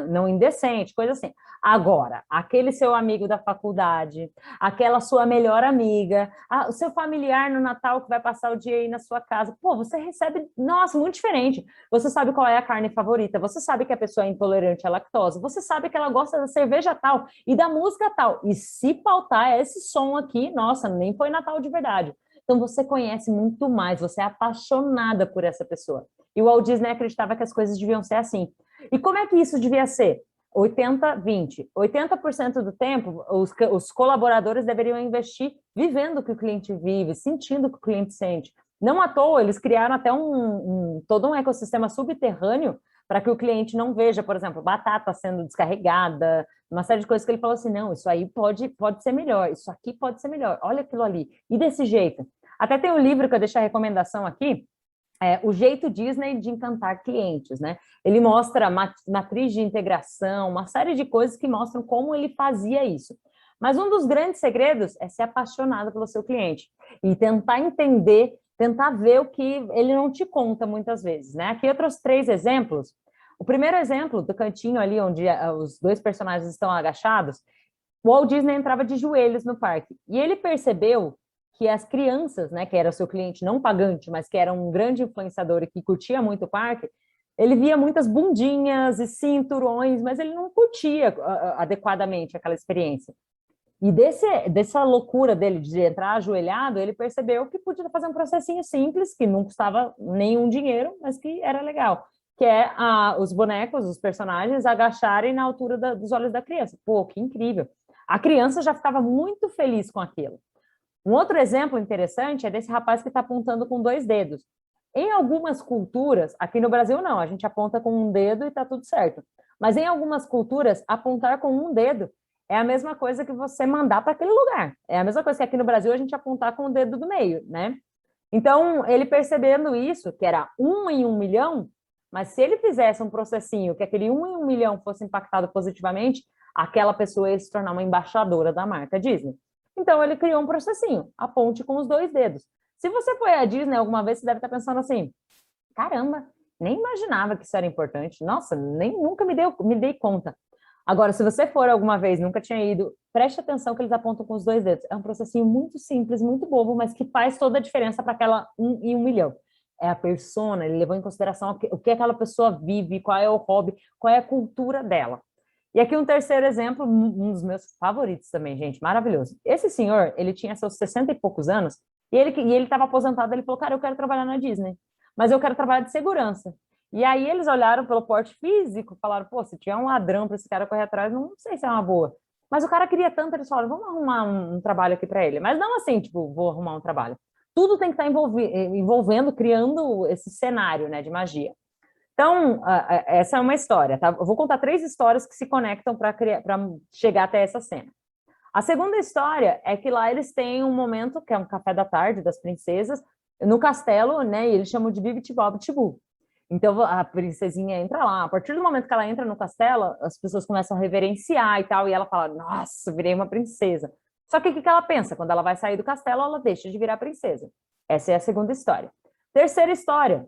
não indecente, coisa assim. Agora, aquele seu amigo da faculdade, aquela sua melhor amiga, o seu familiar no Natal que vai passar o dia aí na sua casa, pô, você recebe, nossa, muito diferente. Você sabe qual é a carne favorita, você sabe que a pessoa é intolerante à lactose, você sabe que ela gosta da cerveja tal e da música tal. E se faltar esse som aqui, nossa, nem foi Natal de verdade. Então, você conhece muito mais, você é apaixonada por essa pessoa. E o Walt Disney acreditava que as coisas deviam ser assim. E como é que isso devia ser? 80-20. 80% do tempo, os colaboradores deveriam investir vivendo o que o cliente vive, sentindo o que o cliente sente. Não à toa, eles criaram até todo um ecossistema subterrâneo para que o cliente não veja, por exemplo, batata sendo descarregada, uma série de coisas que ele falou assim, não, isso aí pode ser melhor, isso aqui pode ser melhor, olha aquilo ali. E desse jeito. Até tem um livro que eu deixo a recomendação aqui, O Jeito Disney de Encantar Clientes, né? Ele mostra a matriz de integração, uma série de coisas que mostram como ele fazia isso. Mas um dos grandes segredos é ser apaixonado pelo seu cliente e tentar entender, tentar ver o que ele não te conta muitas vezes, né? Aqui eu trouxe 3 exemplos. O primeiro exemplo, do cantinho ali onde os 2 personagens estão agachados, o Walt Disney entrava de joelhos no parque. E ele percebeu que as crianças, né, que era o seu cliente não pagante, mas que era um grande influenciador e que curtia muito o parque, Ele via muitas bundinhas e cinturões, mas ele não curtia adequadamente aquela experiência. E dessa loucura dele de entrar ajoelhado, ele percebeu que podia fazer um processinho simples, que não custava nenhum dinheiro, mas que era legal, que é os bonecos, os personagens, agacharem na altura dos olhos da criança. Pô, que incrível! A criança já ficava muito feliz com aquilo. Um outro exemplo interessante é desse rapaz que está apontando com 2 dedos. Em algumas culturas, aqui no Brasil não, a gente aponta com um dedo e está tudo certo. Mas em algumas culturas, apontar com um dedo é a mesma coisa que você mandar para aquele lugar. É a mesma coisa que aqui no Brasil a gente apontar com o dedo do meio, né? Então, ele percebendo isso, que era 1 em 1 milhão, mas se ele fizesse um processinho que aquele 1 em 1 milhão fosse impactado positivamente, aquela pessoa ia se tornar uma embaixadora da marca Disney. Então, ele criou um processinho, aponte com os 2 dedos. Se você foi à Disney alguma vez, você deve estar pensando assim, caramba, nem imaginava que isso era importante. Nossa, nunca me dei conta. Agora, se você for alguma vez, nunca tinha ido, preste atenção que eles apontam com os 2 dedos. É um processinho muito simples, muito bobo, mas que faz toda a diferença para aquela 1 em 1 milhão. É a persona, ele levou em consideração o que aquela pessoa vive, qual é o hobby, qual é a cultura dela. E aqui um terceiro exemplo, um dos meus favoritos também, gente, maravilhoso. Esse senhor, ele tinha seus 60 e poucos anos, e ele estava aposentado, ele falou, cara, eu quero trabalhar na Disney, mas eu quero trabalhar de segurança. E aí eles olharam pelo porte físico, falaram, pô, se tiver um ladrão para esse cara correr atrás, não sei se é uma boa. Mas o cara queria tanto, eles falaram, vamos arrumar um trabalho aqui para ele. Mas não assim, tipo, vou arrumar um trabalho. Tudo tem que estar envolvendo, criando esse cenário, né, de magia. Então, essa é uma história, tá? Eu vou contar 3 histórias que se conectam para chegar até essa cena. A segunda história é que lá eles têm um momento, que é um café da tarde das princesas, no castelo, né, e eles chamam de Bibbidi Bobbidi Boo. Então, a princesinha entra lá. A partir do momento que ela entra no castelo, as pessoas começam a reverenciar e tal, e ela fala, nossa, virei uma princesa. Só que o que ela pensa? Quando ela vai sair do castelo, ela deixa de virar princesa. Essa é a segunda história. Terceira história.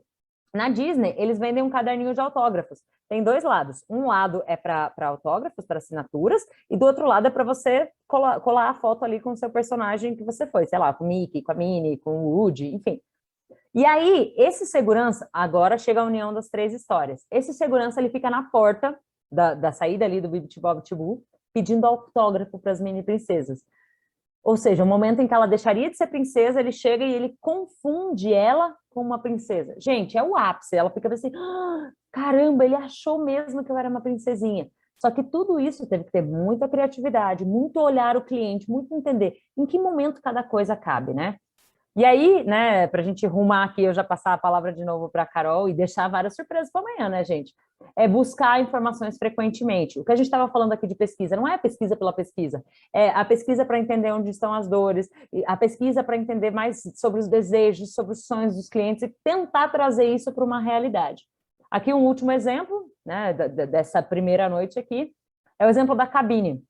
Na Disney, eles vendem um caderninho de autógrafos. Tem 2 lados. Um lado é para autógrafos, para assinaturas, e do outro lado é para você colar a foto ali com o seu personagem que você foi. Sei lá, com o Mickey, com a Minnie, com o Woody, enfim. E aí, esse segurança, agora chega a união das 3 histórias. Esse segurança, ele fica na porta da saída ali do Bibbidi Bobbidi Boo, pedindo autógrafo para as mini princesas. Ou seja, o momento em que ela deixaria de ser princesa, ele chega e ele confunde ela com uma princesa. Gente, é o ápice. Ela fica assim, caramba, ele achou mesmo que eu era uma princesinha. Só que tudo isso teve que ter muita criatividade, muito olhar o cliente, muito entender em que momento cada coisa cabe, né? E aí, né, para a gente rumar aqui, eu já passar a palavra de novo para a Carol e deixar várias surpresas para amanhã, né, gente? É buscar informações frequentemente. O que a gente estava falando aqui de pesquisa, não é a pesquisa pela pesquisa, é a pesquisa para entender onde estão as dores, a pesquisa para entender mais sobre os desejos, sobre os sonhos dos clientes e tentar trazer isso para uma realidade. Aqui um último exemplo, né, dessa primeira noite aqui, é o exemplo da cabine.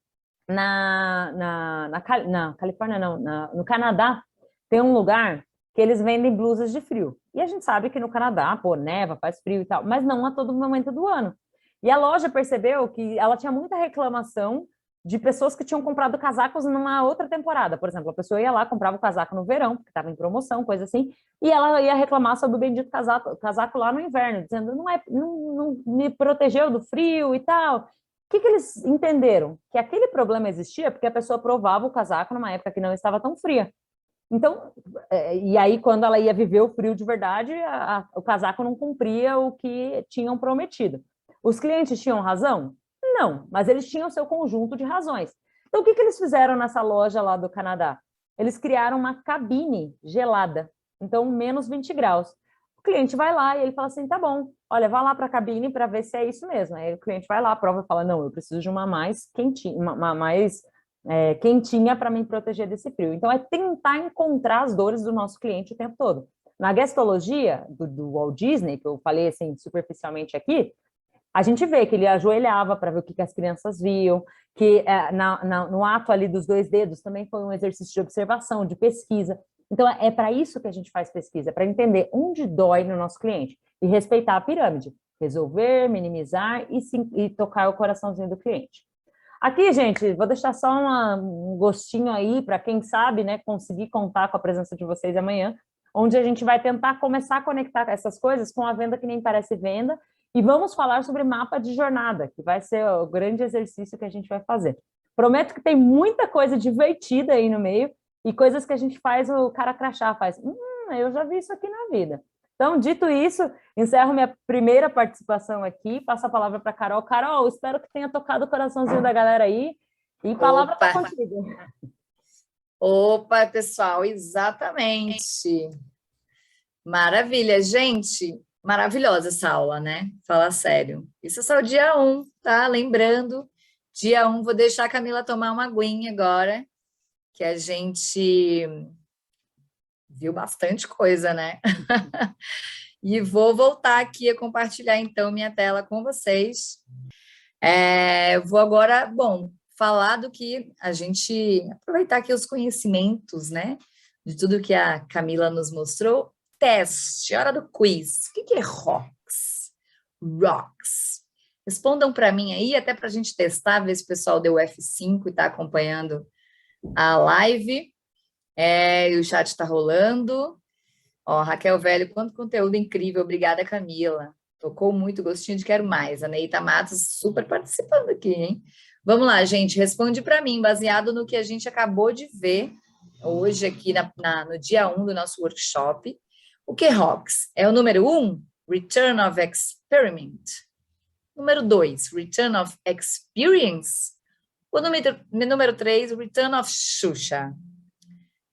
Na Califórnia, não, no Canadá, tem um lugar que eles vendem blusas de frio. E a gente sabe que no Canadá, pô, neva, faz frio e tal, mas não a todo momento do ano. E a loja percebeu que ela tinha muita reclamação de pessoas que tinham comprado casacos numa outra temporada. Por exemplo, a pessoa ia lá, comprava o casaco no verão, porque estava em promoção, coisa assim, e ela ia reclamar sobre o bendito casaco lá no inverno, dizendo, não me protegeu do frio e tal. O que eles entenderam? Que aquele problema existia porque a pessoa provava o casaco numa época que não estava tão fria. Então, e aí quando ela ia viver o frio de verdade, o casaco não cumpria o que tinham prometido. Os clientes tinham razão? Não, mas eles tinham seu conjunto de razões. Então, o que eles fizeram nessa loja lá do Canadá? Eles criaram uma cabine gelada, então menos 20 graus. O cliente vai lá e ele fala assim, tá bom, olha, vá lá para a cabine para ver se é isso mesmo. Aí o cliente vai lá, prova e fala, não, eu preciso de uma mais quentinha, quentinha para me proteger desse frio. Então, é tentar encontrar as dores do nosso cliente o tempo todo. Na guestologia do Walt Disney, que eu falei assim superficialmente aqui, a gente vê que ele ajoelhava para ver o que as crianças viam, que no ato ali dos 2 dedos também foi um exercício de observação, de pesquisa. Então, é para isso que a gente faz pesquisa, para entender onde dói no nosso cliente e respeitar a pirâmide, resolver, minimizar e tocar o coraçãozinho do cliente. Aqui, gente, vou deixar só um gostinho aí para quem sabe, né, conseguir contar com a presença de vocês amanhã, onde a gente vai tentar começar a conectar essas coisas com a venda que nem parece venda e vamos falar sobre mapa de jornada, que vai ser o grande exercício que a gente vai fazer. Prometo que tem muita coisa divertida aí no meio e coisas que a gente faz, o cara crachá faz, eu já vi isso aqui na vida. Então, dito isso, encerro minha primeira participação aqui, passo a palavra para a Carol. Carol, espero que tenha tocado o coraçãozinho da galera aí, e a palavra está contigo. Opa, pessoal, exatamente. Maravilha, gente, maravilhosa essa aula, né? Fala sério. Isso é só o dia 1, tá? Lembrando, dia 1, vou deixar a Camila tomar uma aguinha agora, que a gente viu bastante coisa, né? E vou voltar aqui a compartilhar, então, minha tela com vocês. Vou agora, falar do que a gente... Aproveitar aqui os conhecimentos, né? De tudo que a Camila nos mostrou. Teste, hora do quiz. O que é ROX? ROX. Respondam para mim aí, até para a gente testar, ver se o pessoal deu F5 e está acompanhando a live. E o chat está rolando. Ó, Raquel Velho, quanto conteúdo incrível. Obrigada, Camila. Tocou muito, gostinho de quero mais. A Neita Matos super participando aqui, hein? Vamos lá, gente. Responde para mim, baseado no que a gente acabou de ver hoje aqui no dia 1 do nosso workshop. O que é ROX? É o número 1, Return of Experiment. Número 2, Return of Experience. O número 3, Return of Xuxa.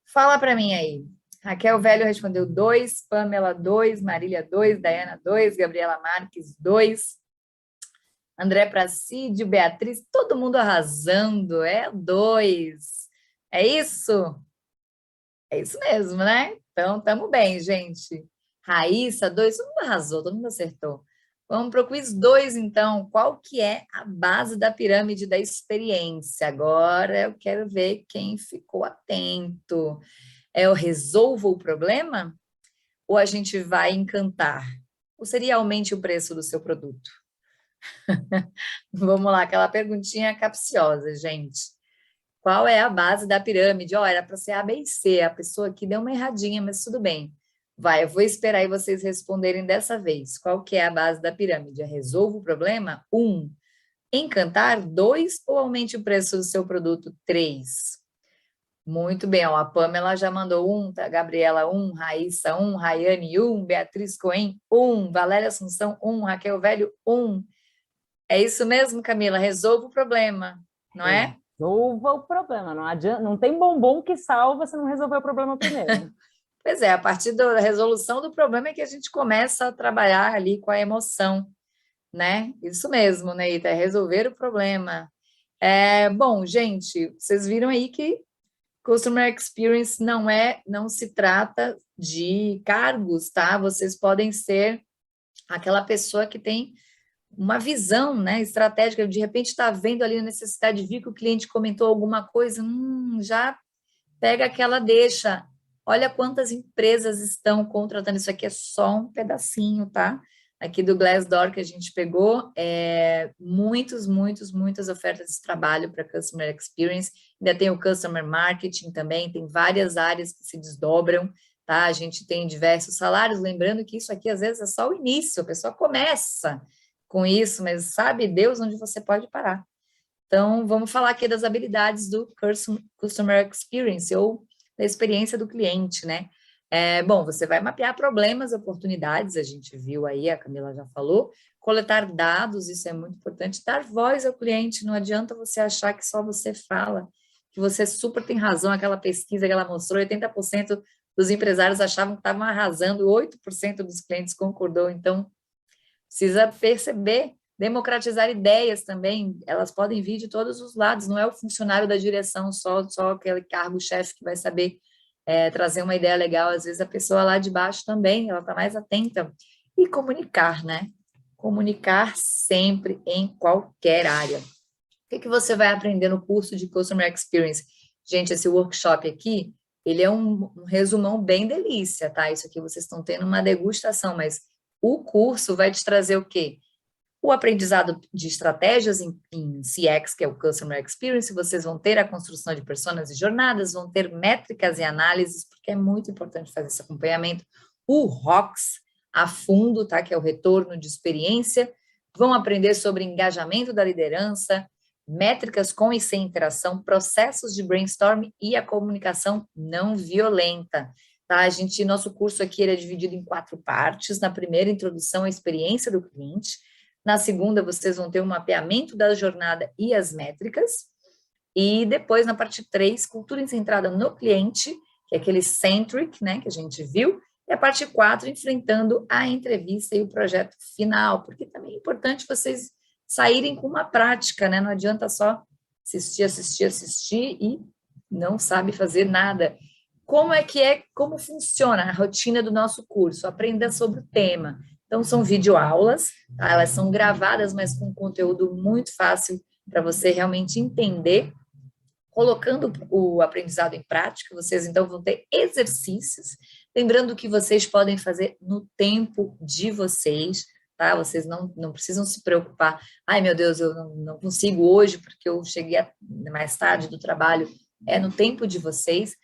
Fala para mim aí. Raquel Velho respondeu 2, Pamela 2, Marília 2, Dayana 2, Gabriela Marques 2, André Pracídio, Beatriz, todo mundo arrasando, 2. É isso? É isso mesmo, né? Então, estamos bem, gente. Raíssa, 2, todo mundo arrasou, todo mundo acertou. Vamos para o quiz 2, então. Qual que é a base da pirâmide da experiência? Agora eu quero ver quem ficou atento. Eu resolvo o problema? Ou a gente vai encantar? Ou seria aumente o preço do seu produto? Vamos lá, aquela perguntinha capciosa, gente. Qual é a base da pirâmide? Era para ser A, B e C. A pessoa aqui deu uma erradinha, mas tudo bem. Eu vou esperar aí vocês responderem dessa vez. Qual que é a base da pirâmide? Resolva o problema? 1. Encantar? 2. Ou aumente o preço do seu produto? 3. Muito bem, a Pamela já mandou 1, tá? Gabriela 1, Raíssa 1, Rayane 1, Beatriz Cohen 1, Valéria Assunção 1, Raquel Velho 1. É isso mesmo, Camila? Resolva o problema, não é? Resolva o problema, não adianta, não tem bombom que salva se não resolver o problema primeiro. Pois é, a partir da resolução do problema é que a gente começa a trabalhar ali com a emoção, né? Isso mesmo, Neita, é resolver o problema. Bom, gente, vocês viram aí que Customer Experience não se trata de cargos, tá? Vocês podem ser aquela pessoa que tem uma visão, né, estratégica, de repente está vendo ali a necessidade, viu que o cliente comentou alguma coisa, já pega aquela deixa. Olha quantas empresas estão contratando, isso aqui é só um pedacinho, tá? Aqui do Glassdoor que a gente pegou, muitas ofertas de trabalho para Customer Experience, ainda tem o Customer Marketing também, tem várias áreas que se desdobram, tá? A gente tem diversos salários, lembrando que isso aqui às vezes é só o início, a pessoa começa com isso, mas sabe Deus onde você pode parar. Então, vamos falar aqui das habilidades do Customer Experience, ou da experiência do cliente, né? Bom, você vai mapear problemas, oportunidades, a gente viu aí, a Camila já falou, coletar dados, isso é muito importante, dar voz ao cliente, não adianta você achar que só você fala, que você super tem razão, aquela pesquisa que ela mostrou, 80% dos empresários achavam que estavam arrasando, 8% dos clientes concordou, então precisa perceber, democratizar ideias também, elas podem vir de todos os lados, não é o funcionário da direção, só aquele cargo-chefe que vai saber trazer uma ideia legal, às vezes a pessoa lá de baixo também, ela está mais atenta. E comunicar, né? Comunicar sempre em qualquer área. O que você vai aprender no curso de Customer Experience? Gente, esse workshop aqui, ele é um resumão bem delícia, tá? Isso aqui vocês estão tendo uma degustação, mas o curso vai te trazer o quê? O aprendizado de estratégias em CX, que é o Customer Experience, vocês vão ter a construção de personas e jornadas, vão ter métricas e análises, porque é muito importante fazer esse acompanhamento. O ROX, a fundo, tá? Que é o retorno de experiência. Vão aprender sobre engajamento da liderança, métricas com e sem interação, processos de brainstorm e a comunicação não violenta. Tá? Nosso curso aqui ele é dividido em 4 partes. Na primeira, introdução à experiência do cliente. Na segunda, vocês vão ter um mapeamento da jornada e as métricas. E depois, na parte 3, cultura centrada no cliente, que é aquele centric, né, que a gente viu. E a parte 4, enfrentando a entrevista e o projeto final, porque também é importante vocês saírem com uma prática, né? Não adianta só assistir e não sabe fazer nada. Como funciona a rotina do nosso curso? Aprenda sobre o tema. Então, são videoaulas, tá? Elas são gravadas, mas com conteúdo muito fácil para você realmente entender. Colocando o aprendizado em prática, vocês então vão ter exercícios, lembrando que vocês podem fazer no tempo de vocês, tá? Vocês não precisam se preocupar, ai meu Deus, eu não consigo hoje porque eu cheguei mais tarde do trabalho, é no tempo de vocês.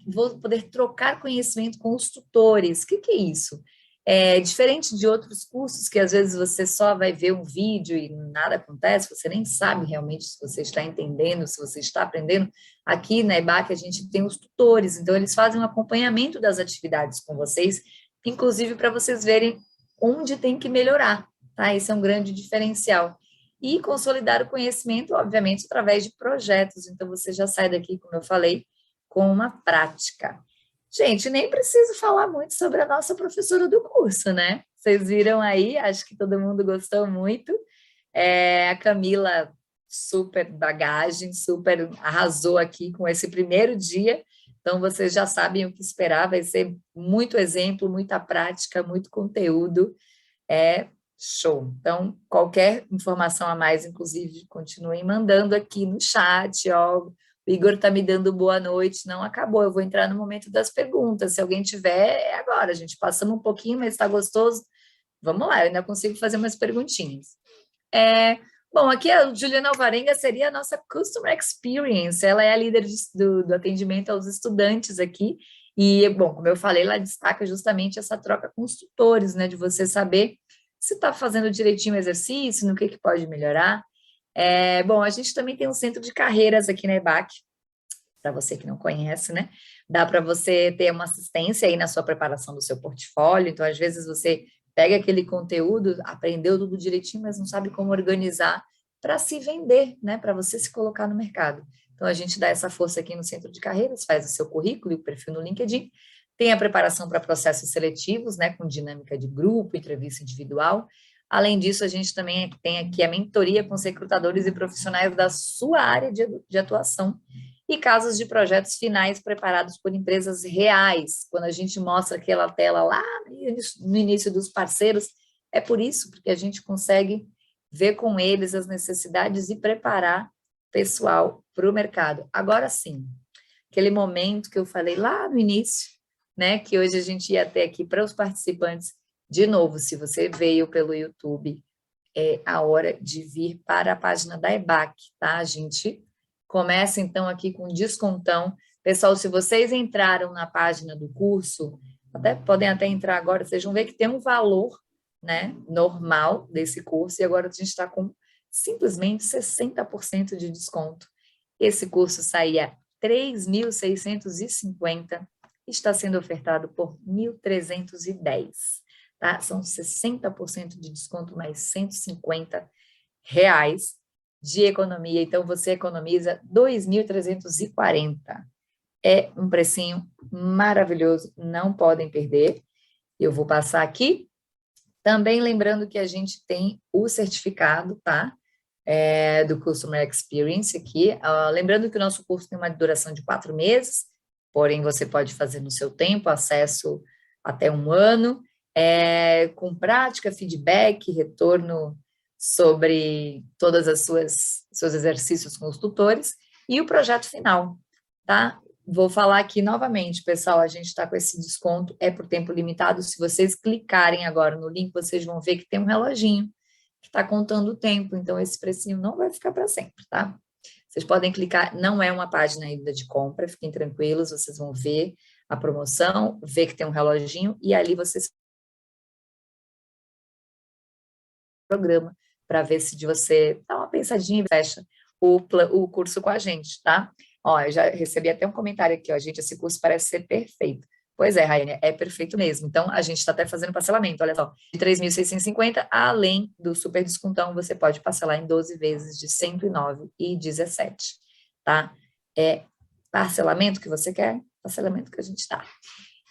Vou poder trocar conhecimento com os tutores. O que é isso? É diferente de outros cursos que às vezes você só vai ver um vídeo e nada acontece, você nem sabe realmente se você está entendendo, se você está aprendendo. Aqui na EBAC a gente tem os tutores, então eles fazem um acompanhamento das atividades com vocês, inclusive para vocês verem onde tem que melhorar, tá? Esse é um grande diferencial. E consolidar o conhecimento, obviamente, através de projetos. Então você já sai daqui, como eu falei, com uma prática. Gente, nem preciso falar muito sobre a nossa professora do curso, né? Vocês viram aí, acho que todo mundo gostou muito. A Camila, super bagagem, super arrasou aqui com esse primeiro dia. Então, vocês já sabem o que esperar, vai ser muito exemplo, muita prática, muito conteúdo. Show. Então, qualquer informação a mais, inclusive, continuem mandando aqui no chat, ó. O Igor está me dando boa noite, não acabou, eu vou entrar no momento das perguntas, se alguém tiver, é agora, a gente passamos um pouquinho, mas está gostoso, vamos lá, eu ainda consigo fazer umas perguntinhas. Bom, aqui a Juliana Alvarenga seria a nossa Customer Experience, ela é a líder do atendimento aos estudantes aqui, e, bom, como eu falei, ela destaca justamente essa troca com os tutores, né, de você saber se está fazendo direitinho o exercício, no que pode melhorar. Bom, a gente também tem um centro de carreiras aqui na EBAC, para você que não conhece, né? Dá para você ter uma assistência aí na sua preparação do seu portfólio, então, às vezes, você pega aquele conteúdo, aprendeu tudo direitinho, mas não sabe como organizar para se vender, né? Para você se colocar no mercado. Então, a gente dá essa força aqui no centro de carreiras, faz o seu currículo e o perfil no LinkedIn, tem a preparação para processos seletivos, né? Com dinâmica de grupo, entrevista individual. Além disso, a gente também tem aqui a mentoria com os recrutadores e profissionais da sua área de atuação e casos de projetos finais preparados por empresas reais. Quando a gente mostra aquela tela lá no início dos parceiros, é por isso, porque a gente consegue ver com eles as necessidades e preparar pessoal para o mercado. Agora sim, aquele momento que eu falei lá no início, né, que hoje a gente ia ter aqui para os participantes. De novo, se você veio pelo YouTube, é a hora de vir para a página da EBAC, tá? A gente começa, então, aqui com descontão. Pessoal, se vocês entraram na página do curso, podem até entrar agora, vocês vão ver que tem um valor, né, normal desse curso, e agora a gente está com simplesmente 60% de desconto. Esse curso saía R$3.650, está sendo ofertado por R$1.310. Tá? São 60% de desconto, mais R$150 de economia. Então, você economiza R$2.340. É um precinho maravilhoso, não podem perder. Eu vou passar aqui. Também lembrando que a gente tem o certificado, tá? Do Customer Experience aqui. Lembrando que o nosso curso tem uma duração de 4 meses, porém você pode fazer no seu tempo, acesso até 1 ano. Com prática, feedback, retorno sobre todas as seus exercícios com os tutores e o projeto final, tá? Vou falar aqui novamente, pessoal, a gente está com esse desconto, é por tempo limitado. Se vocês clicarem agora no link, vocês vão ver que tem um reloginho que está contando o tempo, então esse precinho não vai ficar para sempre, tá? Vocês podem clicar, não é uma página ainda de compra, fiquem tranquilos, vocês vão ver a promoção, ver que tem um reloginho e ali vocês programa para ver se você dá uma pensadinha e fecha o curso com a gente, tá? Ó, eu já recebi até um comentário aqui, ó, gente, esse curso parece ser perfeito. Pois é, Raiane, é perfeito mesmo. Então, a gente está até fazendo parcelamento, olha só, de 3.650, além do super descontão, você pode parcelar em 12 vezes de 109,17, tá? É parcelamento que você quer? Parcelamento que a gente tá.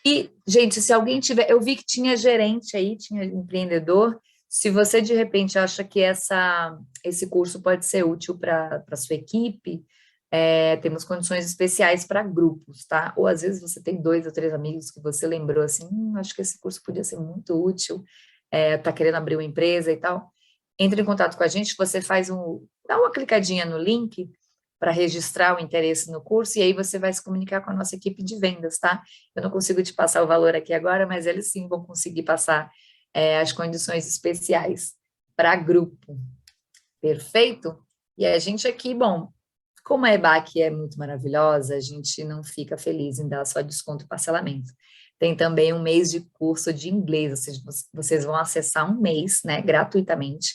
E, gente, se alguém tiver, eu vi que tinha gerente aí, tinha empreendedor, se você de repente acha que esse curso pode ser útil para a sua equipe, temos condições especiais para grupos, tá? Ou às vezes você tem 2 ou 3 amigos que você lembrou assim, acho que esse curso podia ser muito útil, tá querendo abrir uma empresa e tal. Entre em contato com a gente, você dá uma clicadinha no link para registrar o interesse no curso, e aí você vai se comunicar com a nossa equipe de vendas, tá? Eu não consigo te passar o valor aqui agora, mas eles sim vão conseguir passar as condições especiais para grupo. Perfeito? E a gente aqui, bom, como a EBAC é muito maravilhosa, a gente não fica feliz em dar só desconto e parcelamento. Tem também um mês de curso de inglês, ou seja, vocês vão acessar um mês, né, gratuitamente,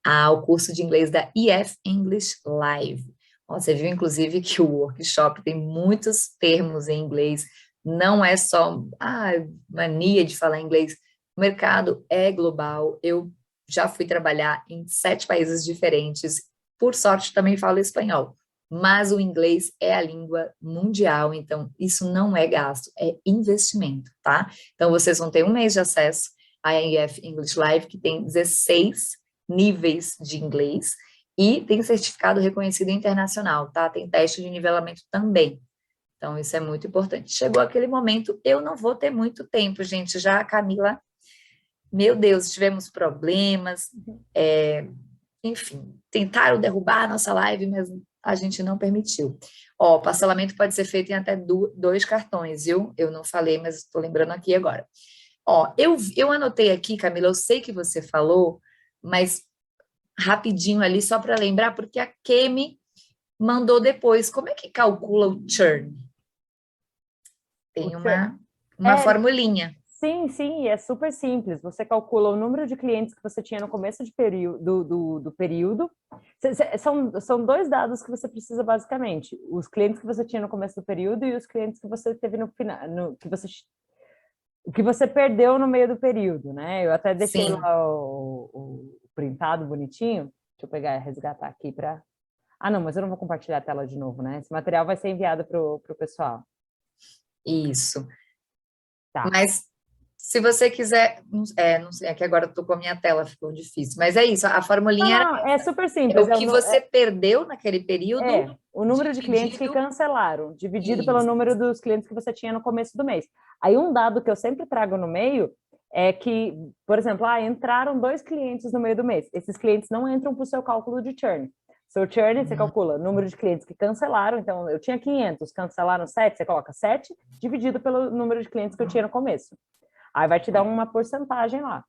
ao curso de inglês da EF English Live. Você viu, inclusive, que o workshop tem muitos termos em inglês, não é só mania de falar inglês. O mercado é global, eu já fui trabalhar em 7 países diferentes, por sorte também falo espanhol, mas o inglês é a língua mundial, então isso não é gasto, é investimento, tá? Então vocês vão ter um mês de acesso à EF English Live, que tem 16 níveis de inglês, e tem certificado reconhecido internacional, tá? Tem teste de nivelamento também. Então, isso é muito importante. Chegou aquele momento, eu não vou ter muito tempo, gente. Já a Camila, meu Deus, tivemos problemas, enfim, tentaram derrubar a nossa live, mas a gente não permitiu. Ó, o parcelamento pode ser feito em até 2 cartões, viu? Eu não falei, mas estou lembrando aqui agora. Ó, eu anotei aqui, Camila, eu sei que você falou, mas rapidinho ali, só para lembrar, porque a Kemi mandou depois. Como é que calcula o churn? Tem uma formulinha. Sim, é super simples. Você calcula o número de clientes que você tinha no começo do período. São 2 dados que você precisa, basicamente. Os clientes que você tinha no começo do período e os clientes que você teve no final, o que você perdeu no meio do período, né? Eu até deixei lá o printado bonitinho. Deixa eu pegar e resgatar aqui para... não, mas eu não vou compartilhar a tela de novo, né? Esse material vai ser enviado para o pessoal. Isso. Tá. Mas se você quiser... não sei, é que agora eu tô com a minha tela, ficou difícil. Mas é isso, a formulinha é super simples. É o que você perdeu naquele período. O número de clientes que cancelaram, dividido pelo número dos clientes que você tinha no começo do mês. Aí um dado que eu sempre trago no meio é que, por exemplo, entraram 2 clientes no meio do mês. Esses clientes não entram para o seu cálculo de churn. Seu churn, você calcula o número de clientes que cancelaram. Então, eu tinha 500, cancelaram 7, você coloca 7 dividido pelo número de clientes que eu tinha no começo. Aí vai te dar uma porcentagem lá.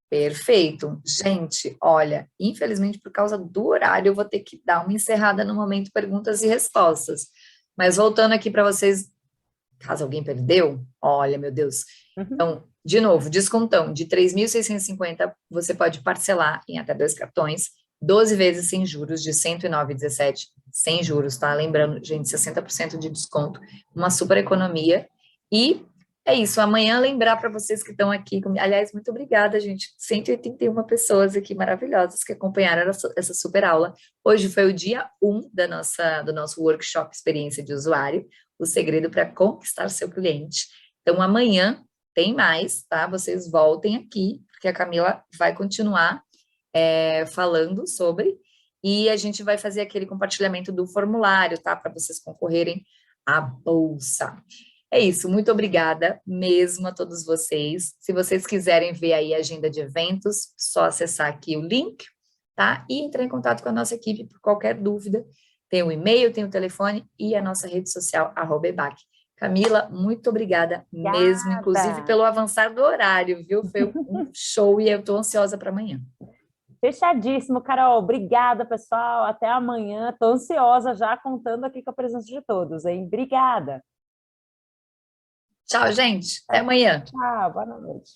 Perfeito. Gente, olha, infelizmente por causa do horário eu vou ter que dar uma encerrada no momento perguntas e respostas. Mas voltando aqui para vocês, caso alguém perdeu, olha, meu Deus. Então, de novo, descontão de 3.650, você pode parcelar em até 2 cartões, 12 vezes sem juros de 109,17, sem juros, tá? Lembrando, gente, 60% de desconto, uma super economia. E é isso, amanhã lembrar para vocês que estão aqui, aliás, muito obrigada, gente, 181 pessoas aqui maravilhosas que acompanharam essa super aula. Hoje foi o dia 1 do nosso workshop Experiência de Usuário, o segredo para conquistar seu cliente. Então, amanhã tem mais, tá? Vocês voltem aqui, porque a Camila vai continuar falando sobre, e a gente vai fazer aquele compartilhamento do formulário, tá? Para vocês concorrerem à bolsa. É isso, muito obrigada mesmo a todos vocês. Se vocês quiserem ver aí a agenda de eventos, só acessar aqui o link, tá? E entrar em contato com a nossa equipe por qualquer dúvida. Tem o e-mail, tem o telefone e a nossa rede social, @ebac. Camila, muito obrigada mesmo, inclusive pelo avançar do horário, viu? Foi um show e eu estou ansiosa para amanhã. Fechadíssimo, Carol. Obrigada, pessoal. Até amanhã. Estou ansiosa já, contando aqui com a presença de todos, hein? Obrigada. Tchau, gente. Até amanhã. Tchau, boa noite.